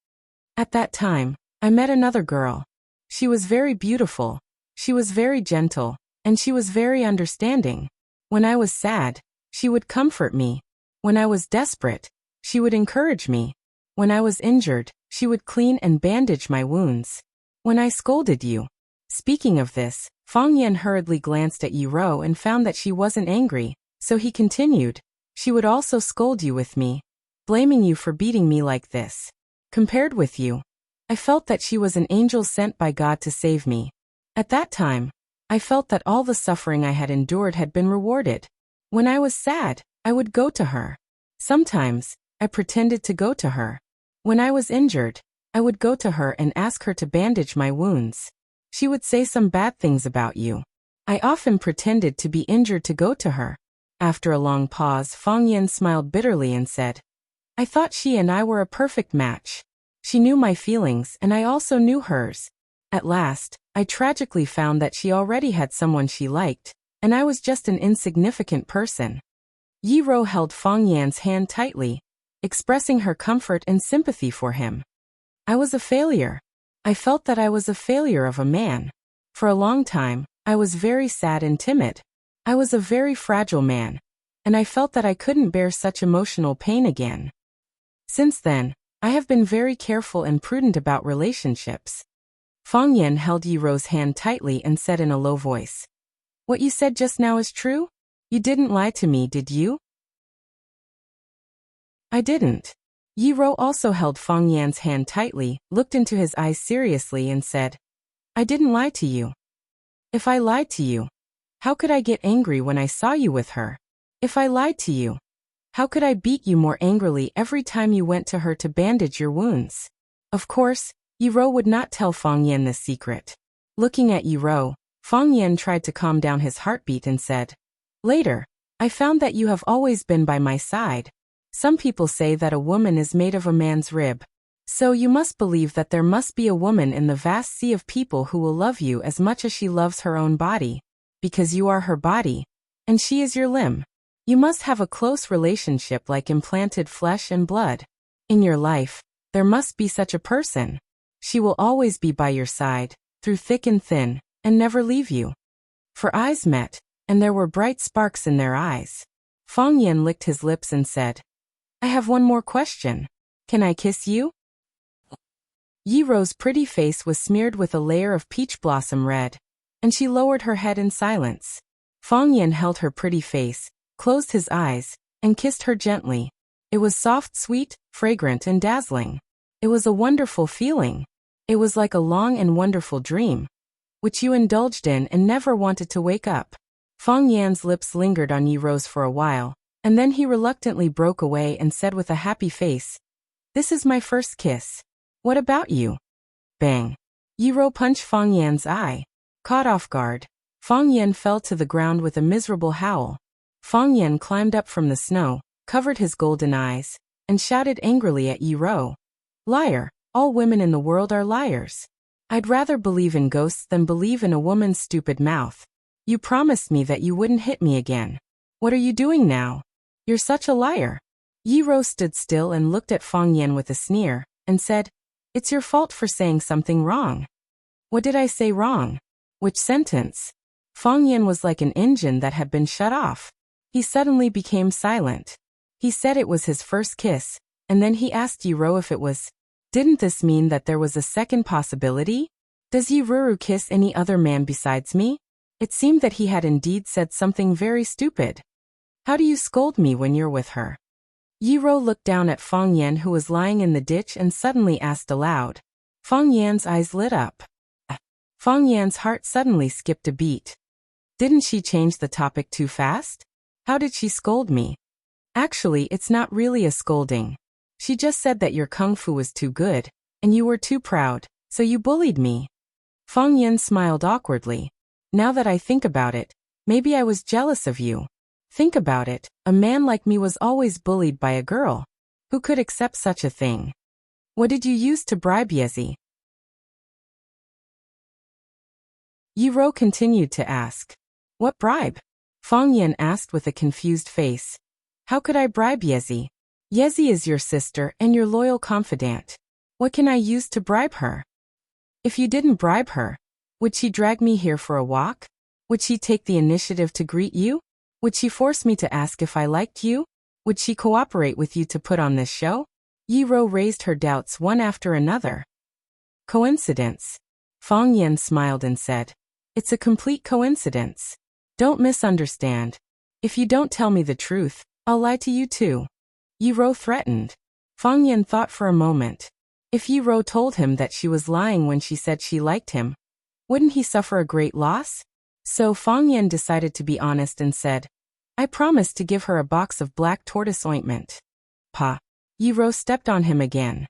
A: At that time, I met another girl. She was very beautiful. She was very gentle, and she was very understanding. When I was sad, she would comfort me. When I was desperate, she would encourage me. When I was injured, she would clean and bandage my wounds. When I scolded you. Speaking of this, Fang Yan hurriedly glanced at Yi Ro and found that she wasn't angry, so he continued, she would also scold you with me, blaming you for beating me like this. Compared with you, I felt that she was an angel sent by God to save me. At that time, I felt that all the suffering I had endured had been rewarded. When I was sad, I would go to her. Sometimes, I pretended to go to her. When I was injured, I would go to her and ask her to bandage my wounds. She would say some bad things about you. I often pretended to be injured to go to her. After a long pause, Fang Yan smiled bitterly and said, I thought she and I were a perfect match. She knew my feelings and I also knew hers. At last, I tragically found that she already had someone she liked, and I was just an insignificant person. Yi Ro held Fang Yan's hand tightly, expressing her comfort and sympathy for him. I was a failure. I felt that I was a failure of a man. For a long time, I was very sad and timid. I was a very fragile man, and I felt that I couldn't bear such emotional pain again. Since then, I have been very careful and prudent about relationships. Fang Yan held Yi Ro's hand tightly and said in a low voice, What you said just now is true? You didn't lie to me, did you? I didn't. Yi Ro also held Fang Yan's hand tightly, looked into his eyes seriously and said, I didn't lie to you. If I lied to you, how could I get angry when I saw you with her? If I lied to you, how could I beat you more angrily every time you went to her to bandage your wounds? Of course, Yi Ro would not tell Fang Yan this secret. Looking at Yi Ro, Fang Yan tried to calm down his heartbeat and said, Later, I found that you have always been by my side. Some people say that a woman is made of a man's rib. So you must believe that there must be a woman in the vast sea of people who will love you as much as she loves her own body, because you are her body, and she is your limb. You must have a close relationship like implanted flesh and blood. In your life, there must be such a person. She will always be by your side, through thick and thin, and never leave you. For eyes met, and there were bright sparks in their eyes. Fang Yan licked his lips and said, I have one more question. Can I kiss you? Yi Ro's pretty face was smeared with a layer of peach blossom red, and she lowered her head in silence. Fang Yan held her pretty face, closed his eyes, and kissed her gently. It was soft, sweet, fragrant, and dazzling. It was a wonderful feeling. It was like a long and wonderful dream, which you indulged in and never wanted to wake up. Fang Yan's lips lingered on Yi Ro's for a while, and then he reluctantly broke away and said with a happy face, This is my first kiss. What about you? Bang. Yi Ro punched Fang Yan's eye. Caught off guard, Fang Yan fell to the ground with a miserable howl. Fang Yan climbed up from the snow, covered his golden eyes, and shouted angrily at Yi Ro. Liar, all women in the world are liars. I'd rather believe in ghosts than believe in a woman's stupid mouth. You promised me that you wouldn't hit me again. What are you doing now? You're such a liar. Yi Ro stood still and looked at Fang Yan with a sneer, and said, It's your fault for saying something wrong. What did I say wrong? Which sentence? Fang Yan was like an engine that had been shut off. He suddenly became silent. He said it was his first kiss, and then he asked Yi Ro if it was. Didn't this mean that there was a second possibility? Does Yi Ro kiss any other man besides me? It seemed that he had indeed said something very stupid. How do you scold me when you're with her? Yi Ro looked down at Fang Yan who was lying in the ditch and suddenly asked aloud. Fang Yan's eyes lit up. Fang Yan's heart suddenly skipped a beat. Didn't she change the topic too fast? How did she scold me? Actually, it's not really a scolding. She just said that your kung fu was too good, and you were too proud, so you bullied me. Fang Yan smiled awkwardly. Now that I think about it, maybe I was jealous of you. Think about it, a man like me was always bullied by a girl. Who could accept such a thing? What did you use to bribe Yezi? Yi Ro continued to ask. What bribe? Fang Yan asked with a confused face. How could I bribe Yezi? Yezi is your sister and your loyal confidant. What can I use to bribe her? If you didn't bribe her, would she drag me here for a walk? Would she take the initiative to greet you? Would she force me to ask if I liked you? Would she cooperate with you to put on this show? Yi Rou raised her doubts one after another. Coincidence. Fang Yan smiled and said, "It's a complete coincidence. Don't misunderstand. If you don't tell me the truth, I'll lie to you too." Yi Rou threatened. Fang Yan thought for a moment. If Yi Rou told him that she was lying when she said she liked him, wouldn't he suffer a great loss? So Fang Yan decided to be honest and said, "I promised to give her a box of black tortoise ointment." Pa. Yi Rou stepped on him again.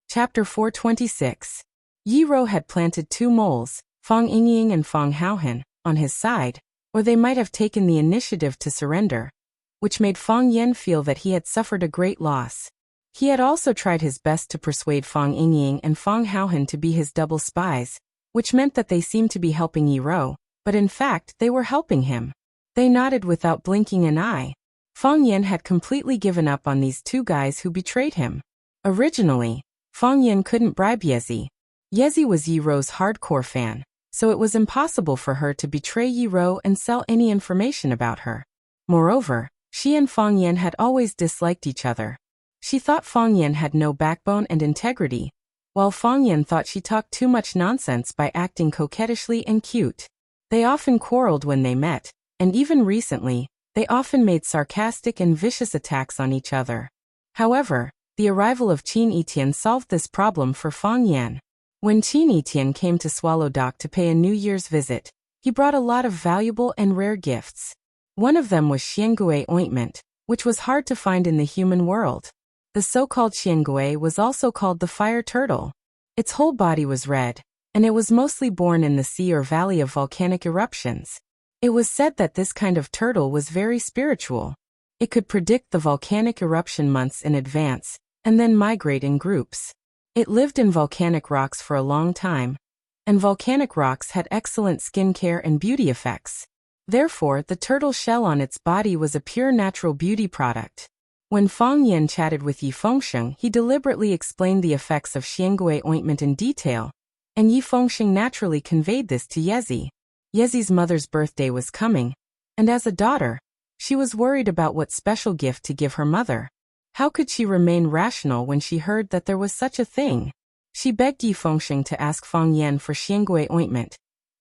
A: Chapter 426. Yi Rou had planted 2 moles, Fang Yingying and Fang Haohan, on his side, or they might have taken the initiative to surrender, which made Fang Yan feel that he had suffered a great loss. He had also tried his best to persuade Fang Yingying and Fang Haohan to be his double spies, which meant that they seemed to be helping Yi Rou, but in fact they were helping him. They nodded without blinking an eye. Fang Yan had completely given up on these 2 guys who betrayed him. Originally, Fang Yan couldn't bribe Yezi. Yezi was Yi Rou's hardcore fan, so it was impossible for her to betray Yi Rou and sell any information about her. Moreover, she and Fang Yan had always disliked each other. She thought Fang Yan had no backbone and integrity, while Fang Yan thought she talked too much nonsense by acting coquettishly and cute. They often quarreled when they met, and even recently, they often made sarcastic and vicious attacks on each other. However, the arrival of Qin Etian solved this problem for Fang Yan. When Qin Etian came to Swallow Dock to pay a New Year's visit, he brought a lot of valuable and rare gifts. One of them was Xiangui ointment, which was hard to find in the human world. The so-called Xiangui was also called the fire turtle. Its whole body was red, and it was mostly born in the sea or valley of volcanic eruptions. It was said that this kind of turtle was very spiritual. It could predict the volcanic eruption months in advance, and then migrate in groups. It lived in volcanic rocks for a long time, and volcanic rocks had excellent skincare and beauty effects. Therefore, the turtle shell on its body was a pure natural beauty product. When Fang Yan chatted with Yi Fengsheng, he deliberately explained the effects of Xiangui ointment in detail, and Yi Fengsheng naturally conveyed this to Yezi. Yezi's mother's birthday was coming, and as a daughter, she was worried about what special gift to give her mother. How could she remain rational when she heard that there was such a thing? She begged Yi Fengsheng to ask Fang Yan for Xiangui ointment,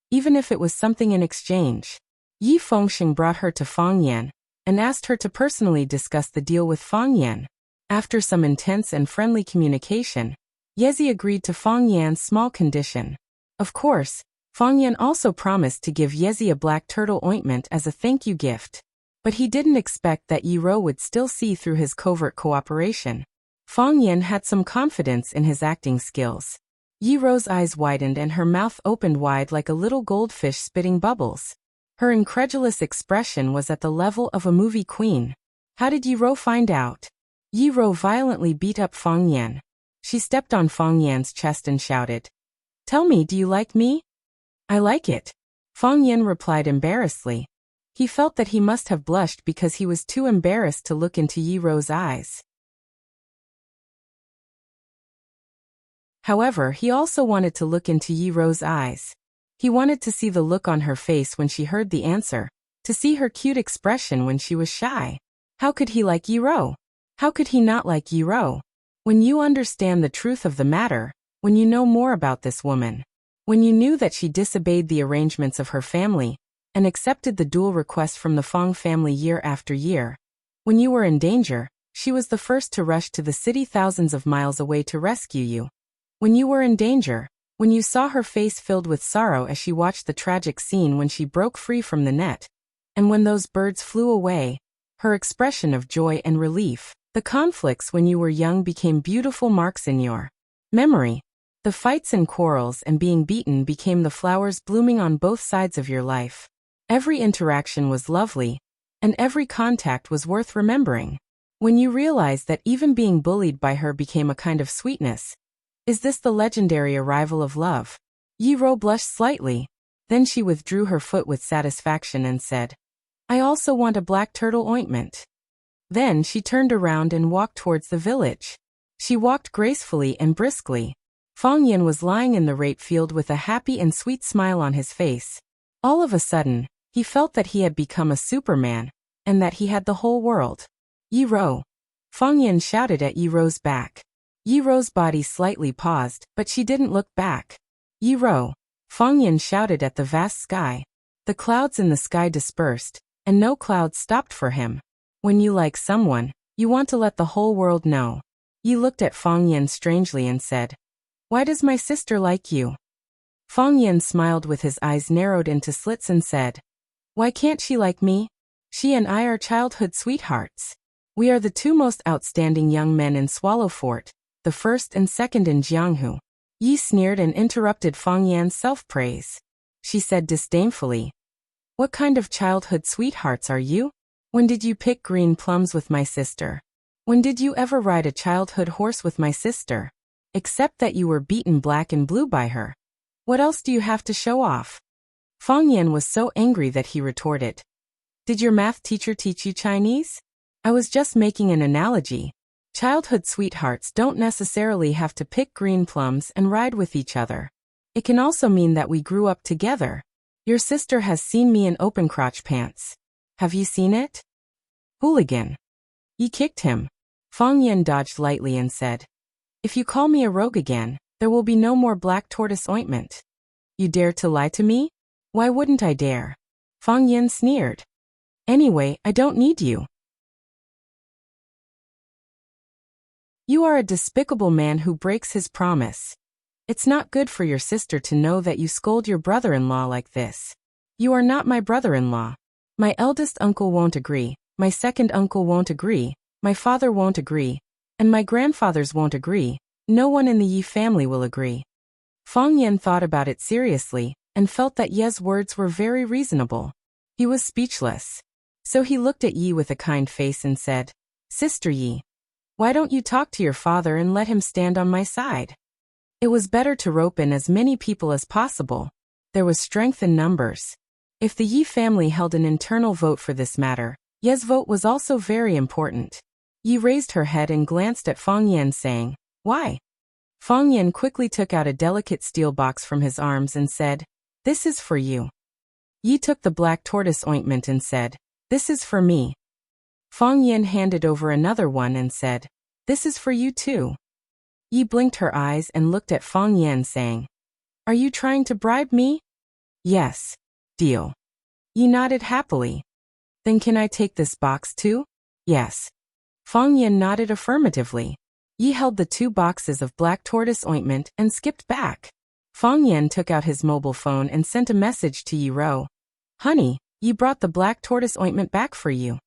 A: even if it was something in exchange. Yi Fengsheng brought her to Fang Yan, and asked her to personally discuss the deal with Fang Yan. After some intense and friendly communication, Yezi agreed to Fang Yan's small condition. Of course, Fang Yan also promised to give Yezi a black turtle ointment as a thank you gift. But he didn't expect that Yi Rou would still see through his covert cooperation. Fang Yan had some confidence in his acting skills. Yi Rou's eyes widened and her mouth opened wide like a little goldfish spitting bubbles. Her incredulous expression was at the level of a movie queen. How did Yi Rou find out? Yi Rou violently beat up Fang Yan. She stepped on Fang Yan's chest and shouted, "Tell me, do you like me?" "I like it," Fang Yan replied embarrassedly. He felt that he must have blushed because he was too embarrassed to look into Yi Rou's eyes. However, he also wanted to look into Yi Rou's eyes. He wanted to see the look on her face when she heard the answer, to see her cute expression when she was shy. How could he like Yi Rou? How could he not like Yi Rou? When you understand the truth of the matter, when you know more about this woman, when you knew that she disobeyed the arrangements of her family, and accepted the dual request from the Fang family year after year, when you were in danger, she was the first to rush to the city thousands of miles away to rescue you. When you were in danger, when you saw her face filled with sorrow as she watched the tragic scene when she broke free from the net, and when those birds flew away, her expression of joy and relief, the conflicts when you were young became beautiful marks in your memory. The fights and quarrels and being beaten became the flowers blooming on both sides of your life. Every interaction was lovely, and every contact was worth remembering. When you realized that even being bullied by her became a kind of sweetness. Is this the legendary arrival of love? Yi Rou blushed slightly. Then she withdrew her foot with satisfaction and said, "I also want a black turtle ointment." Then she turned around and walked towards the village. She walked gracefully and briskly. Fang Yin was lying in the rape field with a happy and sweet smile on his face. All of a sudden, he felt that he had become a Superman, and that he had the whole world. Yi Ro. Fang Yin shouted at Yi Ro's back. Yi Ro's body slightly paused, but she didn't look back. Yi Ro. Fang Yin shouted at the vast sky. The clouds in the sky dispersed, and no clouds stopped for him. When you like someone, you want to let the whole world know. Yi looked at Fang Yin strangely and said, "Why does my sister like you?" Fang Yin smiled with his eyes narrowed into slits and said, "Why can't she like me? She and I are childhood sweethearts. We are the two most outstanding young men in Swallow Fort, the first and second in Jianghu." Yi sneered and interrupted Fang Yan's self-praise. She said disdainfully, "What kind of childhood sweethearts are you? When did you pick green plums with my sister? When did you ever ride a childhood horse with my sister? Except that you were beaten black and blue by her. What else do you have to show off?" Fang Yan was so angry that he retorted, "Did your math teacher teach you Chinese? I was just making an analogy. Childhood sweethearts don't necessarily have to pick green plums and ride with each other. It can also mean that we grew up together. Your sister has seen me in open crotch pants. Have you seen it?" "Hooligan." Yi kicked him. Fang Yan dodged lightly and said, "If you call me a rogue again, there will be no more black tortoise ointment." "You dare to lie to me?" "Why wouldn't I dare?" Fang Yan sneered. "Anyway, I don't need you. You are a despicable man who breaks his promise. It's not good for your sister to know that you scold your brother-in-law like this. You are not my brother-in-law. My eldest uncle won't agree, my second uncle won't agree, my father won't agree, and my grandfathers won't agree. No one in the Yi family will agree." Fang Yan thought about it seriously, and felt that Ye's words were very reasonable. He was speechless. So he looked at Yi with a kind face and said, "Sister Yi, why don't you talk to your father and let him stand on my side?" It was better to rope in as many people as possible. There was strength in numbers. If the Yi family held an internal vote for this matter, Ye's vote was also very important. Yi raised her head and glanced at Fang Yan saying, "Why?" Fang Yan quickly took out a delicate steel box from his arms and said, "This is for you." Yi took the black tortoise ointment and said, "This is for me." Fang Yan handed over another one and said, "This is for you too." Yi blinked her eyes and looked at Fang Yan saying, "Are you trying to bribe me?" "Yes. Deal." Yi nodded happily. "Then can I take this box too?" "Yes." Fang Yan nodded affirmatively. Yi held the two boxes of black tortoise ointment and skipped back. Fang Yan took out his mobile phone and sent a message to Yi Ro. "Honey, Yi brought the black tortoise ointment back for you."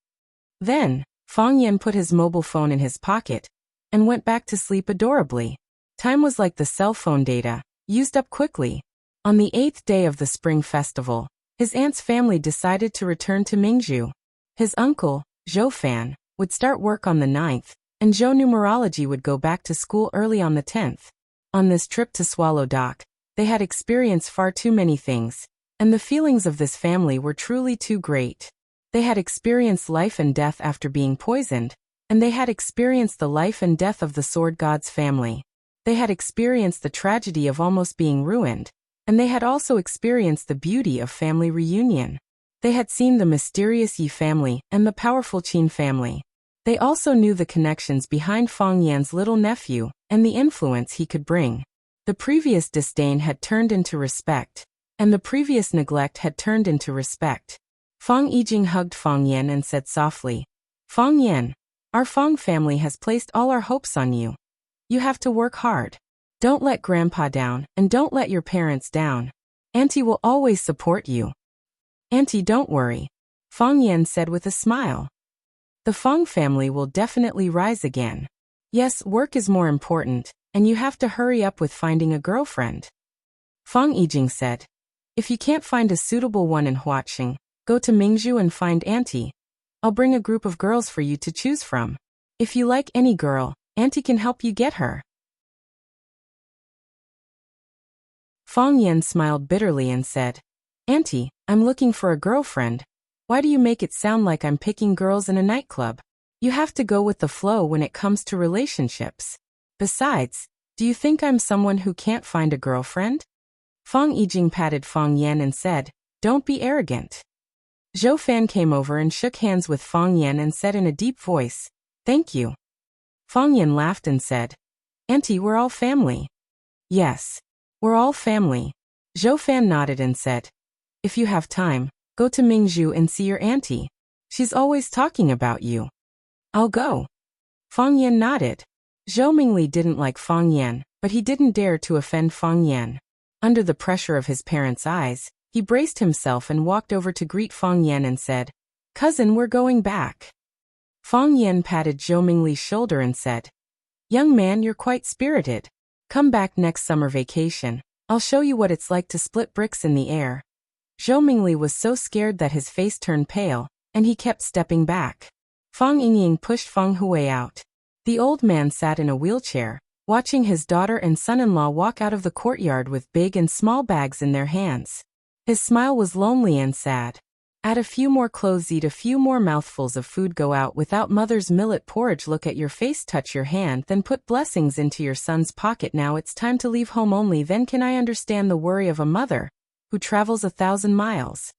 A: Then, Fang Yan put his mobile phone in his pocket and went back to sleep adorably. Time was like the cell phone data, used up quickly. On the 8th day of the Spring Festival, his aunt's family decided to return to Mingzhu. His uncle, Zhou Fan, would start work on the 9th, and Zhou Numerology would go back to school early on the 10th. On this trip to Swallow Dock, they had experienced far too many things, and the feelings of this family were truly too great. They had experienced life and death after being poisoned, and they had experienced the life and death of the Sword God's family. They had experienced the tragedy of almost being ruined, and they had also experienced the beauty of family reunion. They had seen the mysterious Yi family and the powerful Qin family. They also knew the connections behind Fang Yan's little nephew and the influence he could bring. The previous disdain had turned into respect, and the previous neglect had turned into respect. Fang Yijing hugged Fang Yan and said softly, "Fang Yan, our Fang family has placed all our hopes on you. You have to work hard. Don't let Grandpa down, and don't let your parents down. Auntie will always support you." "Auntie, don't worry," Fang Yan said with a smile. "The Fang family will definitely rise again. Yes, work is more important, and you have to hurry up with finding a girlfriend." Fang Yijing said, "If you can't find a suitable one in Huaqing, go to Mingzhu and find Auntie. I'll bring a group of girls for you to choose from. If you like any girl, Auntie can help you get her." Fang Yan smiled bitterly and said, "Auntie, I'm looking for a girlfriend. Why do you make it sound like I'm picking girls in a nightclub? You have to go with the flow when it comes to relationships. Besides, do you think I'm someone who can't find a girlfriend? Fang Yijing patted Fang Yan and said, "Don't be arrogant." Zhou Fan came over and shook hands with Fang Yan and said in a deep voice, "Thank you." Fang Yan laughed and said, "Auntie, we're all family." "Yes, we're all family." Zhou Fan nodded and said, "If you have time, go to Mingzhu and see your auntie. She's always talking about you." "I'll go." Fang Yan nodded. Zhou Mingli didn't like Fang Yan, but he didn't dare to offend Fang Yan. Under the pressure of his parents' eyes, he braced himself and walked over to greet Fang Yan and said, "Cousin, we're going back." Fang Yan patted Zhou Mingli's shoulder and said, "Young man, you're quite spirited. Come back next summer vacation. I'll show you what it's like to split bricks in the air." Zhou Mingli was so scared that his face turned pale, and he kept stepping back. Fang Yingying pushed Fang Hui out. The old man sat in a wheelchair, watching his daughter and son-in-law walk out of the courtyard with big and small bags in their hands. His smile was lonely and sad. Add a few more clothes, eat a few more mouthfuls of food, go out without mother's millet porridge, look at your face, touch your hand, then put blessings into your son's pocket. Now it's time to leave home, only then can I understand the worry of a mother who travels 1,000 miles.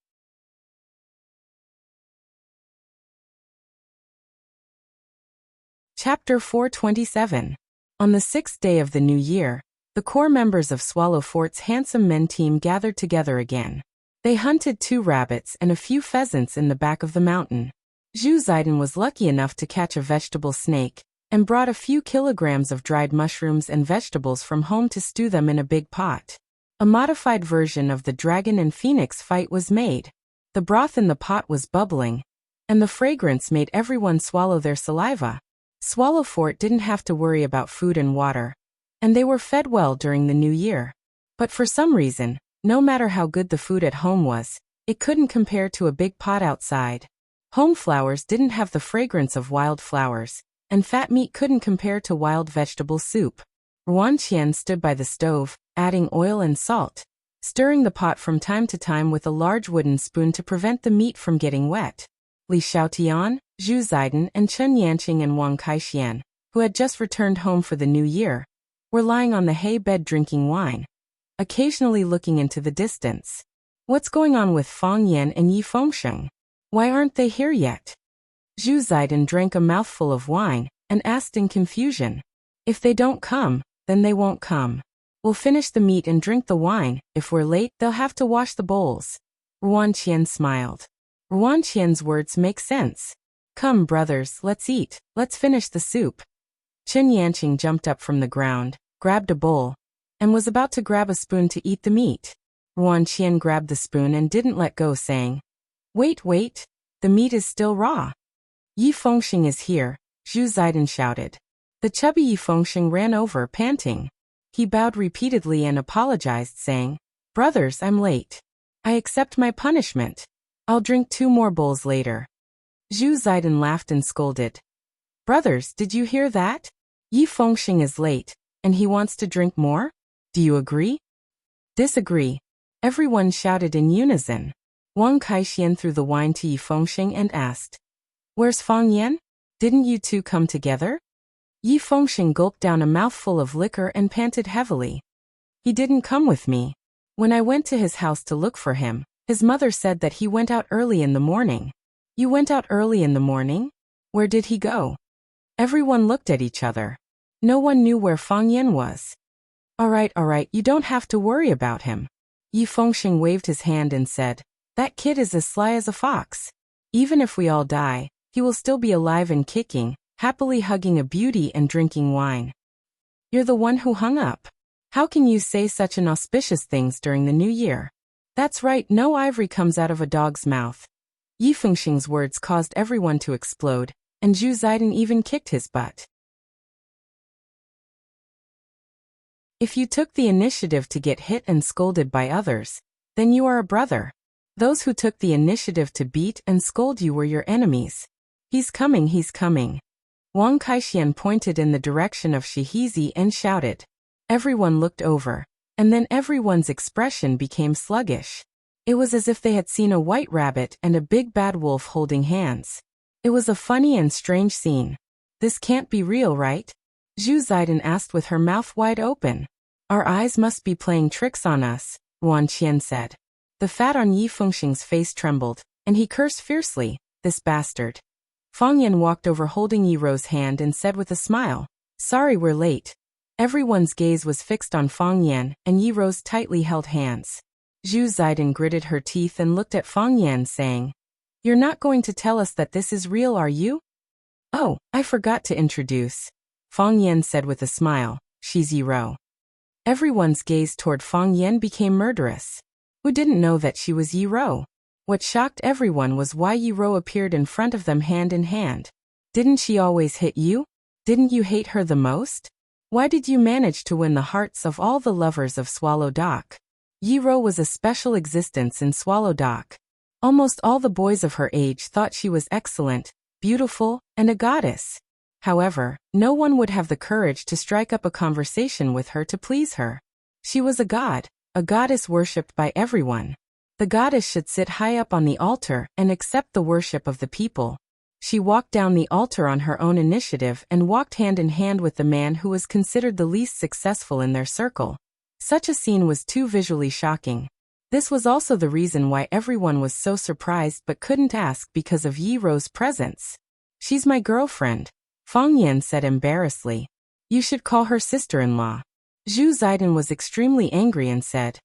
A: Chapter 427. On the 6th day of the new year, the core members of Swallow Fort's handsome men team gathered together again. They hunted 2 rabbits and a few pheasants in the back of the mountain. Zhu Ziden was lucky enough to catch a vegetable snake and brought a few kilograms of dried mushrooms and vegetables from home to stew them in a big pot. A modified version of the dragon and phoenix fight was made. The broth in the pot was bubbling, and the fragrance made everyone swallow their saliva. Swallow Fort didn't have to worry about food and water, and they were fed well during the new year. But for some reason, no matter how good the food at home was, it couldn't compare to a big pot outside. Home flowers didn't have the fragrance of wild flowers, and fat meat couldn't compare to wild vegetable soup. Ruan Qian stood by the stove, adding oil and salt, stirring the pot from time to time with a large wooden spoon to prevent the meat from getting wet. Li Xiaotian, Zhu Ziden, and Chen Yanqing and Wang Kaixian, who had just returned home for the new year, were lying on the hay bed drinking wine, occasionally looking into the distance. What's going on with Fang Yan and Yi Fengsheng? Why aren't they here yet? Zhu Ziden drank a mouthful of wine and asked in confusion. If they don't come, then they won't come. We'll finish the meat and drink the wine. If we're late, they'll have to wash the bowls. Ruan Qian smiled. Ruan Qian's words make sense. Come, brothers, let's eat. Let's finish the soup. Chen Yanqing jumped up from the ground, grabbed a bowl, and was about to grab a spoon to eat the meat. Ruan Qian grabbed the spoon and didn't let go, saying, Wait, wait, the meat is still raw. Yi Fengsheng is here, Zhu Ziden shouted. The chubby Yi Fengsheng ran over, panting. He bowed repeatedly and apologized, saying, Brothers, I'm late. I accept my punishment. I'll drink 2 more bowls later. Zhu Ziden laughed and scolded. Brothers, did you hear that? Yi Fengsheng is late, and he wants to drink more? Do you agree? Disagree. Everyone shouted in unison. Wang Kaixian threw the wine to Yi Fengsheng and asked, Where's Fang Yan? Didn't you 2 come together? Yi Fengsheng gulped down a mouthful of liquor and panted heavily. He didn't come with me. When I went to his house to look for him, his mother said that he went out early in the morning. You went out early in the morning? Where did he go? Everyone looked at each other. No one knew where Fang Yan was. All right, you don't have to worry about him. Yi Fengsheng waved his hand and said, That kid is as sly as a fox. Even if we all die, he will still be alive and kicking, happily hugging a beauty and drinking wine. You're the one who hung up. How can you say such inauspicious things during the new year? That's right, no ivory comes out of a dog's mouth. Yi Fengsheng's words caused everyone to explode, and Zhu Ziden even kicked his butt. If you took the initiative to get hit and scolded by others, then you are a brother. Those who took the initiative to beat and scold you were your enemies. He's coming, he's coming. Wang Kaixian pointed in the direction of Shihizi and shouted. Everyone looked over, and then everyone's expression became sluggish. It was as if they had seen a white rabbit and a big bad wolf holding hands. It was a funny and strange scene. This can't be real, right? Zhu Ziden asked with her mouth wide open. Our eyes must be playing tricks on us, Yuan Qian said. The fat on Yi Fengxing's face trembled, and he cursed fiercely, this bastard. Fang Yan walked over holding Yi Ro's hand and said with a smile, sorry we're late. Everyone's gaze was fixed on Fang Yan and Yi Ro's tightly held hands. Zhu Ziden gritted her teeth and looked at Fang Yan saying, you're not going to tell us that this is real, are you? Oh, I forgot to introduce. Fang Yan said with a smile, she's Yi Ro. Everyone's gaze toward Fang Yan became murderous. Who didn't know that she was Yi Ro? What shocked everyone was why Yi Ro appeared in front of them hand in hand. Didn't she always hit you? Didn't you hate her the most? Why did you manage to win the hearts of all the lovers of Swallow Dock? Yi Ro was a special existence in Swallow Dock. Almost all the boys of her age thought she was excellent, beautiful, and a goddess. However, no one would have the courage to strike up a conversation with her to please her. She was a goddess worshipped by everyone. The goddess should sit high up on the altar and accept the worship of the people. She walked down the altar on her own initiative and walked hand in hand with the man who was considered the least successful in their circle. Such a scene was too visually shocking. This was also the reason why everyone was so surprised but couldn't ask because of Yi Ro's presence. She's my girlfriend, Fang Yan said embarrassedly. You should call her sister-in-law. Zhu Ziden was extremely angry and said,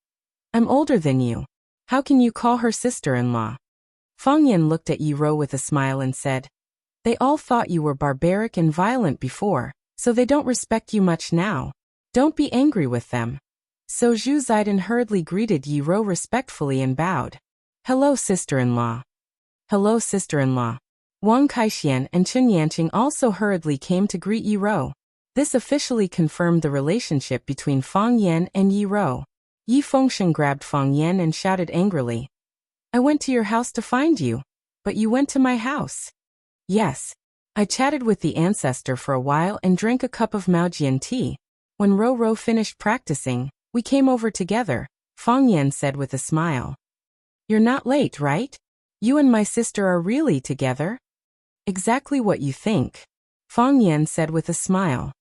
A: I'm older than you. How can you call her sister-in-law? Fang Yan looked at Yi Ro with a smile and said, they all thought you were barbaric and violent before, so they don't respect you much now. Don't be angry with them. So Zhu Ziden hurriedly greeted Yi Ro respectfully and bowed. Hello, sister-in-law. Hello, sister-in-law. Wang Kaixian and Chen Yanqing also hurriedly came to greet Yi Ro. This officially confirmed the relationship between Fang Yan and Yi Ro. Yi Fengxing grabbed Fang Yan and shouted angrily. I went to your house to find you, but you went to my house. Yes. I chatted with the ancestor for a while and drank a cup of Maojian tea. When Ro finished practicing, we came over together, Fang Yan said with a smile. You're not late, right? You and my sister are really together? Exactly what you think, Fang Yan said with a smile.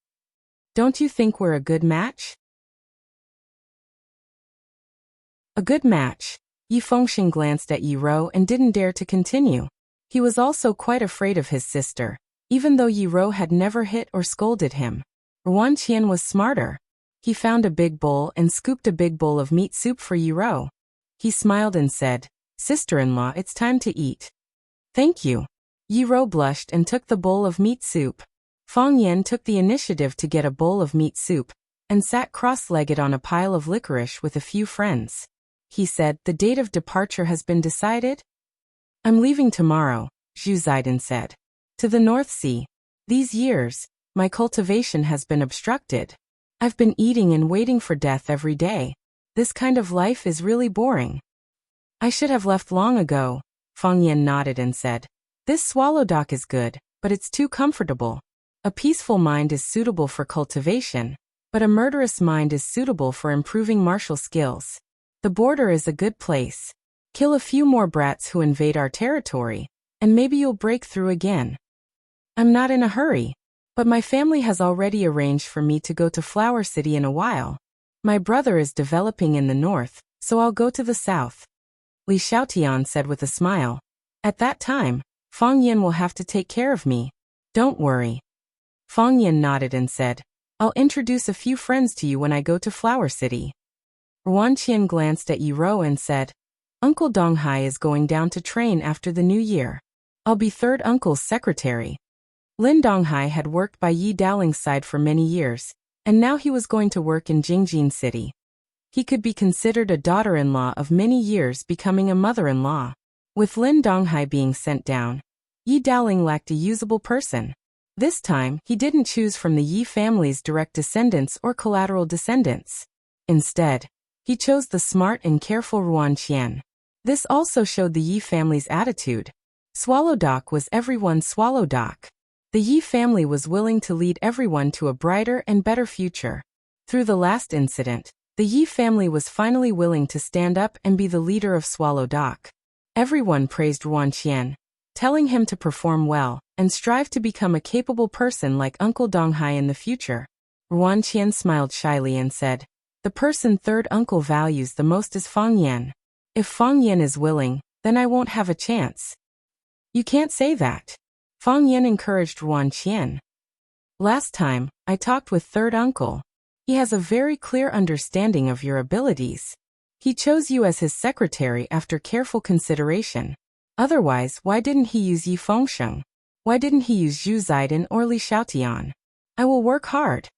A: Don't you think we're a good match? A good match. Yi Fengxing glanced at Yi Ro and didn't dare to continue. He was also quite afraid of his sister, even though Yi Ro had never hit or scolded him. Yuan Qian was smarter. He found a big bowl and scooped a big bowl of meat soup for Yi Ro. He smiled and said, sister-in-law, it's time to eat. Thank you. Yi Ro blushed and took the bowl of meat soup. Fang Yan took the initiative to get a bowl of meat soup, and sat cross-legged on a pile of licorice with a few friends. He said, the date of departure has been decided? I'm leaving tomorrow, Zhu Ziden said. To the North Sea. These years, my cultivation has been obstructed. I've been eating and waiting for death every day. This kind of life is really boring. I should have left long ago, Fang Yan nodded and said. This swallow dock is good, but it's too comfortable. A peaceful mind is suitable for cultivation, but a murderous mind is suitable for improving martial skills. The border is a good place. Kill a few more brats who invade our territory, and maybe you'll break through again. I'm not in a hurry, but my family has already arranged for me to go to Flower City in a while. My brother is developing in the north, so I'll go to the south. Li Xiaotian said with a smile. At that time, Fang Yan will have to take care of me. Don't worry. Fang Yan nodded and said, I'll introduce a few friends to you when I go to Flower City. Yuan Qian glanced at Yi Ro and said, Uncle Donghai is going down to train after the new year. I'll be third uncle's secretary. Lin Donghai had worked by Yi Daoling's side for many years, and now he was going to work in Jingjin City. He could be considered a daughter-in-law of many years becoming a mother-in-law. With Lin Donghai being sent down, Yi Daoling lacked a usable person. This time, he didn't choose from the Yi family's direct descendants or collateral descendants. Instead, he chose the smart and careful Yuan Qian. This also showed the Yi family's attitude. Swallow Dock was everyone's Swallow Dock. The Yi family was willing to lead everyone to a brighter and better future. Through the last incident, the Yi family was finally willing to stand up and be the leader of Swallow Dock. Everyone praised Yuan Qian. telling him to perform well and strive to become a capable person like Uncle Donghai in the future. Ruan Qian smiled shyly and said, "The person third uncle values the most is Fang Yan. If Fang Yan is willing, then I won't have a chance." "You can't say that." Fang Yan encouraged Ruan Qian. "Last time, I talked with third uncle. He has a very clear understanding of your abilities. He chose you as his secretary after careful consideration. Otherwise, why didn't he use Yi Fengsheng? Why didn't he use Zhu Ziden or Li Xiaotian? I will work hard,"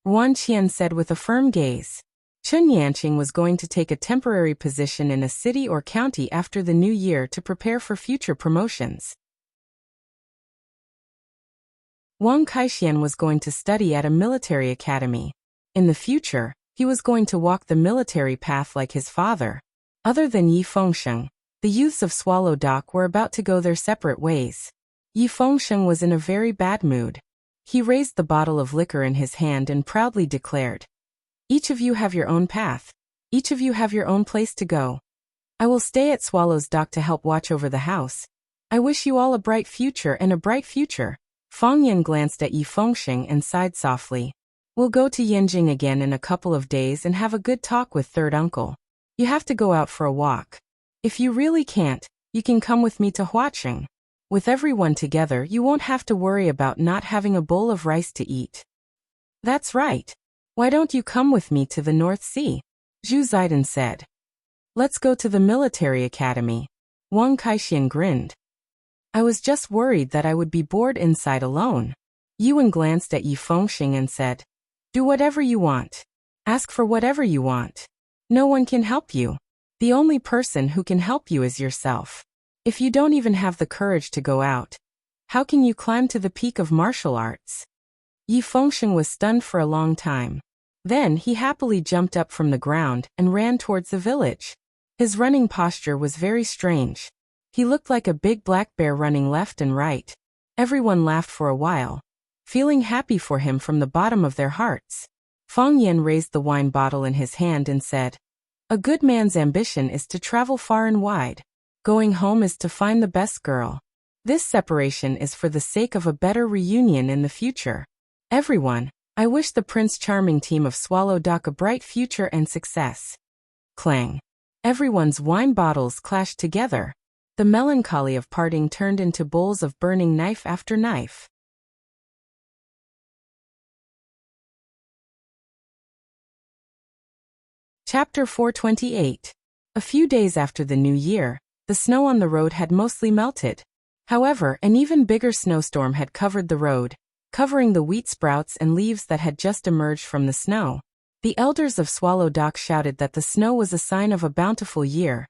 A: Ruan Qian said with a firm gaze. Chun Yanqing was going to take a temporary position in a city or county after the new year to prepare for future promotions. Wang Kaixian was going to study at a military academy. In the future, he was going to walk the military path like his father. Other than Yi Fengsheng, the youths of Swallow Dock were about to go their separate ways. Yi Fengsheng was in a very bad mood. He raised the bottle of liquor in his hand and proudly declared, "Each of you have your own path. Each of you have your own place to go. I will stay at Swallow's Dock to help watch over the house. I wish you all a bright future and a bright future." Fang Yan glanced at Yi Fengsheng and sighed softly. "We'll go to Yanjing again in a couple of days and have a good talk with third uncle. You have to go out for a walk. If you really can't, you can come with me to Huaqing. With everyone together, you won't have to worry about not having a bowl of rice to eat." "That's right. Why don't you come with me to the North Sea?" Zhu Ziden said. "Let's go to the military academy." Wang Kaixian grinned. "I was just worried that I would be bored inside alone." Yuan glanced at Yi Fengsheng and said, "Do whatever you want. Ask for whatever you want. No one can help you. The only person who can help you is yourself. If you don't even have the courage to go out, how can you climb to the peak of martial arts?" Yi Fengsheng was stunned for a long time. Then he happily jumped up from the ground and ran towards the village. His running posture was very strange. He looked like a big black bear running left and right. Everyone laughed for a while, feeling happy for him from the bottom of their hearts. Fang Yan raised the wine bottle in his hand and said, "A good man's ambition is to travel far and wide. Going home is to find the best girl. This separation is for the sake of a better reunion in the future. Everyone, I wish the Prince Charming team of Swallow Dock a bright future and success." Clang. Everyone's wine bottles clashed together. The melancholy of parting turned into bowls of burning knife after knife. Chapter 428. A few days after the new year, the snow on the road had mostly melted. However, an even bigger snowstorm had covered the road, covering the wheat sprouts and leaves that had just emerged from the snow. The elders of Swallow Dock shouted that the snow was a sign of a bountiful year,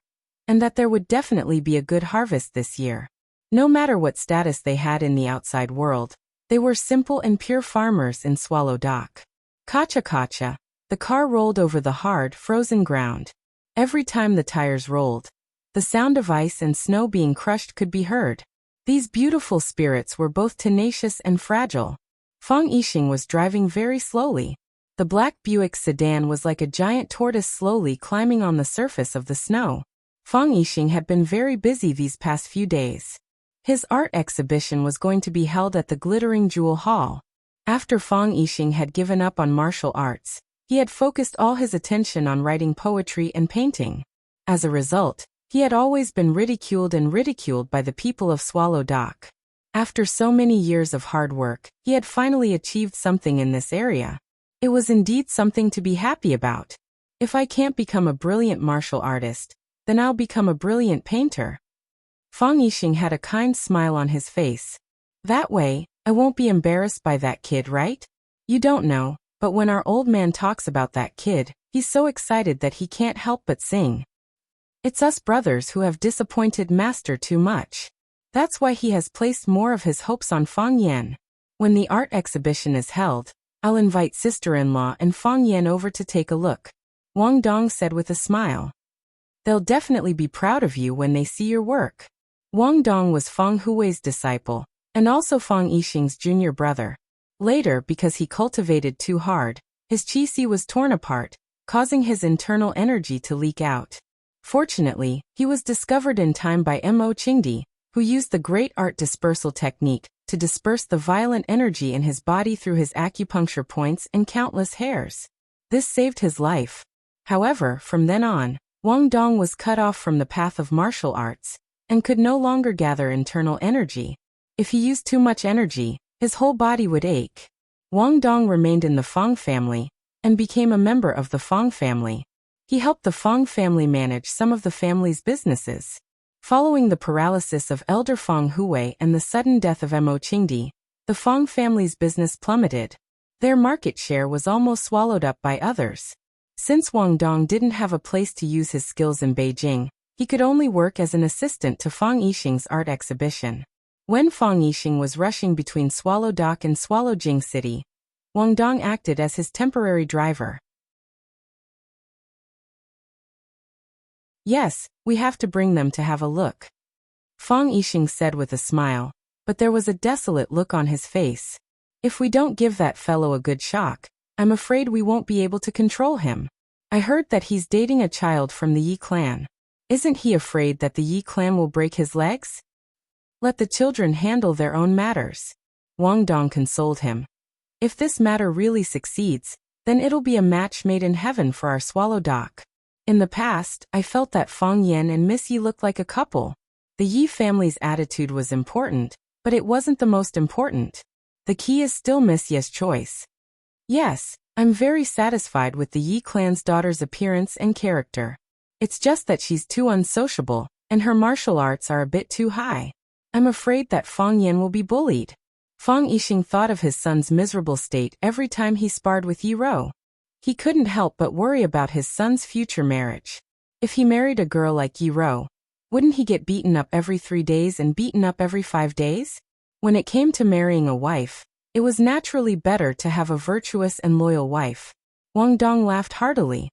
A: and that there would definitely be a good harvest this year. No matter what status they had in the outside world, they were simple and pure farmers in Swallow Dock. Kacha-kacha, the car rolled over the hard, frozen ground. Every time the tires rolled, the sound of ice and snow being crushed could be heard. These beautiful spirits were both tenacious and fragile. Fang Yixing was driving very slowly. The black Buick sedan was like a giant tortoise slowly climbing on the surface of the snow. Fang Yixing had been very busy these past few days. His art exhibition was going to be held at the Glittering Jewel Hall. After Fang Yixing had given up on martial arts, he had focused all his attention on writing poetry and painting. As a result, he had always been ridiculed by the people of Swallow Dock. After so many years of hard work, he had finally achieved something in this area. It was indeed something to be happy about. If I can't become a brilliant martial artist, then I'll become a brilliant painter. Fang Yixing had a kind smile on his face. That way, I won't be embarrassed by that kid, right? You don't know, but when our old man talks about that kid, he's so excited that he can't help but sing. It's us brothers who have disappointed Master too much. That's why he has placed more of his hopes on Fang Yan. When the art exhibition is held, I'll invite sister-in-law and Fang Yan over to take a look, Wang Dong said with a smile. They'll definitely be proud of you when they see your work. Wang Dong was Fang Hui's disciple, and also Fang Yixing's junior brother. Later, because he cultivated too hard, his qi was torn apart, causing his internal energy to leak out. Fortunately, he was discovered in time by Mo Qingdi, who used the great art dispersal technique to disperse the violent energy in his body through his acupuncture points and countless hairs. This saved his life. However, from then on, Wang Dong was cut off from the path of martial arts and could no longer gather internal energy. If he used too much energy, his whole body would ache. Wang Dong remained in the Fang family and became a member of the Fang family. He helped the Fang family manage some of the family's businesses. Following the paralysis of elder Fang Huwei and the sudden death of Mo Qingdi, the Fang family's business plummeted. Their market share was almost swallowed up by others. Since Wang Dong didn't have a place to use his skills in Beijing, he could only work as an assistant to Fang Yixing's art exhibition. When Fang Yixing was rushing between Swallow Dock and Swallowjing City, Wang Dong acted as his temporary driver. "Yes, we have to bring them to have a look," Fang Yixing said with a smile, but there was a desolate look on his face. "If we don't give that fellow a good shock, I'm afraid we won't be able to control him. I heard that he's dating a child from the Yi clan. Isn't he afraid that the Yi clan will break his legs? Let the children handle their own matters," Wang Dong consoled him. "If this matter really succeeds, then it'll be a match made in heaven for our Swallow Dock. In the past, I felt that Fang Yan and Miss Yi looked like a couple. The Yi family's attitude was important, but it wasn't the most important. The key is still Miss Yi's choice. Yes, I'm very satisfied with the Yi clan's daughter's appearance and character. It's just that she's too unsociable, and her martial arts are a bit too high. I'm afraid that Fang Yan will be bullied." Fang Yixing thought of his son's miserable state every time he sparred with Yi Rou. He couldn't help but worry about his son's future marriage. If he married a girl like Yi Rou, wouldn't he get beaten up every 3 days and beaten up every 5 days? When it came to marrying a wife, it was naturally better to have a virtuous and loyal wife. Wang Dong laughed heartily.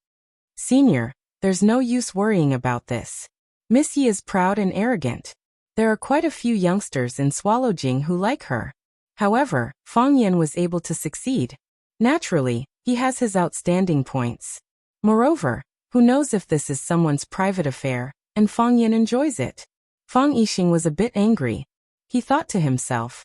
A: "Senior, there's no use worrying about this. Miss Yi is proud and arrogant. There are quite a few youngsters in Swallowjing who like her. However, Fang Yan was able to succeed. Naturally, he has his outstanding points. Moreover, who knows if this is someone's private affair, and Fang Yan enjoys it." Fang Yixing was a bit angry. He thought to himself,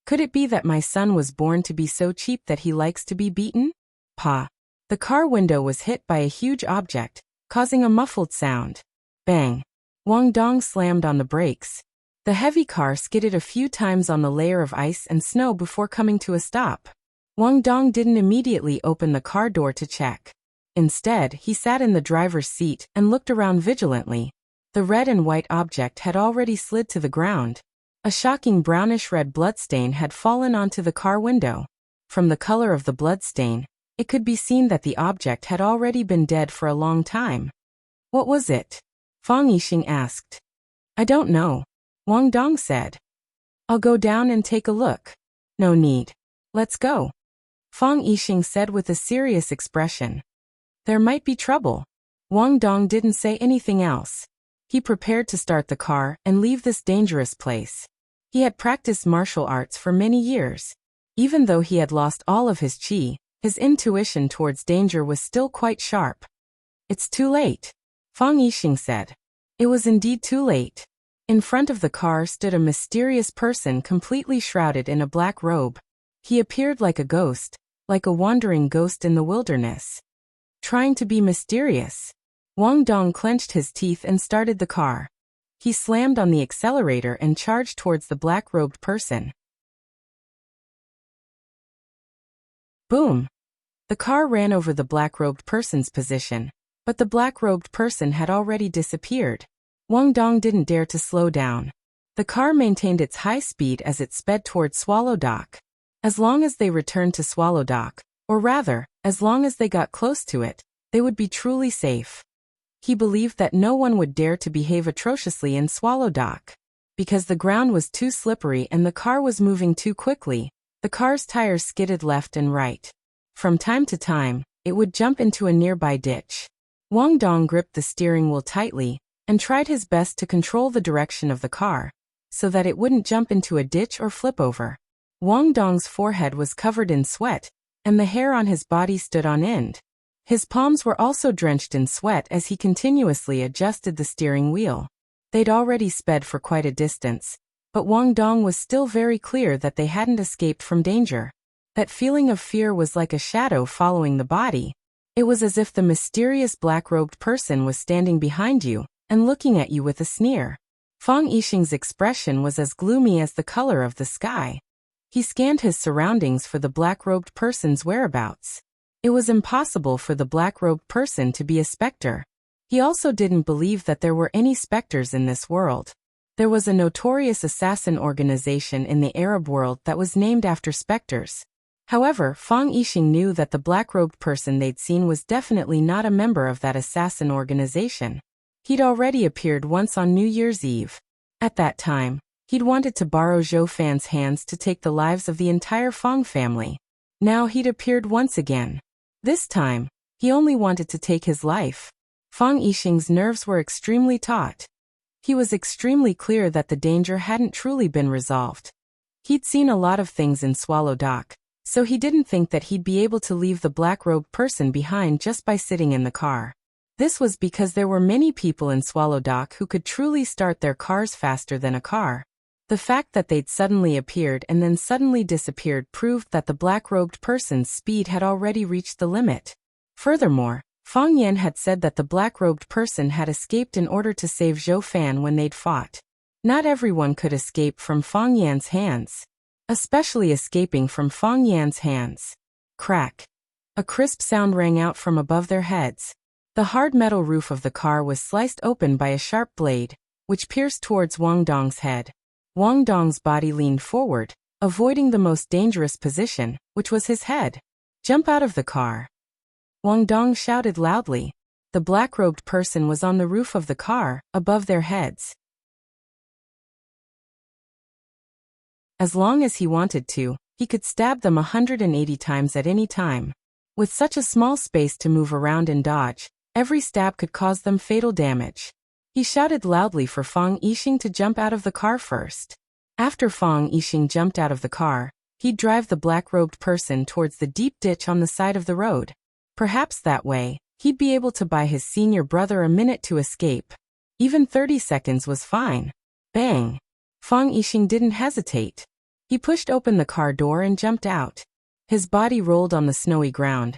A: "Could it be that my son was born to be so cheap that he likes to be beaten?" Pa! The car window was hit by a huge object, causing a muffled sound. Bang! Wang Dong slammed on the brakes. The heavy car skidded a few times on the layer of ice and snow before coming to a stop. Wang Dong didn't immediately open the car door to check. Instead, he sat in the driver's seat and looked around vigilantly. The red and white object had already slid to the ground. A shocking brownish-red bloodstain had fallen onto the car window. From the color of the bloodstain, it could be seen that the object had already been dead for a long time. "What was it?" Fang Yixing asked. "I don't know," Wang Dong said. "I'll go down and take a look." "No need. Let's go," Fang Yixing said with a serious expression. "There might be trouble." Wang Dong didn't say anything else. He prepared to start the car and leave this dangerous place. He had practiced martial arts for many years. Even though he had lost all of his qi, his intuition towards danger was still quite sharp. "It's too late," Fang Yixing said. It was indeed too late. In front of the car stood a mysterious person completely shrouded in a black robe. He appeared like a ghost, like a wandering ghost in the wilderness. Trying to be mysterious, Wang Dong clenched his teeth and started the car. He slammed on the accelerator and charged towards the black-robed person. Boom! The car ran over the black-robed person's position, but the black-robed person had already disappeared. Wang Dong didn't dare to slow down. The car maintained its high speed as it sped towards Swallow Dock. As long as they returned to Swallow Dock, or rather, as long as they got close to it, they would be truly safe. He believed that no one would dare to behave atrociously in Swallow Dock. Because the ground was too slippery and the car was moving too quickly, the car's tires skidded left and right. From time to time, it would jump into a nearby ditch. Wang Dong gripped the steering wheel tightly and tried his best to control the direction of the car, so that it wouldn't jump into a ditch or flip over. Wang Dong's forehead was covered in sweat, and the hair on his body stood on end. His palms were also drenched in sweat as he continuously adjusted the steering wheel. They'd already sped for quite a distance, but Wang Dong was still very clear that they hadn't escaped from danger. That feeling of fear was like a shadow following the body. It was as if the mysterious black-robed person was standing behind you and looking at you with a sneer. Fang Yixing's expression was as gloomy as the color of the sky. He scanned his surroundings for the black-robed person's whereabouts. It was impossible for the black-robed person to be a specter. He also didn't believe that there were any specters in this world. There was a notorious assassin organization in the Arab world that was named after specters. However, Fang Yixing knew that the black-robed person they'd seen was definitely not a member of that assassin organization. He'd already appeared once on New Year's Eve. At that time, he'd wanted to borrow Zhou Fan's hands to take the lives of the entire Fang family. Now he'd appeared once again. This time, he only wanted to take his life. Fang Yixing's nerves were extremely taut. He was extremely clear that the danger hadn't truly been resolved. He'd seen a lot of things in Swallow Dock, so he didn't think that he'd be able to leave the black-robed person behind just by sitting in the car. This was because there were many people in Swallow Dock who could truly start their cars faster than a car. The fact that they'd suddenly appeared and then suddenly disappeared proved that the black-robed person's speed had already reached the limit. Furthermore, Fang Yan had said that the black-robed person had escaped in order to save Zhou Fan when they'd fought. Not everyone could escape from Fang Yan's hands. Especially escaping from Fang Yan's hands. Crack. A crisp sound rang out from above their heads. The hard metal roof of the car was sliced open by a sharp blade, which pierced towards Wang Dong's head. Wang Dong's body leaned forward, avoiding the most dangerous position, which was his head. Jump out of the car. Wang Dong shouted loudly. The black-robed person was on the roof of the car, above their heads. As long as he wanted to, he could stab them 180 times at any time. With such a small space to move around and dodge, every stab could cause them fatal damage. He shouted loudly for Fang Yixing to jump out of the car first. After Fang Yixing jumped out of the car, he'd drive the black-robed person towards the deep ditch on the side of the road. Perhaps that way, he'd be able to buy his senior brother a minute to escape. Even 30 seconds was fine. Bang! Fang Yixing didn't hesitate. He pushed open the car door and jumped out. His body rolled on the snowy ground.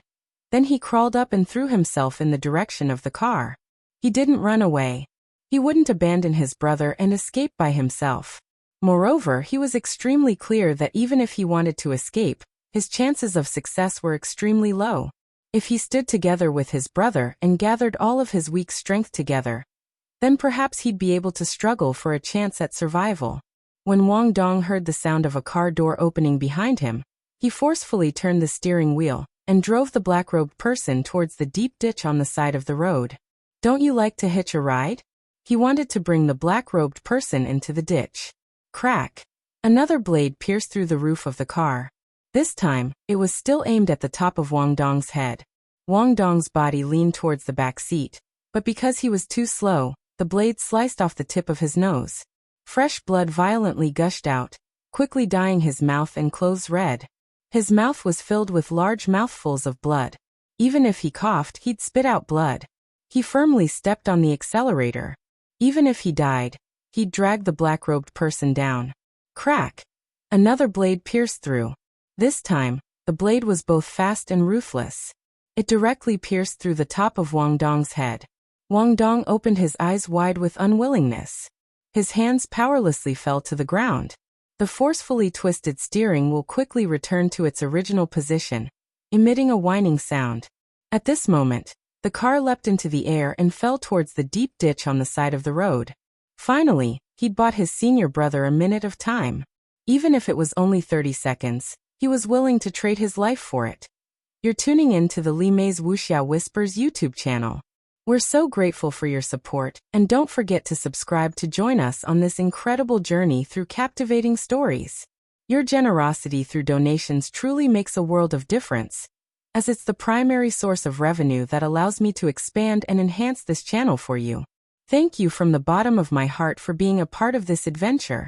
A: Then he crawled up and threw himself in the direction of the car. He didn't run away. He wouldn't abandon his brother and escape by himself. Moreover, he was extremely clear that even if he wanted to escape, his chances of success were extremely low. If he stood together with his brother and gathered all of his weak strength together, then perhaps he'd be able to struggle for a chance at survival. When Wang Dong heard the sound of a car door opening behind him, he forcefully turned the steering wheel and drove the black-robed person towards the deep ditch on the side of the road. Don't you like to hitch a ride? He wanted to bring the black-robed person into the ditch. Crack! Another blade pierced through the roof of the car. This time, it was still aimed at the top of Wang Dong's head. Wang Dong's body leaned towards the back seat, but because he was too slow, the blade sliced off the tip of his nose. Fresh blood violently gushed out, quickly dyeing his mouth and clothes red. His mouth was filled with large mouthfuls of blood. Even if he coughed, he'd spit out blood. He firmly stepped on the accelerator. Even if he died, he'd drag the black-robed person down. Crack! Another blade pierced through. This time, the blade was both fast and ruthless. It directly pierced through the top of Wang Dong's head. Wang Dong opened his eyes wide with unwillingness. His hands powerlessly fell to the ground. The forcefully twisted steering wheel quickly returned to its original position, emitting a whining sound. At this moment, the car leapt into the air and fell towards the deep ditch on the side of the road. Finally, he'd bought his senior brother a minute of time. Even if it was only 30 seconds, he was willing to trade his life for it. You're tuning in to the Li Mei's Wuxia Whispers YouTube channel. We're so grateful for your support, and don't forget to subscribe to join us on this incredible journey through captivating stories. Your generosity through donations truly makes a world of difference, as it's the primary source of revenue that allows me to expand and enhance this channel for you. Thank you from the bottom of my heart for being a part of this adventure.